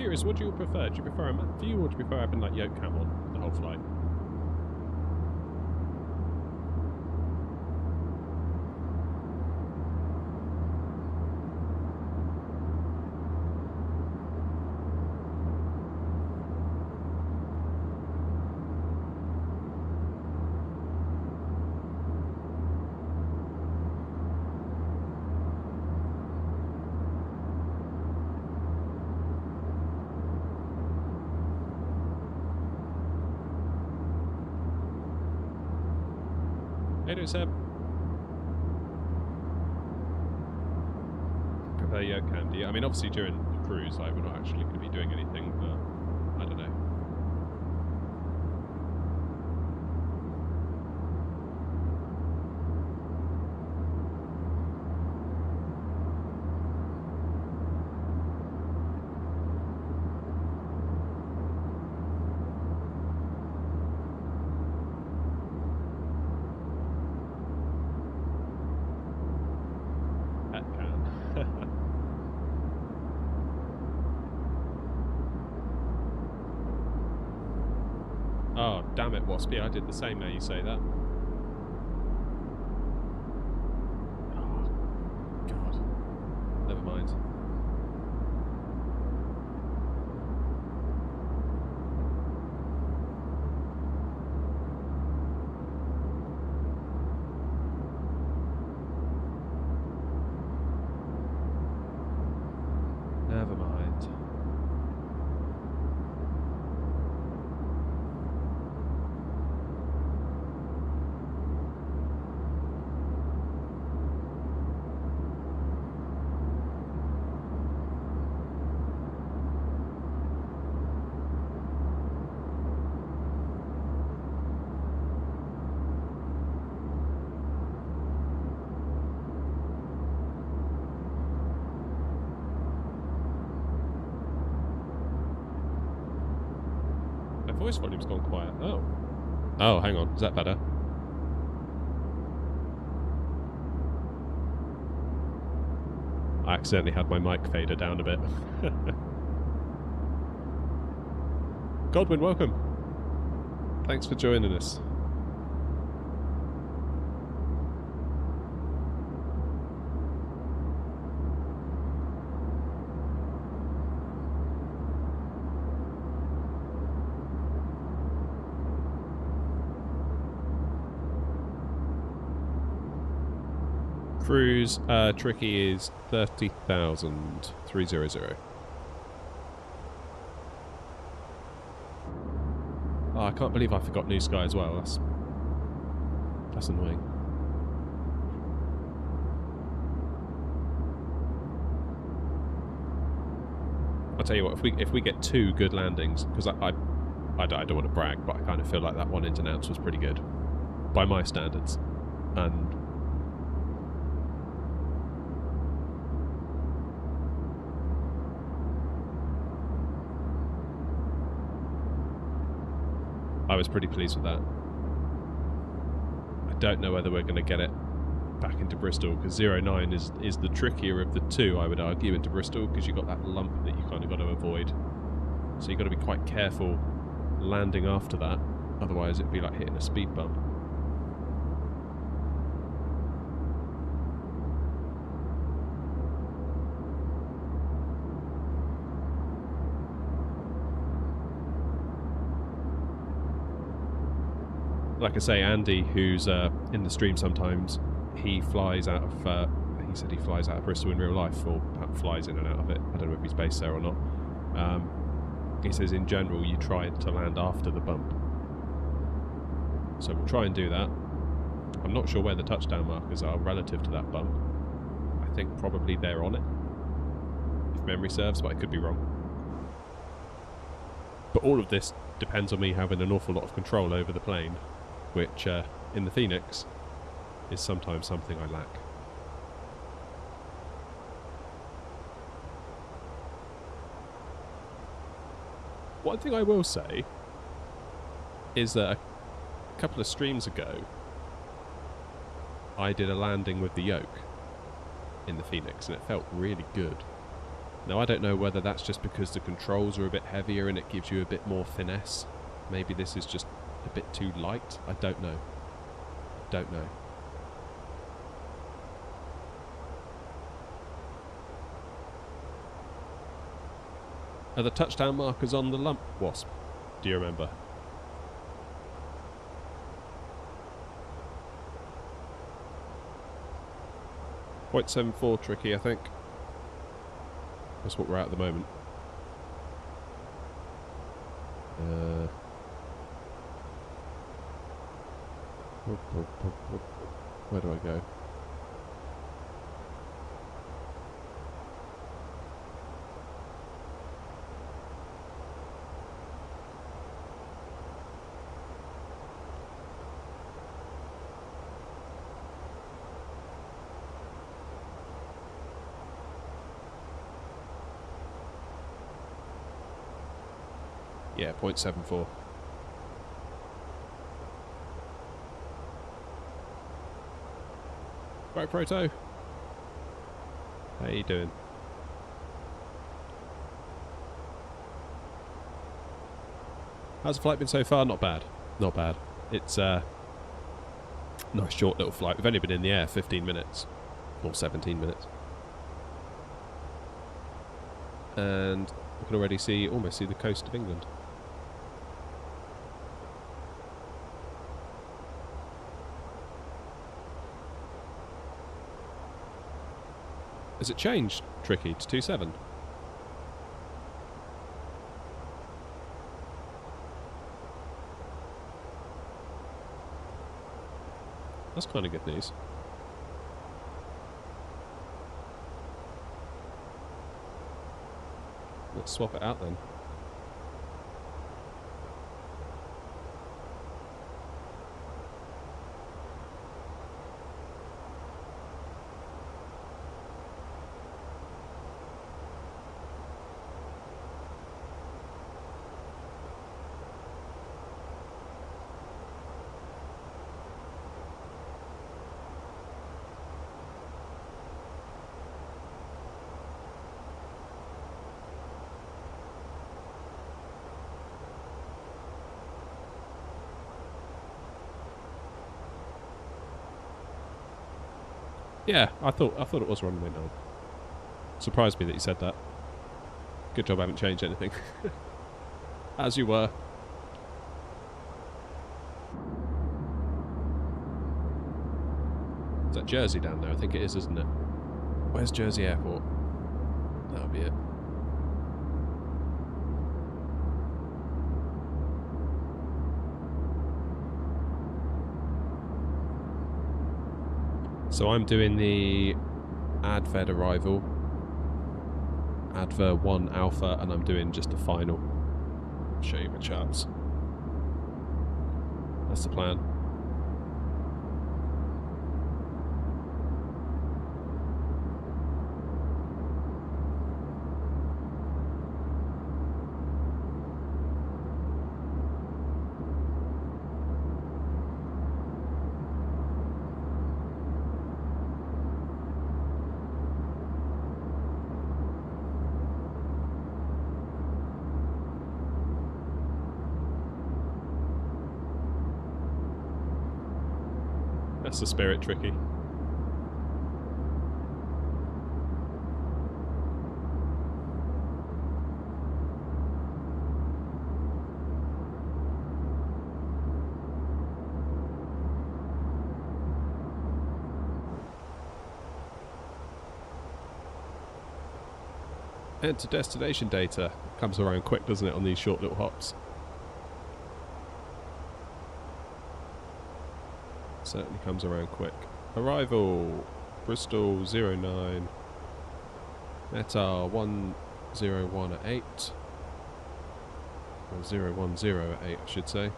curious, what do you prefer? Do you prefer a map view or do you prefer having like yoke cam on the whole flight? Hey, do Seb. Prefer yoke cam, do you? I mean, obviously during the cruise, like, we're not actually going to be doing anything, but I don't know. Oh, damn it, Waspy, I did the same now you say that. Oh, God. Never mind. Never mind. Voice volume's gone quiet. Oh. Oh, hang on. Is that better? I accidentally had my mic fader down a bit. Godwin, welcome. Thanks for joining us. Cruise, tricky is 30,300. Oh, I can't believe I forgot New Sky as well. That's annoying. I'll tell you what, if we get 2 good landings, because I don't want to brag, but I kind of feel like that one into Nantes was pretty good by my standards, and I was pretty pleased with that. I don't know whether we're going to get it back into Bristol, because 09 is the trickier of the two, I would argue, into Bristol, because you've got that lump that you kind of got to avoid. So you've got to be quite careful landing after that, otherwise it'd be like hitting a speed bump. Like I say, Andy, who's in the stream sometimes, he flies out of, he said he flies out of Bristol in real life, or flies in and out of it. I don't know if he's based there or not. He says in general you try to land after the bump. So we'll try and do that. I'm not sure where the touchdown markers are relative to that bump. I think probably they're on it, if memory serves, but I could be wrong. But all of this depends on me having an awful lot of control over the plane, which in the Phoenix is sometimes something I lack. One thing I will say is that a couple of streams ago I did a landing with the yoke in the Phoenix and it felt really good. Now, I don't know whether that's just because the controls are a bit heavier and it gives you a bit more finesse. Maybe this is just a bit too light. I don't know. Don't know. Are the touchdown markers on the lump wasp? Do you remember? .74 tricky, I think. That's what we're at the moment. Where do I go? Yeah, 0.74. Right, Proto. How you doing? How's the flight been so far? Not bad. Not bad. It's a nice short little flight. We've only been in the air 15 minutes. Or 17 minutes. And I can already almost see the coast of England. Has it changed, Tricky, to 2.7? That's kind of good news. Let's swap it out then. Yeah, I thought it was runway 9. Surprised me that you said that. Good job I haven't changed anything. As you were. Is that Jersey down there? I think it is, isn't it? Where's Jersey Airport? That'll be it. So I'm doing the Adved arrival, Adver 1 Alpha, and I'm doing just a final. I'll show you my charts. That's the plan. That's the spirit, Tricky. Enter destination data. Comes around quick, doesn't it, on these short little hops? Certainly comes around quick. Arrival, Bristol 09, METAR 101 at 8, or 010 at 8 I should say.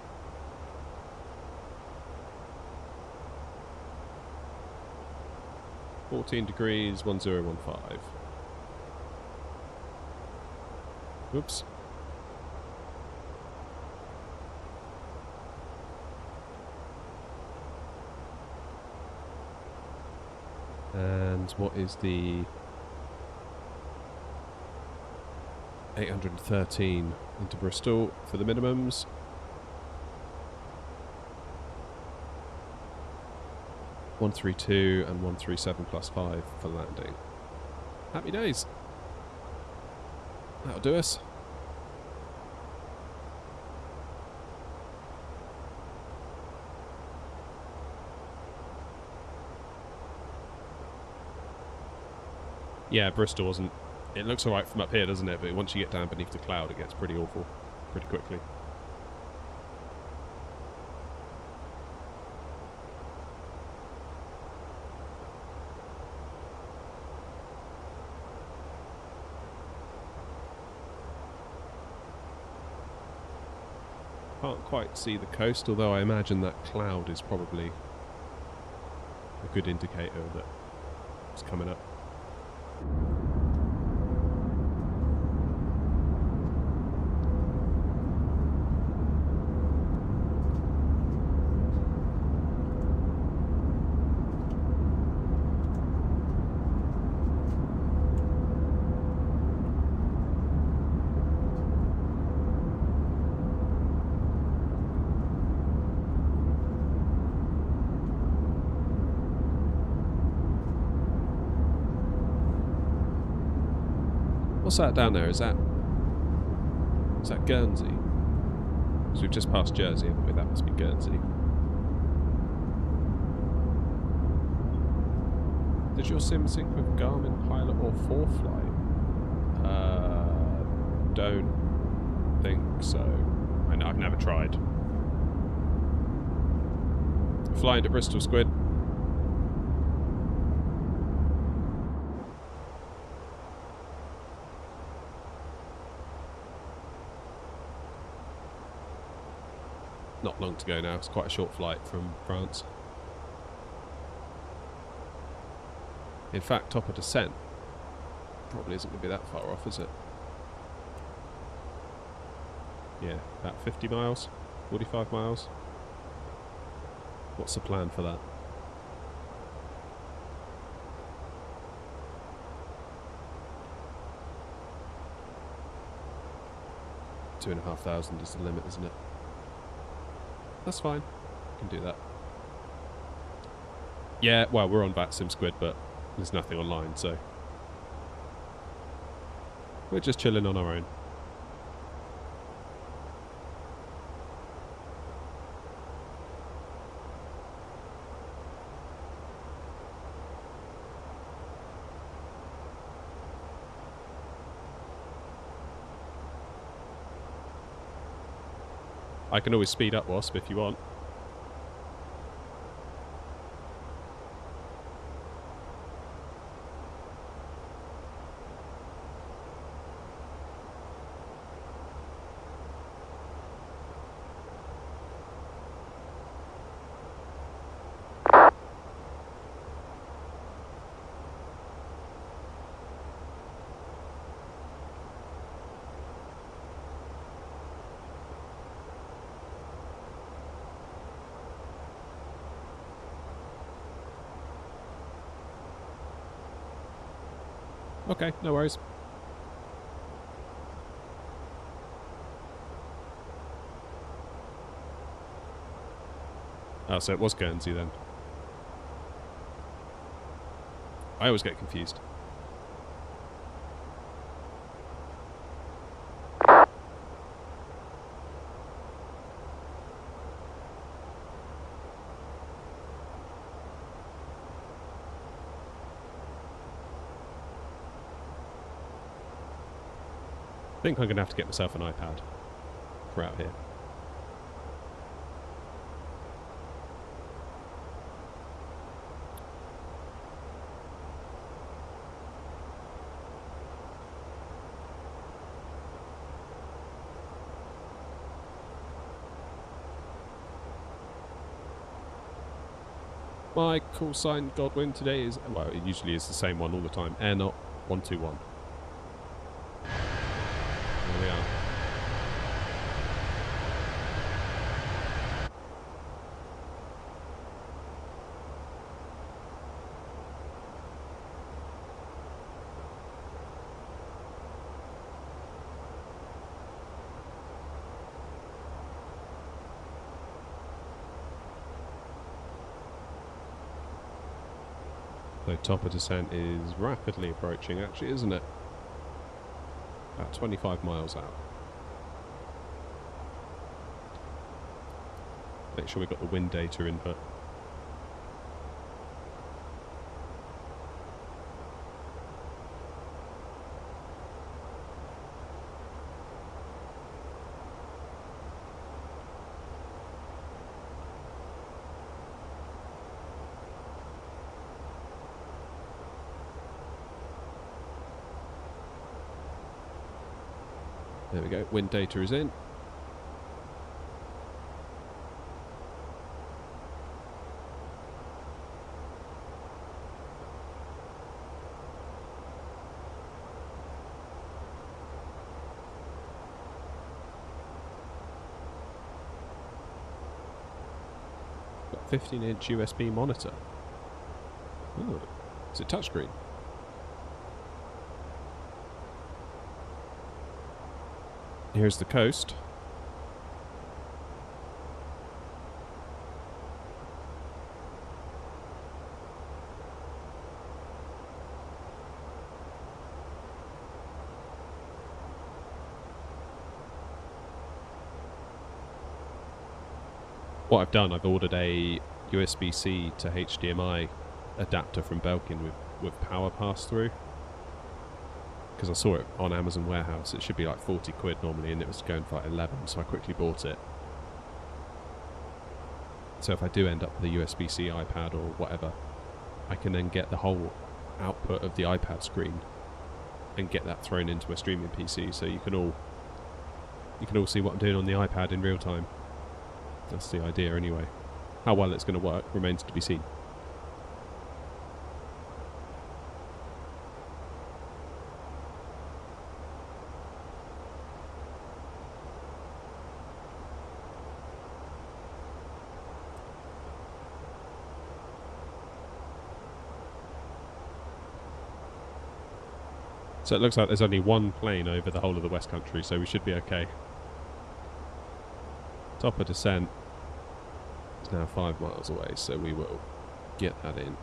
(14°) 1015. Oops. And what is the 813 into Bristol for the minimums. (132) and 137 +5 for landing. Happy days. That'll do us. Yeah, Bristol wasn't... It looks alright from up here, doesn't it? But once you get down beneath the cloud, it gets pretty awful pretty quickly. Can't quite see the coast, although I imagine that cloud is probably a good indicator that it's coming up. What's that down there? Is that Guernsey? Because we've just passed Jersey, haven't we? That must be Guernsey. Does your sim sync with Garmin Pilot or 4Flight? Don't think so. I know, I've never tried. Flying to Bristol, Squid. Not long to go now. It's quite a short flight from France. In fact, top of descent probably isn't going to be that far off, is it? Yeah, about 50 miles, 45 miles. What's the plan for that? $2,500 is the limit, isn't it? That's fine. Can do that. Yeah, well, we're on VATSIM, Squid, but there's nothing online, so we're just chilling on our own. I can always speed up, Wasp, if you want. Okay, no worries. Oh, so it was Guernsey then. I always get confused. I think I'm going to have to get myself an iPad for out here. My call sign Godwin today is, well, it usually is the same one all the time. AirNOTT 121. There we are. The top of descent is rapidly approaching, actually, isn't it? About 25 miles out. Make sure we've got the wind data input. There we go, wind data is in. Got a 15-inch USB monitor. Oh, is it touchscreen? Here's the coast. What I've done, I've ordered a USB-C to HDMI adapter from Belkin with power pass-through. Because I saw it on Amazon Warehouse. It should be like 40 quid normally, and it was going for like 11, so I quickly bought it. So if I do end up with a USB-C iPad or whatever, I can then get the whole output of the iPad screen and get that thrown into a streaming PC, so you can all see what I'm doing on the iPad in real time. That's the idea anyway. How well it's going to work remains to be seen. So it looks like there's only one plane over the whole of the West Country, so we should be okay. Top of descent is now 5 miles away, so we will get that in.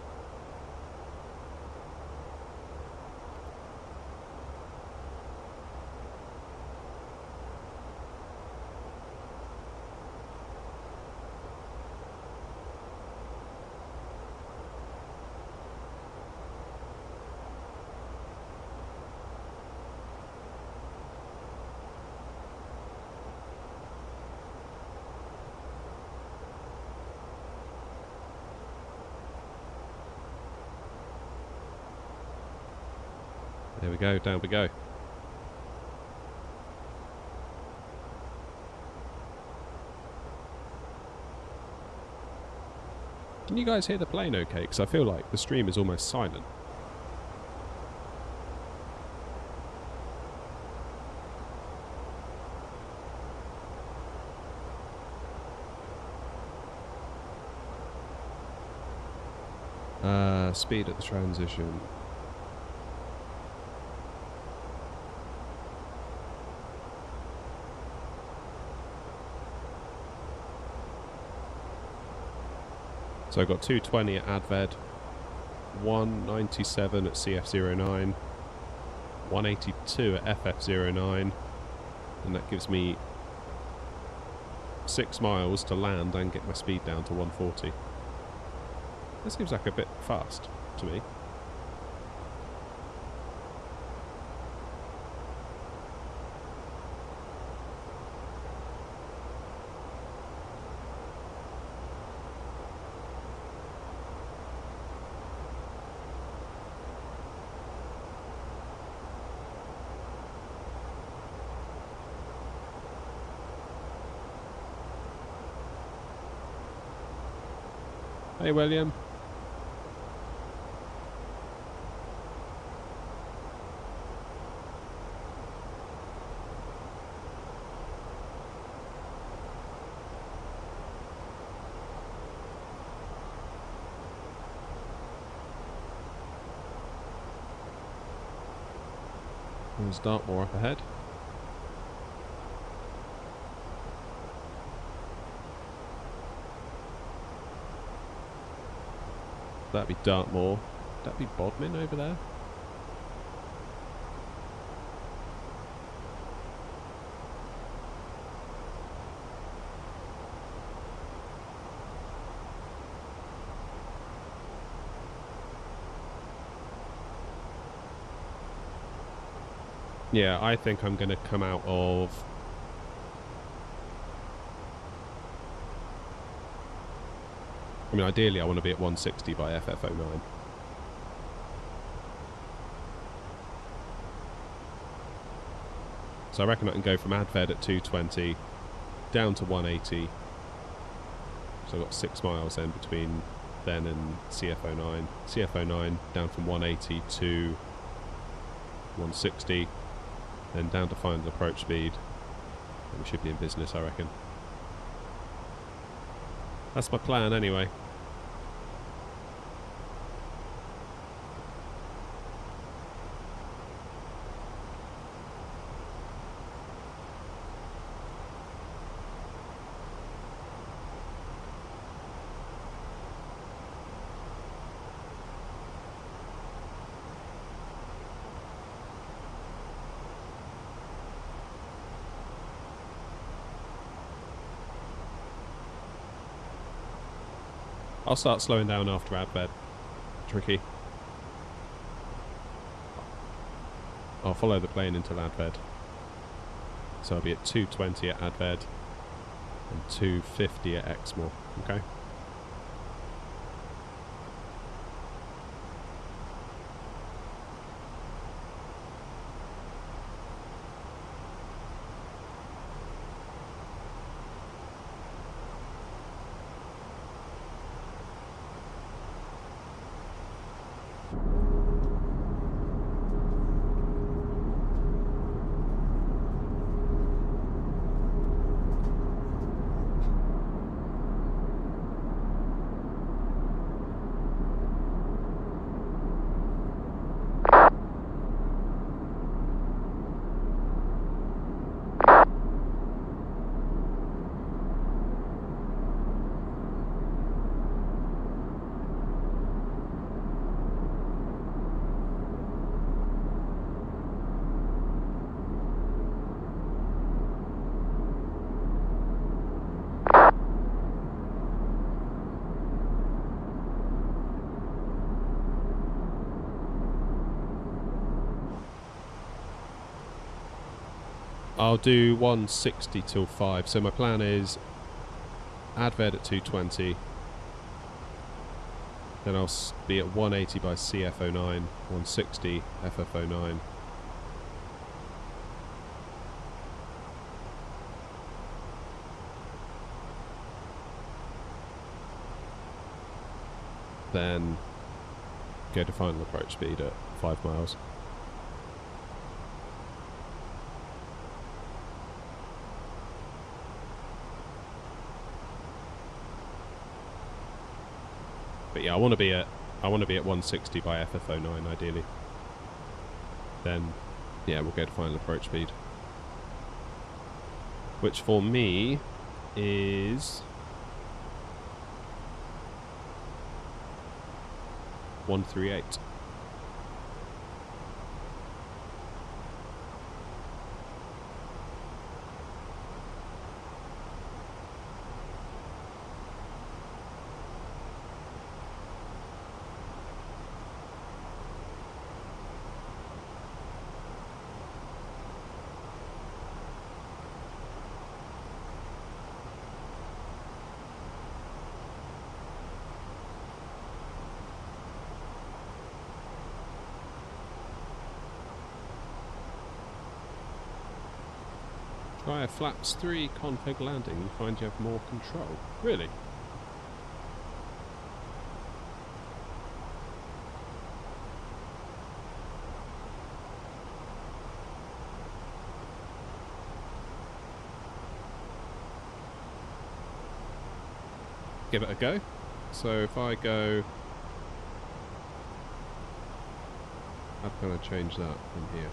There we go, down we go. Can you guys hear the plane okay? Because I feel like the stream is almost silent. Speed at the transition. So I got 220 at Adved, 197 at CF09, 182 at FF09, and that gives me 6 miles to land and get my speed down to 140. That seems like a bit fast to me. Hey, William. There's Dartmoor up ahead. That'd be Dartmoor. Would that be Bodmin over there? Yeah, I think I'm going to come out of... I mean, ideally I want to be at 160 by FF09. So I reckon I can go from Adved at 220 down to 180. So I've got 6 miles then between then and CF09. CF09 down from 180 to 160. Then down to final approach speed. And we should be in business, I reckon. That's my plan anyway. I'll start slowing down after Adved. Tricky. I'll follow the plane until Adved. So I'll be at 220 at Adved and 250 at Exmoor. Okay. I'll do 160 till 5. So my plan is Adved at 220. Then I'll be at 180 by CF09, 160 FF09. Then go to final approach speed at 5 miles. But yeah, I want to be at 160 by FF09 ideally. Then yeah, we'll go to final approach speed, which for me is 138. Try a flaps 3 config landing and find you have more control. Really? Give it a go. So if I go... I'm going to change that in here.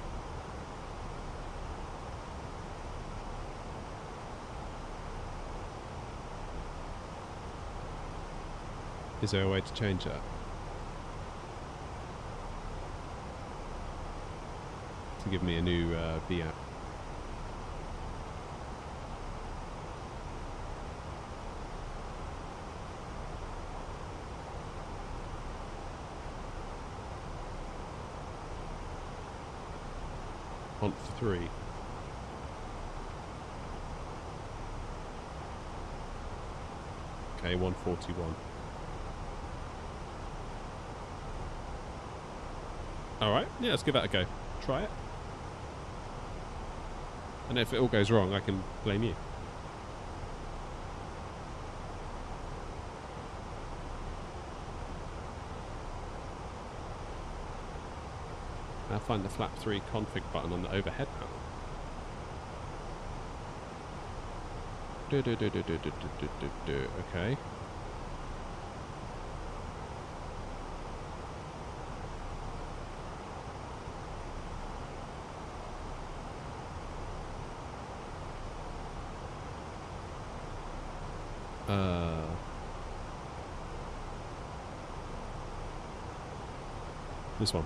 Is there a way to change that? for giving me a new VAP. On for 3. Okay, 141. Alright, yeah, let's give that a go. Try it. And if it all goes wrong, I can blame you. Now find the flap 3 config button on the overhead panel. Okay. This one.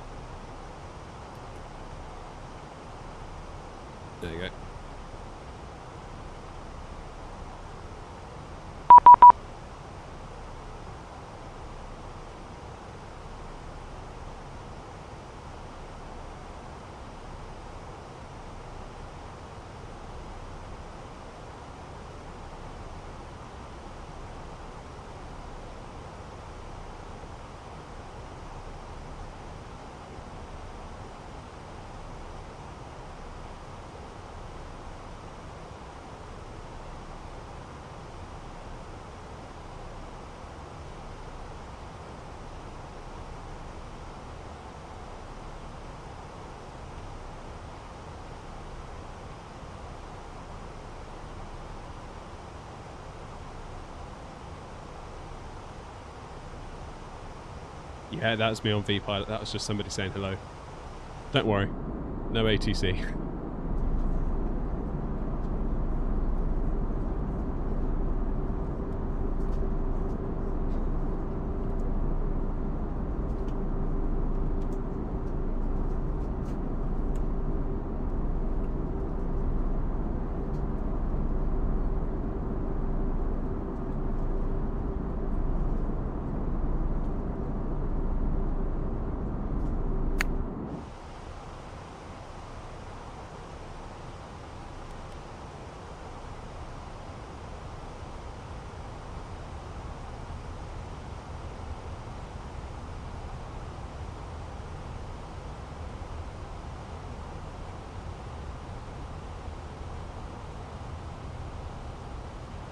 There you go. Yeah, that's me on VPilot. That was just somebody saying hello. Don't worry. No ATC.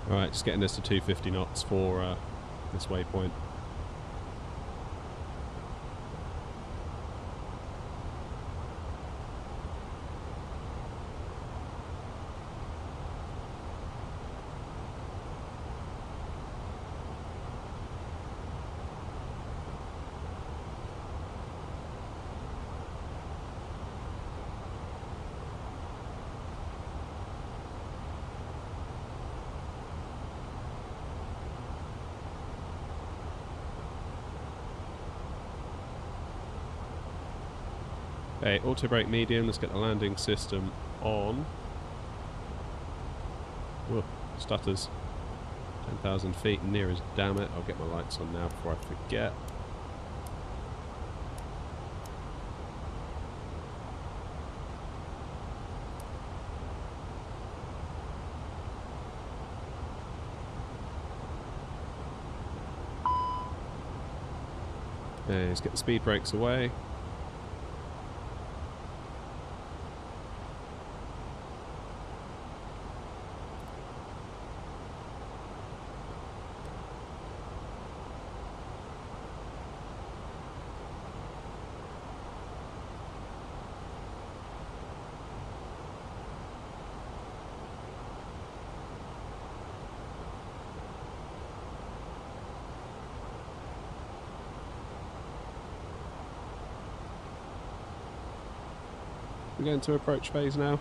Right, just getting this to 250 knots for this waypoint. Okay, auto brake medium, let's get the landing system on. Whoa, stutters. 10,000 feet, near as damn it. I'll get my lights on now before I forget. Okay, let's get the speed brakes away. We're going to approach phase now.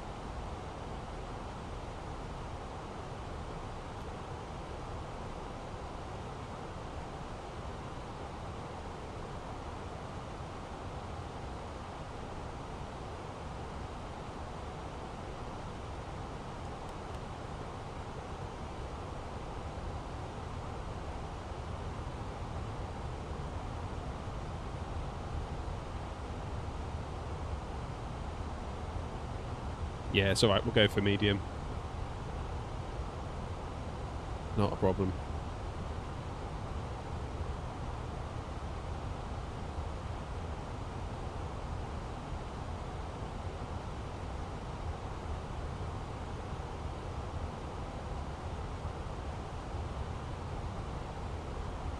Yeah, it's alright, we'll go for medium. Not a problem.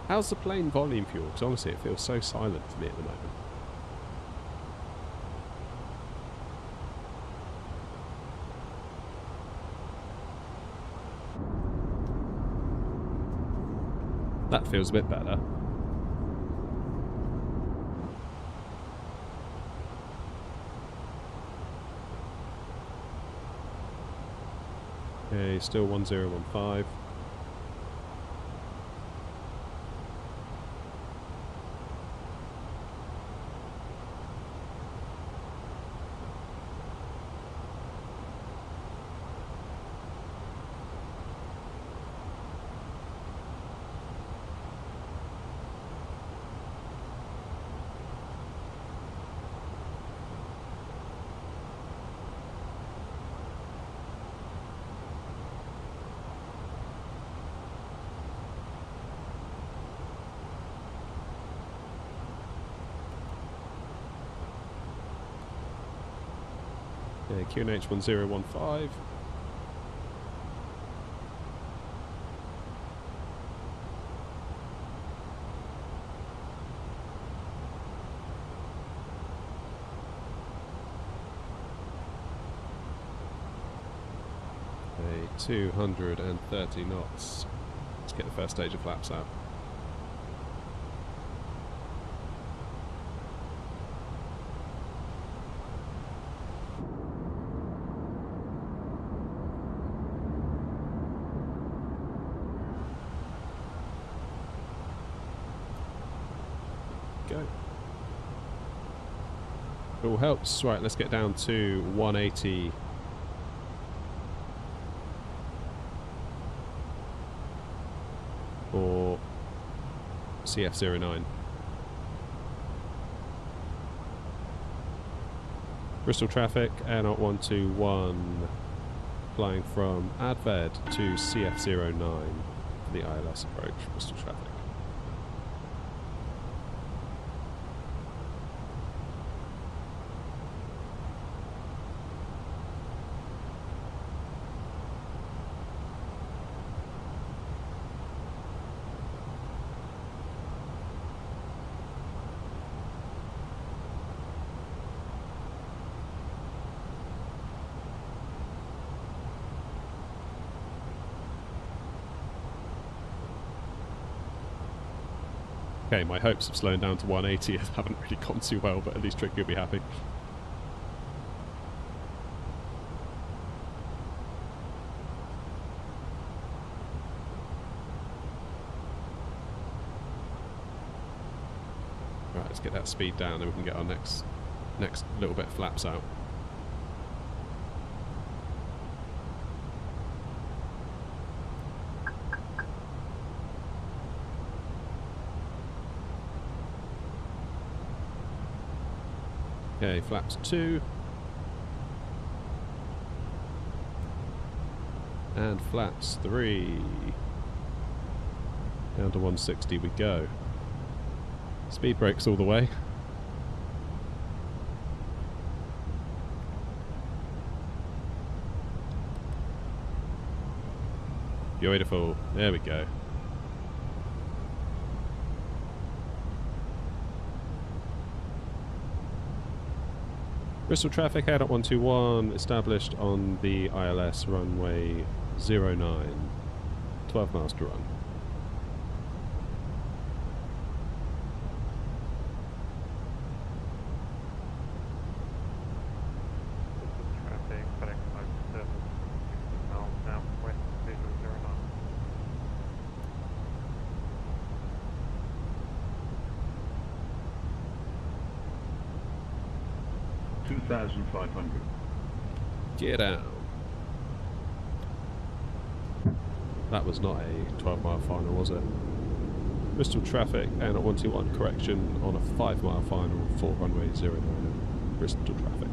How's the plane volume fuel? Because honestly, it feels so silent for me at the moment. That feels a bit better. Okay, still 1015. Yeah, QNH 1015. Okay, 230 knots. Let's get the first stage of flaps out. Go. It all helps. Right, let's get down to 180. For CF09. Bristol traffic, AirNOTT 121, flying from Adved to CF09 for the ILS approach, Bristol traffic. Okay, my hopes of slowing down to 180 haven't really gone too well, but at least Tricky will be happy. Right, let's get that speed down, then we can get our next little bit of flaps out. Okay, flaps 2. And flaps 3. Down to 160 we go. Speed brakes all the way. Beautiful. There we go. Bristol traffic, AirNOTT 121, established on the ILS runway 09, 12 miles to run. Traffic, heading 57 miles southwest, visual 09. 2,500. Get out. That was not a 12-mile final, was it? Bristol traffic, AirNOTT 121, correction on a 5-mile final for runway 09, Bristol traffic.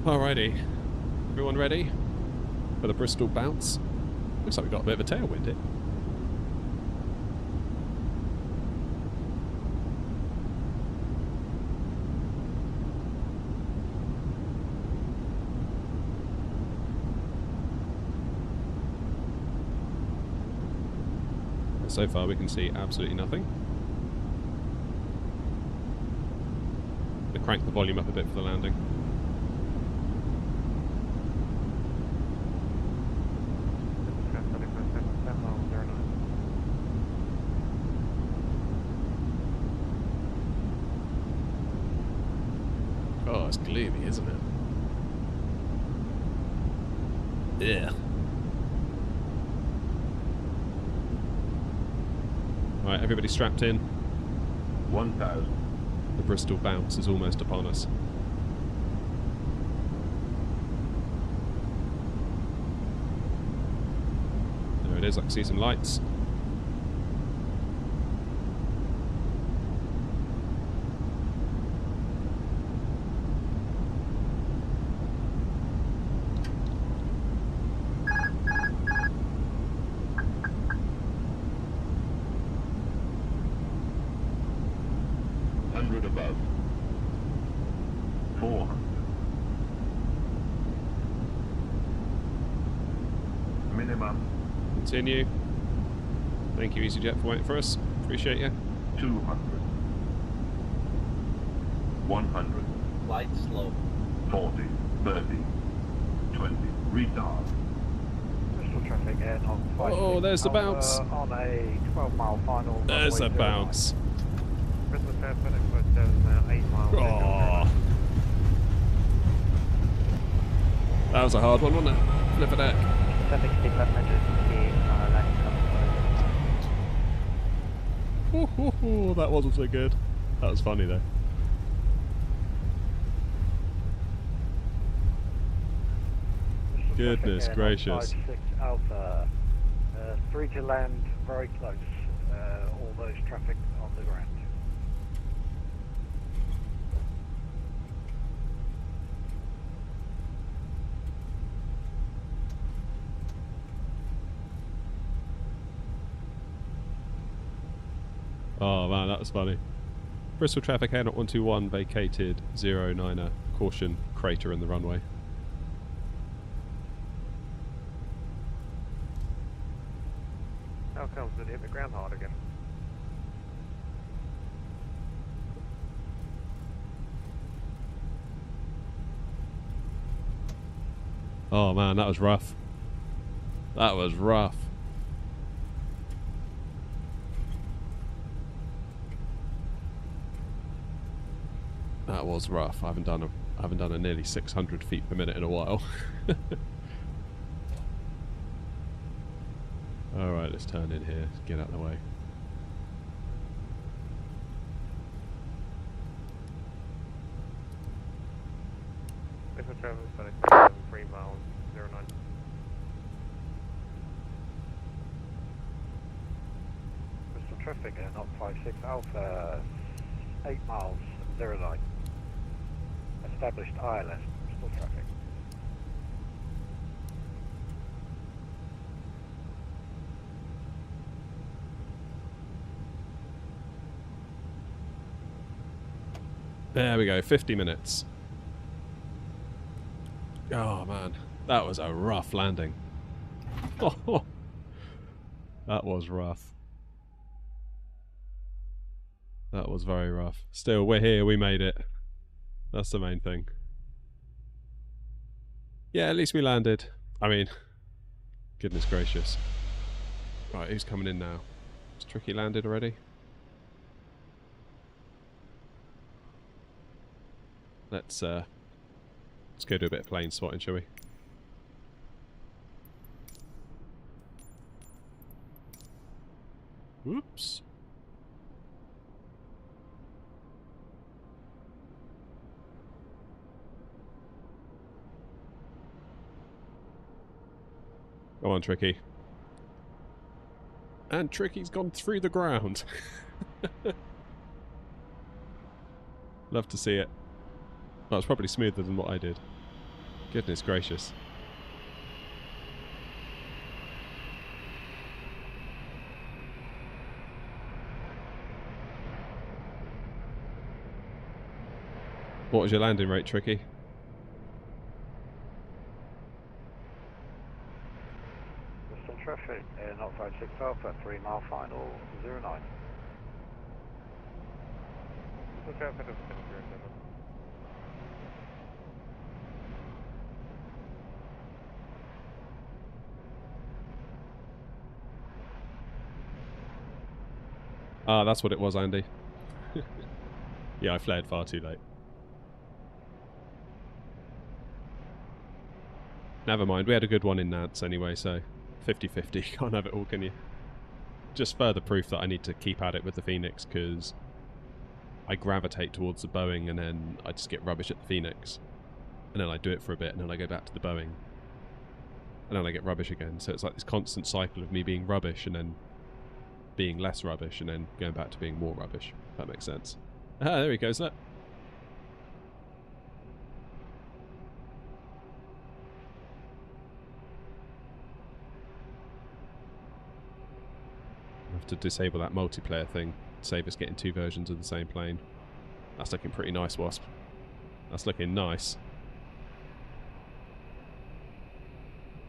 Alrighty. Everyone ready for the Bristol bounce? Looks like we've got a bit of a tailwind here. So far we can see absolutely nothing. We'll crank the volume up a bit for the landing. Oh, it's gloomy, isn't it? Yeah. Right, everybody strapped in. 1,000. The Bristol bounce is almost upon us. There it is, I can see some lights. Above. 400. Minimum. Continue. Thank you, EasyJet, for waiting for us. Appreciate you. 200. 100. Light slow. 40. 30. 20. Retard. Bristol traffic AirNOTT 56 Oh, there's the bounce. On a 12-mile final. There's a bounce. Bristol traffic now 8 miles. Oh. That was a hard one, wasn't it? Flip a deck. That wasn't so good. That was funny though. Goodness gracious. 56 Alpha. 3 to land, very close. All those traffic on the ground. Oh man, that was funny. Bristol traffic AirNOTT 121 vacated 09er. Caution, crater in the runway. How comes it hit the ground hard again? Oh man, that was rough. That was rough. That was rough. I haven't done a nearly 600 feet per minute in a while. All right, let's turn in here. Get out of the way. Bristol traffic 3 miles 09. Bristol traffic AirNOTT 56 Alpha 8 miles 09. Established ILS, Bristol traffic. There we go, 50 minutes. Oh man, that was a rough landing. Oh, that was rough. That was very rough. Still, we're here, we made it. That's the main thing. Yeah, at least we landed. I mean, goodness gracious. Right, who's coming in now? Has Tricky landed already? Let's go do a bit of plane spotting, shall we? Whoops. Go on, Tricky. And Tricky's gone through the ground. Love to see it. Well, it's probably smoother than what I did. Goodness gracious. What was your landing rate, Tricky? Bristol traffic, AirNOTT 56 Alpha, 3 mile final, 09. Bristol traffic, 07. Ah, that's what it was, Andy. Yeah, I flared far too late. Never mind, we had a good one in Nantes anyway, so 50-50, can't have it all, can you? Just further proof that I need to keep at it with the Phoenix, because I gravitate towards the Boeing and then I just get rubbish at the Phoenix. And then I do it for a bit and then I go back to the Boeing. And then I get rubbish again, so it's like this constant cycle of me being rubbish and then being less rubbish and then going back to being more rubbish, if that makes sense. Ah, there he goes, look. To disable that multiplayer thing, save us getting 2 versions of the same plane. That's looking pretty nice, Wasp. That's looking nice.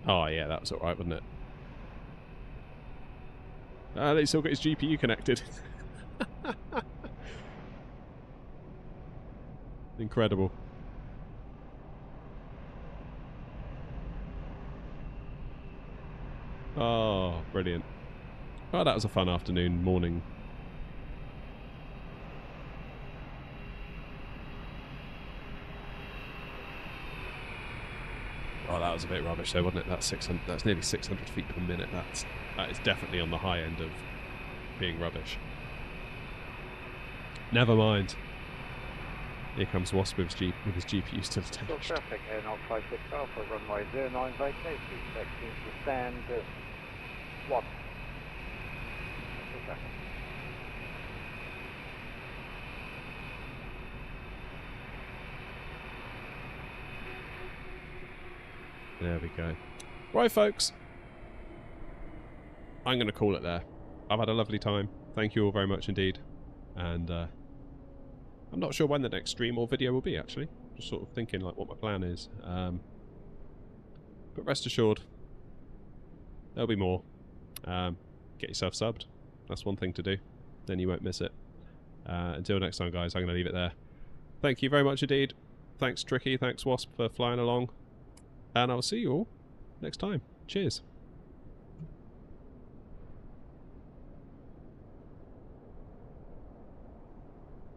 Oh yeah, that was alright, wasn't it? Ah, they still got his GPU connected. Incredible. Oh, brilliant. Oh, that was a fun afternoon, morning. Oh, that was a bit rubbish though, wasn't it? That's 600. That's nearly 600 feet per minute. That is definitely on the high end of being rubbish. Never mind. Here comes Wasp with his GPU still attached. Bristol traffic, AirNOTT 56 Alpha, runway 09 vacated, expecting to stand 1. There we go. Right, folks. I'm going to call it there. I've had a lovely time. Thank you all very much indeed. And I'm not sure when the next stream or video will be, actually. Just sort of thinking like what my plan is. But rest assured, there'll be more. Get yourself subbed. That's one thing to do. Then you won't miss it. Until next time, guys, I'm going to leave it there. Thank you very much indeed. Thanks, Tricky. Thanks, Wasp, for flying along. And I'll see you all next time. Cheers.